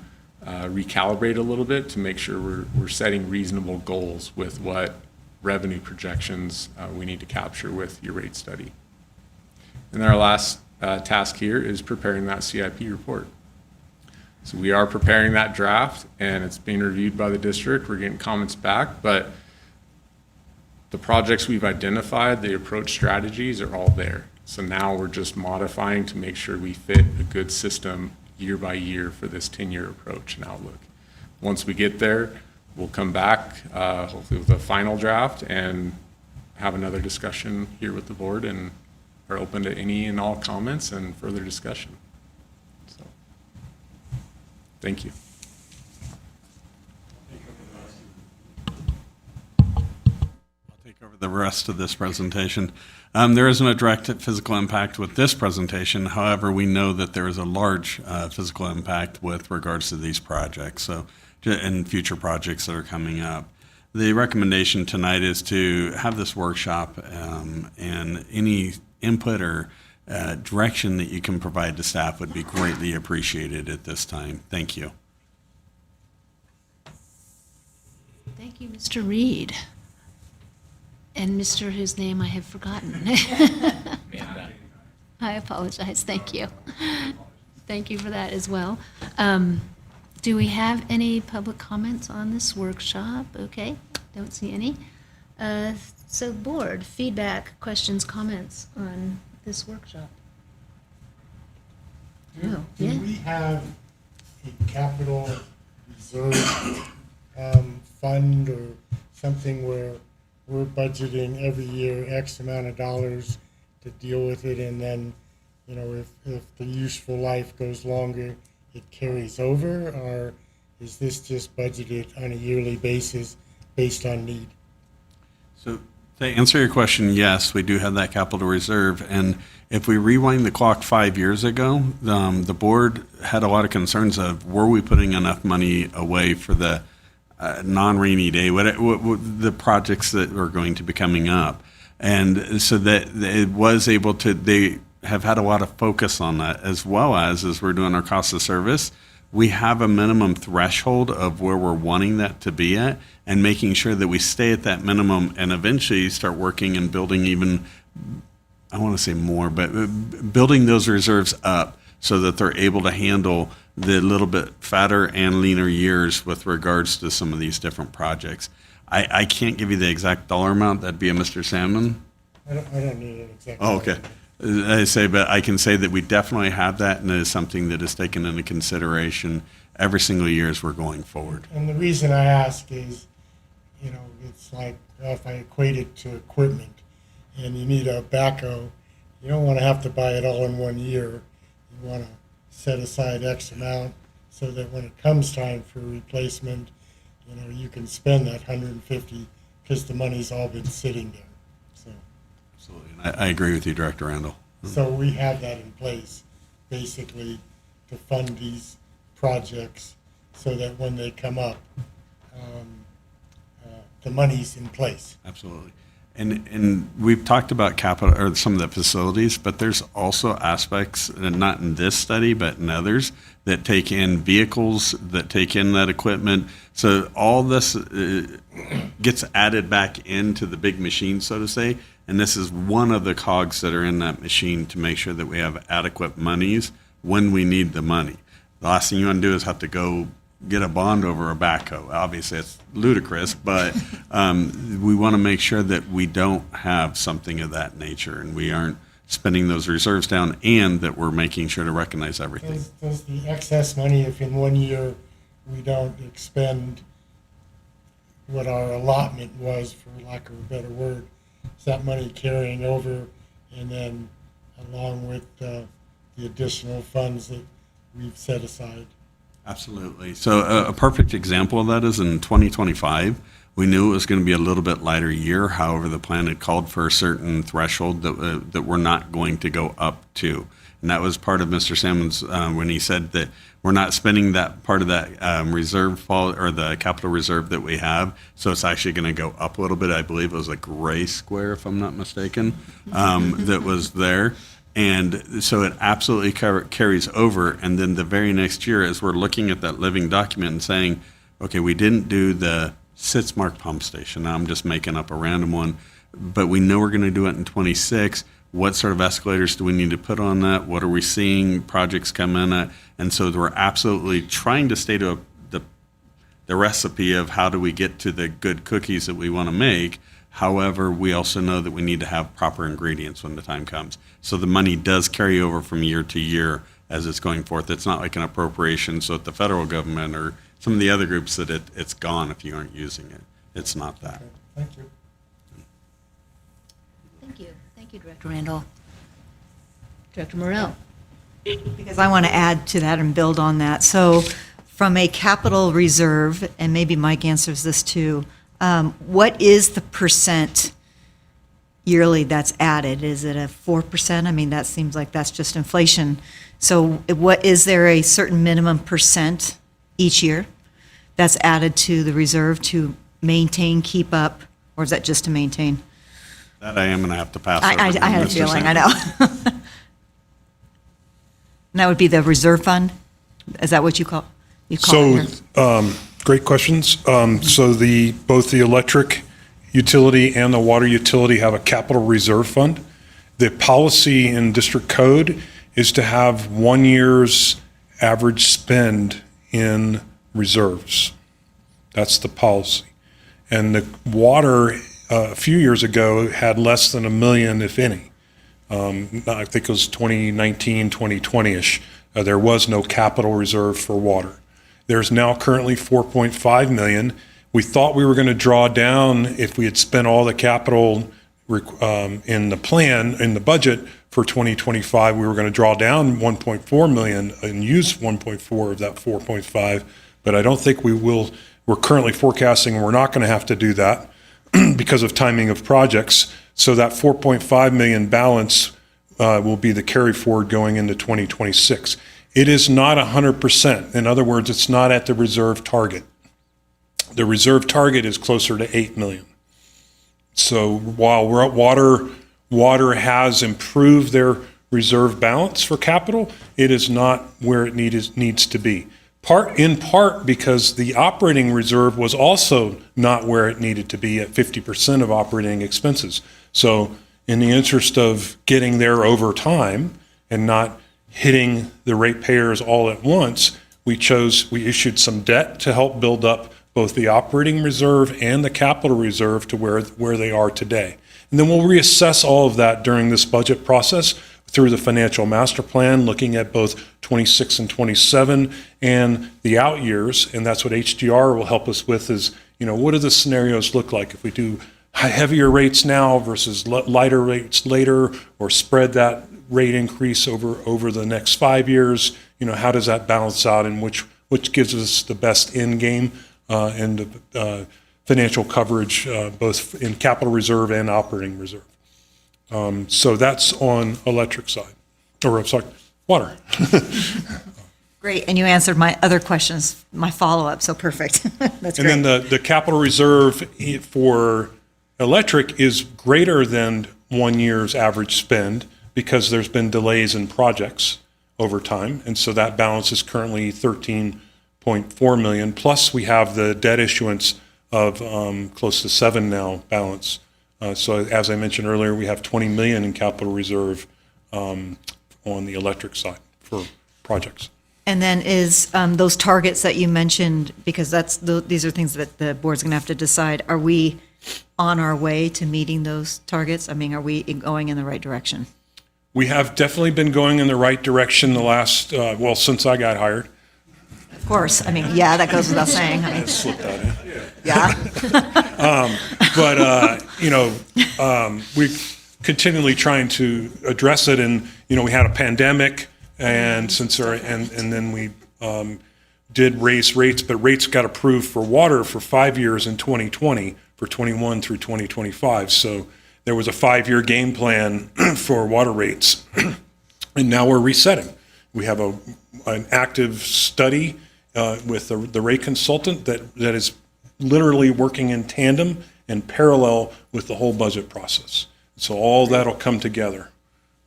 recalibrate a little bit to make sure we're setting reasonable goals with what revenue projections we need to capture with your rate study. And our last task here is preparing that CIP report. So we are preparing that draft, and it's being reviewed by the district. We're getting comments back, but the projects we've identified, the approach strategies are all there. So now we're just modifying to make sure we fit a good system year by year for this 10-year approach and outlook. Once we get there, we'll come back, hopefully with a final draft, and have another discussion here with the board, and are open to any and all comments and further discussion. So, thank you. Take over the rest of this presentation. There isn't a direct physical impact with this presentation. However, we know that there is a large physical impact with regards to these projects, so and future projects that are coming up. The recommendation tonight is to have this workshop, and any input or direction that you can provide to staff would be greatly appreciated at this time. Thank you. Thank you, Mr. Reed. And Mr. whose name I have forgotten. I apologize. Thank you. Thank you for that as well. Do we have any public comments on this workshop? Okay, don't see any. So board, feedback, questions, comments on this workshop? No, Do yeah. we have a capital reserve fund or something where we're budgeting every year X amount of dollars to deal with it, and then, you know, if the useful life goes longer, it carries over? Or is this just budgeted on a yearly basis based on need? So to answer your question, yes, we do have that capital reserve. And if we rewind the clock 5 years ago, the board had a lot of concerns of, were we putting enough money away for the non-rainy day, what the projects that were going to be coming up. And so that it was able to, they have had a lot of focus on that, as well as we're doing our cost of service, we have a minimum threshold of where we're wanting that to be at, and making sure that we stay at that minimum and eventually start working and building even, I want to say more, but building those reserves up so that they're able to handle the little bit fatter and leaner years with regards to some of these different projects. I can't give you the exact dollar amount. That'd be a Mr. Salmon. I don't need an exact. Oh, okay. I say, but I can say that we definitely have that, and it is something that is taken into consideration every single year as we're going forward. And the reason I ask is, you know, it's like if I equate it to equipment and you need a backhoe, you don't want to have to buy it all in 1 year. You want to set aside X amount so that when it comes time for replacement, you know, you can spend that 150 because the money's all been sitting there. So, Absolutely. And I agree with you, Director Randall. so we have that in place, basically, to fund these projects so that when they come up, the money's in place. Absolutely. And we've talked about capital, or some of the facilities, but there's also aspects, and not in this study, but in others, that take in vehicles, that take in that equipment. So all this gets added back into the big machine, so to say, and this is one of the cogs that are in that machine to make sure that we have adequate monies when we need the money. The last thing you want to do is have to go get a bond over a backhoe. Obviously, it's ludicrous, but we want to make sure that we don't have something of that nature, and we aren't spending those reserves down, and that we're making sure to recognize everything. Does the excess money, if in 1 year we don't expend what our allotment was, for lack of a better word, is that money carrying over, and then along with the additional funds that we've set aside. Absolutely. So a perfect example of that is in 2025. We knew it was going to be a little bit lighter year. However, the plan had called for a certain threshold that we're not going to go up to. And that was part of Mr. Salmon's when he said that we're not spending that part of that reserve or the capital reserve that we have. So it's actually going to go up a little bit. I believe it was a gray square, if I'm not mistaken, that was there. And so it absolutely carries over. And then the very next year, as we're looking at that living document and saying, okay, we didn't do the Sitzmark pump station. Now I'm just making up a random one, but we know we're going to do it in 26. What sort of escalators do we need to put on that? What are we seeing projects come in at? And so we're absolutely trying to stay to the recipe of how do we get to the good cookies that we want to make. However, we also know that we need to have proper ingredients when the time comes. So the money does carry over from year to year as it's going forth. It's not like an appropriation, so at the federal government or some of the other groups that it's gone if you aren't using it. It's not that. Thank you. Thank you. Thank you, Director Randall. Director Morrell. Because I want to add to that and build on that. So from a capital reserve, and maybe Mike answers this too, what is the percent yearly that's added? Is it a 4%? I mean, that seems like that's just inflation. So what, is there a certain minimum percent each year that's added to the reserve to maintain, keep up, or is that just to maintain? That I am going to have to pass I over to had a Mr. feeling, I Salmon. know. And that would be the reserve fund? Is that what you call it So, here? great questions. So both the electric utility and the water utility have a capital reserve fund. The policy in district code is to have 1 year's average spend in reserves. That's the policy. And the water, a few years ago, had less than $1 million, if any. I think it was 2019, 2020-ish. There was no capital reserve for water. There's now currently 4.5 million. We thought we were going to draw down, if we had spent all the capital in the plan, in the budget for 2025, we were going to draw down 1.4 million and use 1.4 of that 4.5, but I don't think we will. We're currently forecasting we're not going to have to do that because of timing of projects. So that 4.5 million balance will be the carry forward going into 2026. It is not 100%. In other words, it's not at the reserve target. The reserve target is closer to 8 million. So while water has improved their reserve balance for capital, it is not where it needs to be. In part because the operating reserve was also not where it needed to be at 50% of operating expenses. So in the interest of getting there over time and not hitting the ratepayers all at once, we issued some debt to help build up both the operating reserve and the capital reserve to where they are today. And then we'll reassess all of that during this budget process through the financial master plan, looking at both 26 and 27 and the out years. And that's what HDR will help us with is, what do the scenarios look like if we do heavier rates now versus lighter rates later, or spread that rate increase over the next 5 years? How does that balance out, and which gives us the best end game and the financial coverage, both in capital reserve and operating reserve. So that's on electric side, or I'm sorry, water. Great, and you answered my other questions, my follow-up, so perfect. That's great. And then the capital reserve for electric is greater than 1 year's average spend because there's been delays in projects over time. And so that balance is currently 13.4 million. Plus we have the debt issuance of close to 7 now balance. So as I mentioned earlier, we have 20 million in capital reserve on the electric side for projects. And then is those targets that you mentioned, because these are things that the board's going to have to decide, are we on our way to meeting those targets? I mean, are we going in the right direction? We have definitely been going in the right direction the last, since I got hired. Of course, I mean, yeah, that goes without saying. I mean, Slip that in. yeah. continually trying to address it. And, we had a pandemic and and then we did raise rates, but rates got approved for water for 5 years in 2020, for 21 through 2025. So there was a 5-year game plan for water rates. And now we're resetting. We have an active study with the rate consultant that is literally working in tandem and parallel with the whole budget process. So all that'll come together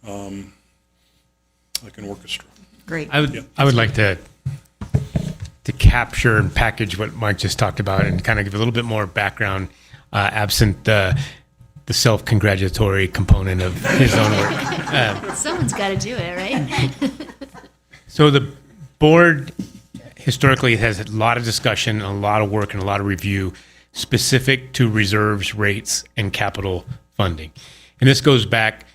like an orchestra. Great. I would like to capture and package what Mike just talked about and kind of give a little bit more background, absent the self-congratulatory component of his own work. Someone's got to do it, right? So the board historically has had a lot of discussion, a lot of work, and a lot of review specific to reserves, rates, and capital funding. And this goes back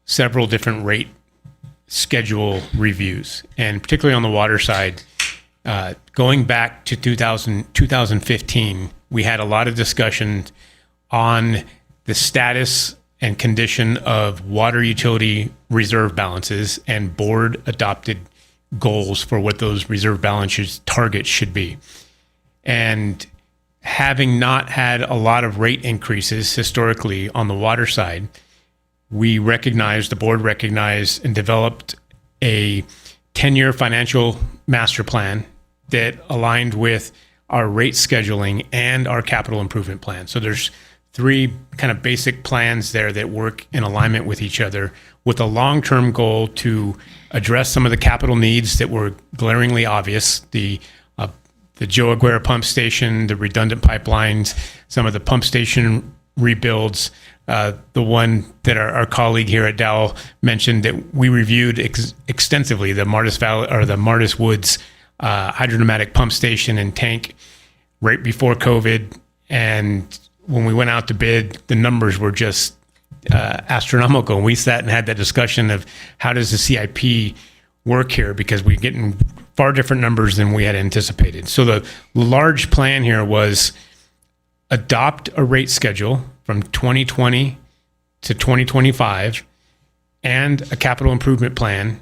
several different rate schedule reviews, and particularly on the water side, going back to 2015, we had a lot of discussion on the status and condition of water utility reserve balances and board adopted goals for what those reserve balances targets should be. And having not had a lot of rate increases historically on the water side, we recognized, the board recognized and developed a 10-year financial master plan that aligned with our rate scheduling and our capital improvement plan. So there's 3 kind of basic plans there that work in alignment with each other, with a long-term goal to address some of the capital needs that were glaringly obvious, the Joe Aguirre pump station, the redundant pipelines, some of the pump station rebuilds, the one that our colleague here at Dow mentioned that we reviewed extensively, the Martis Valley or the Martis Woods hydropneumatic pump station and tank right before COVID. And when we went out to bid, the numbers were just astronomical. And we sat and had that discussion of how does the CIP work here, because we're getting far different numbers than we had anticipated. So the large plan here was adopt a rate schedule from 2020 to 2025 and a capital improvement plan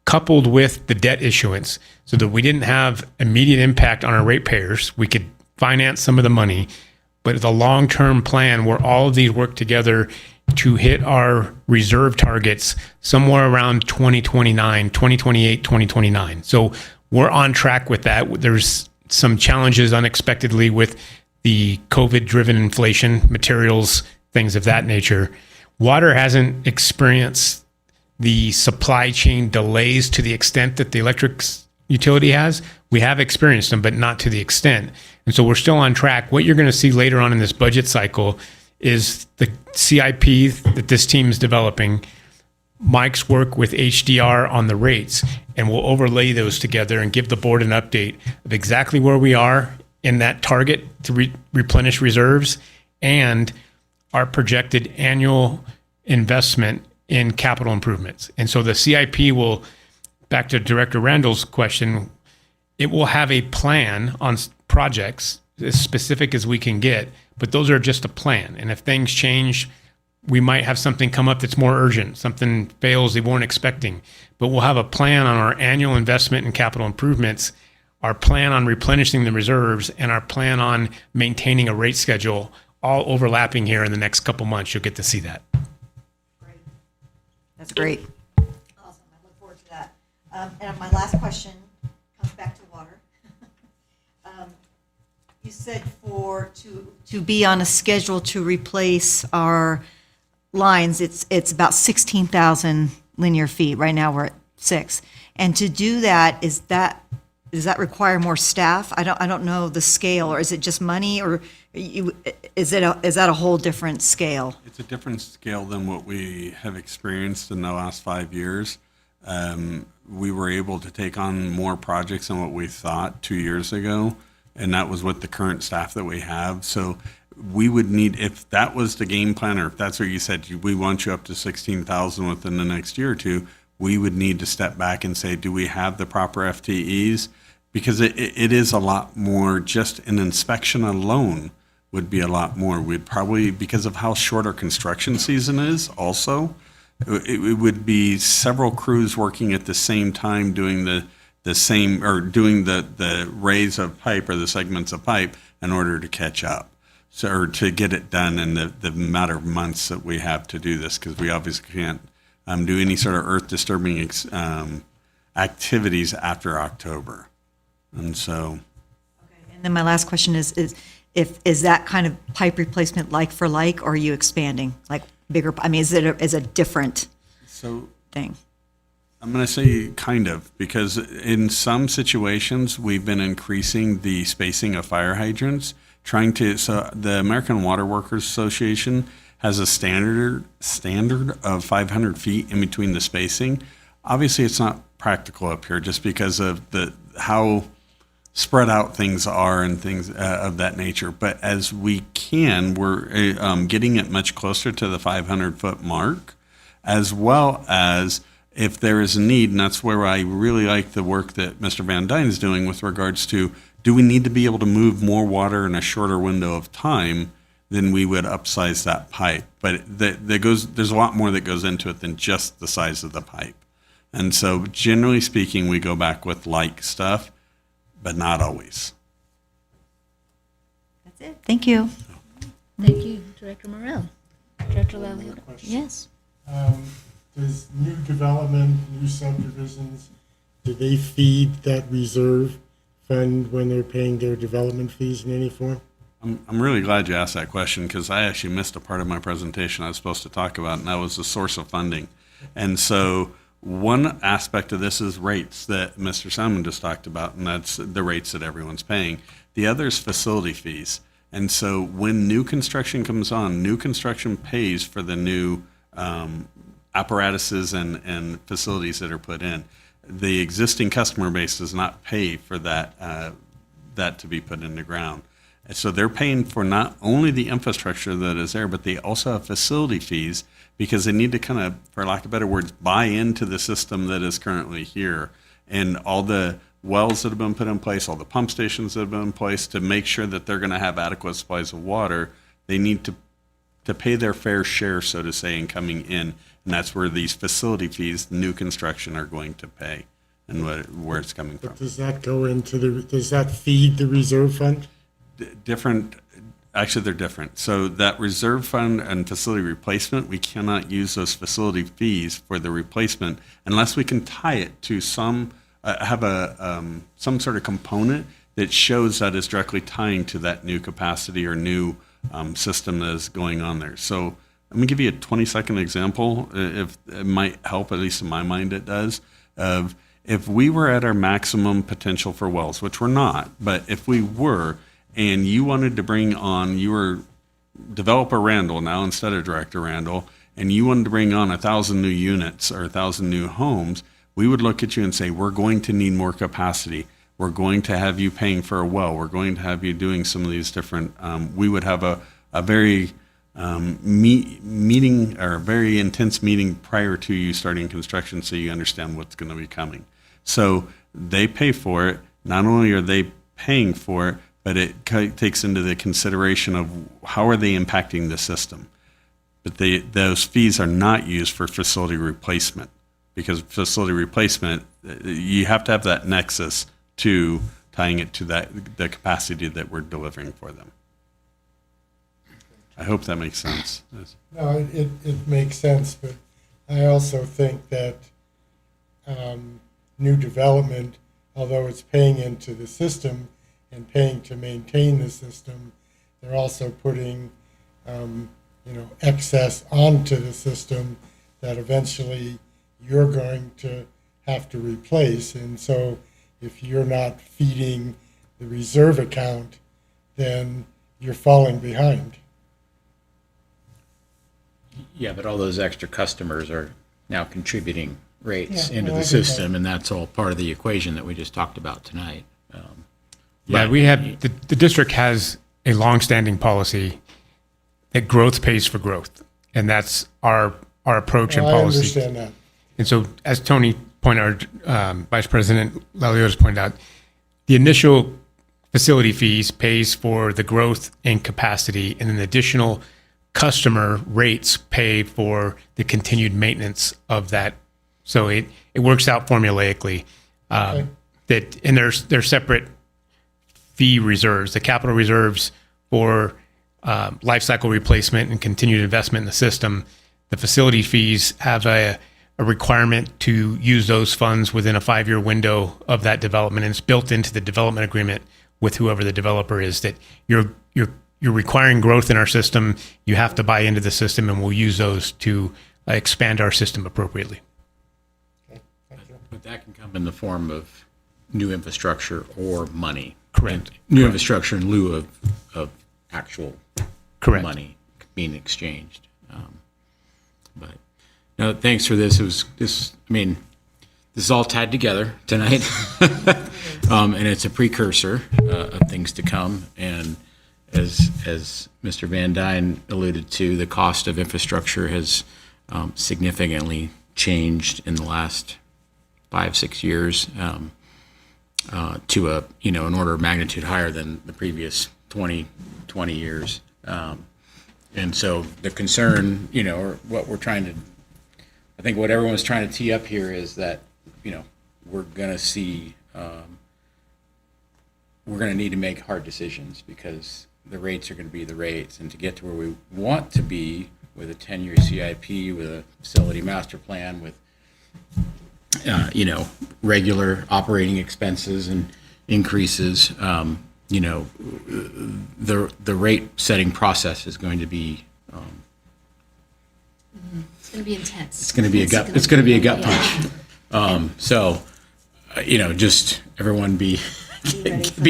coupled with the debt issuance so that we didn't have immediate impact on our ratepayers. We could finance some of the money, but the long-term plan where all of these work together to hit our reserve targets somewhere around 2029, 2028, 2029. So we're on track with that. There's some challenges unexpectedly with the COVID-driven inflation, materials, things of that nature. Water hasn't experienced the supply chain delays to the extent that the electric utility has. We have experienced them, but not to the extent. And so we're still on track. What you're going to see later on in this budget cycle is the CIP that this team is developing, Mike's work with HDR on the rates, and we'll overlay those together and give the board an update of exactly where we are in that target to replenish reserves and our projected annual investment in capital improvements. And so the CIP will, back to Director Randall's question, it will have a plan on projects as specific as we can get, but those are just a plan. And if things change, we might have something come up that's more urgent, something fails they weren't expecting. But we'll have a plan on our annual investment in capital improvements, our plan on replenishing the reserves, and our plan on maintaining a rate schedule, all overlapping here in the next couple months. You'll get to see that. That's great. Awesome. I look forward to that. And my last question comes back to water. You said to be on a schedule to replace our lines, it's about 16,000 linear feet. Right now we're at 6. And to do that, does that require more staff? I don't know the scale, or is it just money, or is that a whole different scale? It's a different scale than what we have experienced in the last 5 years. We were able to take on more projects than what we thought 2 years ago, and that was with the current staff that we have. So we would need, if that was the game plan, or if that's what you said, we want you up to 16,000 within the next year or two, we would need to step back and say, do we have the proper FTEs? Because it is a lot more, just an inspection alone would be a lot more. We'd probably, because of how short our construction season is also, it would be several crews working at the same time doing the same, or doing the rays of pipe or the segments of pipe in order to catch up. So, or to get it done in the matter of months that we have to do this, because we obviously can't do any sort of earth disturbing activities after October. And so, And then my last question is that kind of pipe replacement like for like, or are you expanding? Like bigger, I mean, is it a different so thing? I'm going to say kind of, because in some situations, we've been increasing the spacing of fire hydrants, so the American Water Workers Association has a standard of 500 feet in between the spacing. Obviously, it's not practical up here just because of how spread out things are and things of that nature. But as we can, we're getting it much closer to the 500-foot mark, as well as if there is a need, and that's where I really like the work that Mr. Van Dyne is doing with regards to, do we need to be able to move more water in a shorter window of time, then we would upsize that pipe. But there's a lot more that goes into it than just the size of the pipe. And so generally speaking, we go back with like stuff, but not always. That's it. Thank you. Thank you, Director Morrell. Director Laliotta? Yes. Does new development, new subdivisions, do they feed that reserve fund when they're paying their development fees in any form? I'm really glad you asked that question, because I actually missed a part of my presentation I was supposed to talk about, and that was the source of funding. And so one aspect of this is rates that Mr. Simon just talked about, and that's the rates that everyone's paying. The other is facility fees. And so when new construction comes on, new construction pays for the new apparatuses and facilities that are put in. The existing customer base does not pay for that to be put in the ground. And so they're paying for not only the infrastructure that is there, but they also have facility fees, because they need to kind of, for lack of better words, buy into the system that is currently here. And all the wells that have been put in place, all the pump stations that have been in place, to make sure that they're going to have adequate supplies of water, they need to pay their fair share, so to say, in coming in. And that's where these facility fees, new construction, are going to pay, and where it's coming from. But does that feed the reserve fund? Actually, they're different. So that reserve fund and facility replacement, we cannot use those facility fees for the replacement unless we can tie it to some sort of component that shows that is directly tying to that new capacity or new system that is going on there. So let me give you a 20-second example, if it might help, at least in my mind it does, of if we were at our maximum potential for wells, which we're not, but if we were, and you wanted to bring on, you were developer Randall now instead of Director Randall, and you wanted to bring on 1,000 new units or 1,000 new homes, we would look at you and say, we're going to need more capacity. We're going to have you paying for a well. We're going to have you doing some of these different, we would have a very meeting, or a very intense meeting prior to you starting construction, so you understand what's going to be coming. So they pay for it. Not only are they paying for it, but it takes into the consideration of how are they impacting the system. But those fees are not used for facility replacement, because facility replacement, you have to have that nexus to tying it to the capacity that we're delivering for them. I hope that makes sense. No, it makes sense, but I also think that new development, although it's paying into the system and paying to maintain the system, they're also putting excess onto the system that eventually you're going to have to replace. And so if you're not feeding the reserve account, then you're falling behind. Yeah, but all those extra customers are now contributing rates Yeah, into well, the I think system, and that's all part of the equation that we just talked about tonight. Yeah, we have, the district has a longstanding policy that growth pays for growth. And that's our approach and Well, I policy. understand that. And so, as Tony pointed out, Vice President Laliotta's pointed out, the initial facility fees pays for the growth and capacity, and then additional customer rates pay for the continued maintenance of that. So it works out formulaically. That and there's separate fee reserves. The capital reserves for life cycle replacement and continued investment in the system. The facility fees have a requirement to use those funds within a 5-year window of that development, and it's built into the development agreement with whoever the developer is, that you're requiring growth in our system. You have to buy into the system, and we'll use those to expand our system appropriately. But that can come in the form of new infrastructure or money. Correct. New infrastructure in lieu of actual Correct. money being exchanged. But no, thanks for this. It was this. I mean, this is all tied together tonight, and it's a precursor of things to come. And as Mr. Van Dyne alluded to, the cost of infrastructure has significantly changed in the last 5-6 years to an order of magnitude higher than the previous 20 years. And so the concern, or what we're trying to, I think what everyone's trying to tee up here is that, we're going to see, we're going to need to make hard decisions because the rates are going to be the rates. And to get to where we want to be with a 10-year CIP, with a facility master plan, with, regular operating expenses and increases, the rate setting process is going to be It's going to be intense. it's going to be a gut punch. So just everyone be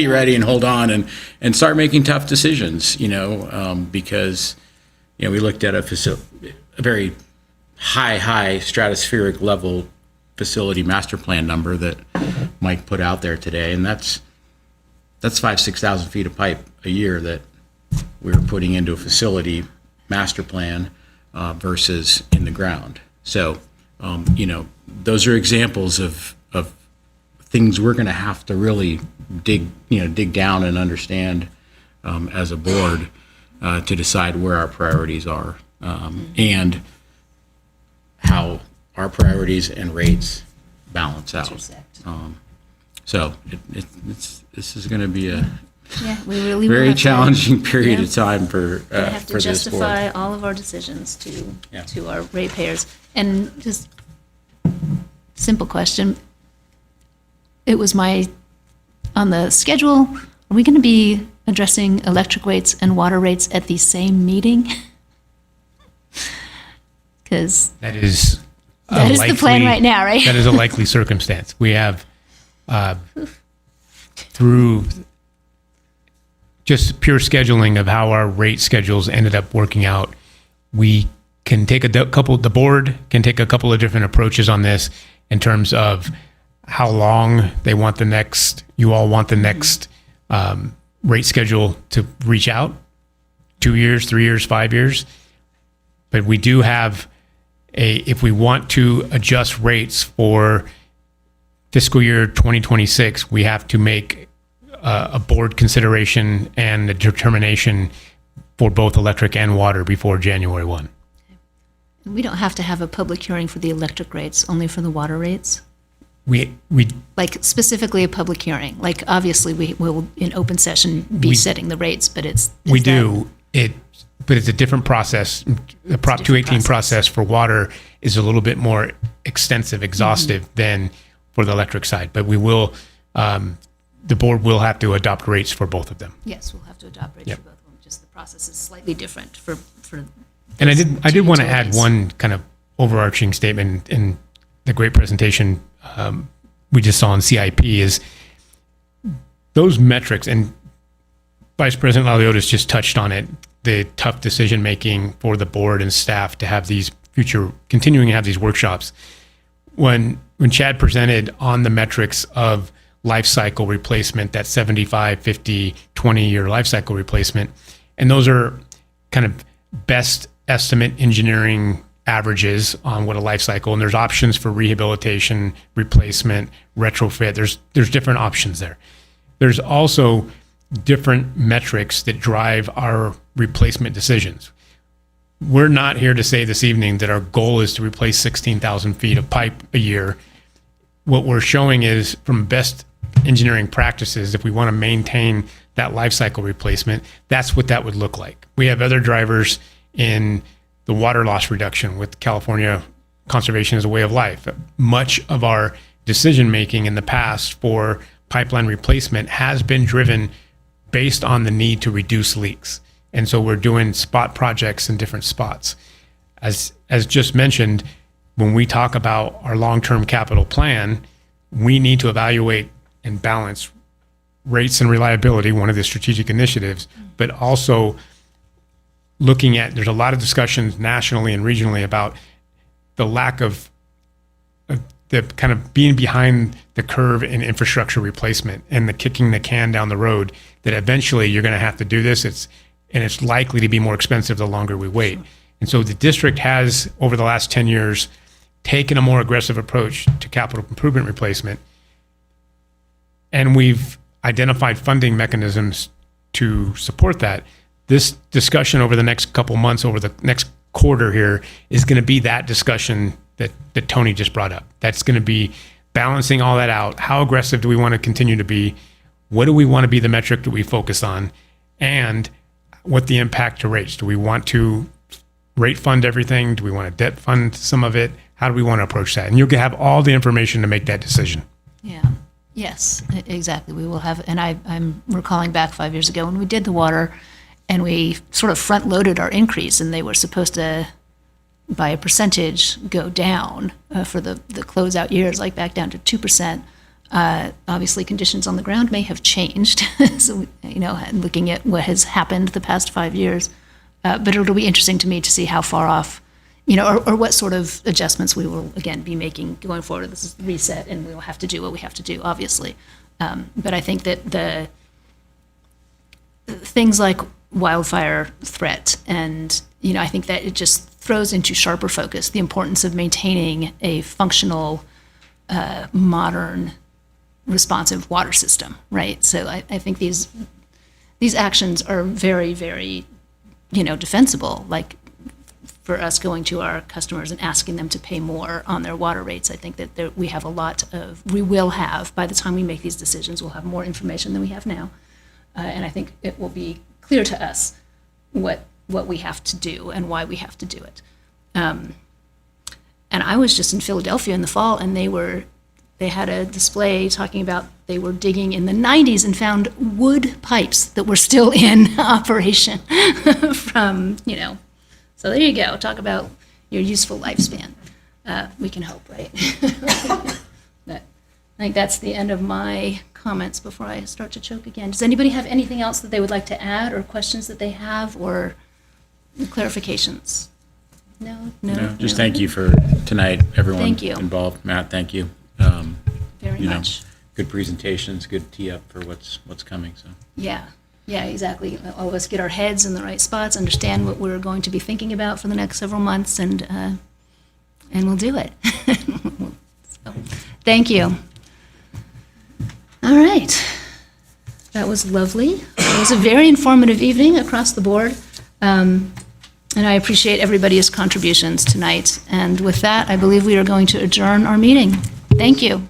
ready and hold on and start making tough decisions. Because we looked at a very high stratospheric level facility master plan number that Mike put out there today, and that's 5,000-6,000 feet of pipe a year that we're putting into a facility master plan versus in the ground. So, those are examples of things we're going to have to really dig down and understand as a board to decide where our priorities are and how our priorities and rates balance out. So this is going to be a We really will very have to- challenging period yeah. of time for We have to this justify board. all of our decisions Yeah. to our ratepayers. And just simple question. It was on the schedule, are we going to be addressing electric rates and water rates at the same meeting? Because That is that is the plan right now, right? That is a likely circumstance. We have, through just pure scheduling of how our rate schedules ended up working out, we can take the board can take a couple of different approaches on this in terms of how long they want you all want the next rate schedule to reach out, 2 years, 3 years, 5 years. But we do have if we want to adjust rates for fiscal year 2026, we have to make a board consideration and a determination for both electric and water before January 1. We don't have to have a public hearing for the electric rates, only for the water rates? We Like specifically a public hearing? Like obviously we will in open session be setting the rates, but we do it, but it's a different process. The Prop 218 process for water is a little bit more extensive, exhaustive than for the electric side. But we will, the board will have to adopt rates for both of them. Yes, we'll have to adopt rates Yep. for both of them, just the process is slightly different for. And I did want to add utilities. one kind of overarching statement in the great presentation we just saw on CIP is those metrics, and Vice President Laliotis just touched on it, the tough decision making for the board and staff to have these continuing to have these workshops. When Chad presented on the metrics of life cycle replacement, that 75, 50, 20-year life cycle replacement, and those are kind of best estimate engineering averages on what a life cycle, and there's options for rehabilitation, replacement, retrofit. There's different options there. There's also different metrics that drive our replacement decisions. We're not here to say this evening that our goal is to replace 16,000 feet of pipe a year. What we're showing is, from best engineering practices, if we want to maintain that life cycle replacement, that's what that would look like. We have other drivers in the water loss reduction with California Conservation as a Way of Life. Much of our decision-making in the past for pipeline replacement has been driven based on the need to reduce leaks. And so we're doing spot projects in different spots. As just mentioned, when we talk about our long-term capital plan, we need to evaluate and balance rates and reliability, one of the strategic initiatives, but also looking at, there's a lot of discussions nationally and regionally about the lack of the kind of being behind the curve in infrastructure replacement and the kicking the can down the road, that eventually you're going to have to do this. It's likely to be more expensive the longer we wait. And so the district has, over the last 10 years, taken a more aggressive approach to capital improvement replacement. And we've identified funding mechanisms to support that. This discussion over the next couple months, over the next quarter here, is going to be that discussion that Tony just brought up. That's going to be balancing all that out. How aggressive do we want to continue to be? What do we want to be the metric that we focus on? And what the impact to rates? Do we want to rate fund everything? Do we want to debt fund some of it? How do we want to approach that? And you'll have all the information to make that decision. Yeah, yes, exactly. We will have, and I'm recalling back 5 years ago when we did the water, and we sort of front-loaded our increase, and they were supposed to, by a percentage, go down for the closeout years, like back down to 2%. Obviously, conditions on the ground may have changed, so, looking at what has happened the past 5 years. But it'll be interesting to me to see how far off, or what sort of adjustments we will, again, be making going forward. This is the reset, and we will have to do what we have to do, obviously. But I think that the things like wildfire threat, and, I think that it just throws into sharper focus the importance of maintaining a functional, modern, responsive water system, right? So I think these actions are very, very, defensible. Like, for us going to our customers and asking them to pay more on their water rates, I think that we will have, by the time we make these decisions, we'll have more information than we have now. And I think it will be clear to us what we have to do and why we have to do it. And I was just in Philadelphia in the fall, and they had a display talking about they were digging in the 90s and found wood pipes that were still in operation from, So there you go. Talk about your useful lifespan. We can hope, right? But I think that's the end of my comments before I start to choke again. Does anybody have anything else that they would like to add, or questions that they have, or clarifications? No. Just thank you for tonight, everyone Thank you. involved. Matt, thank you. Very much. Good presentations, good tee up for what's coming. So Yeah, exactly. All of us get our heads in the right spots, understand what we're going to be thinking about for the next several months, and we'll do it. So, thank you. All right. That was lovely. It was a very informative evening across the board. And I appreciate everybody's contributions tonight. And with that, I believe we are going to adjourn our meeting. Thank you.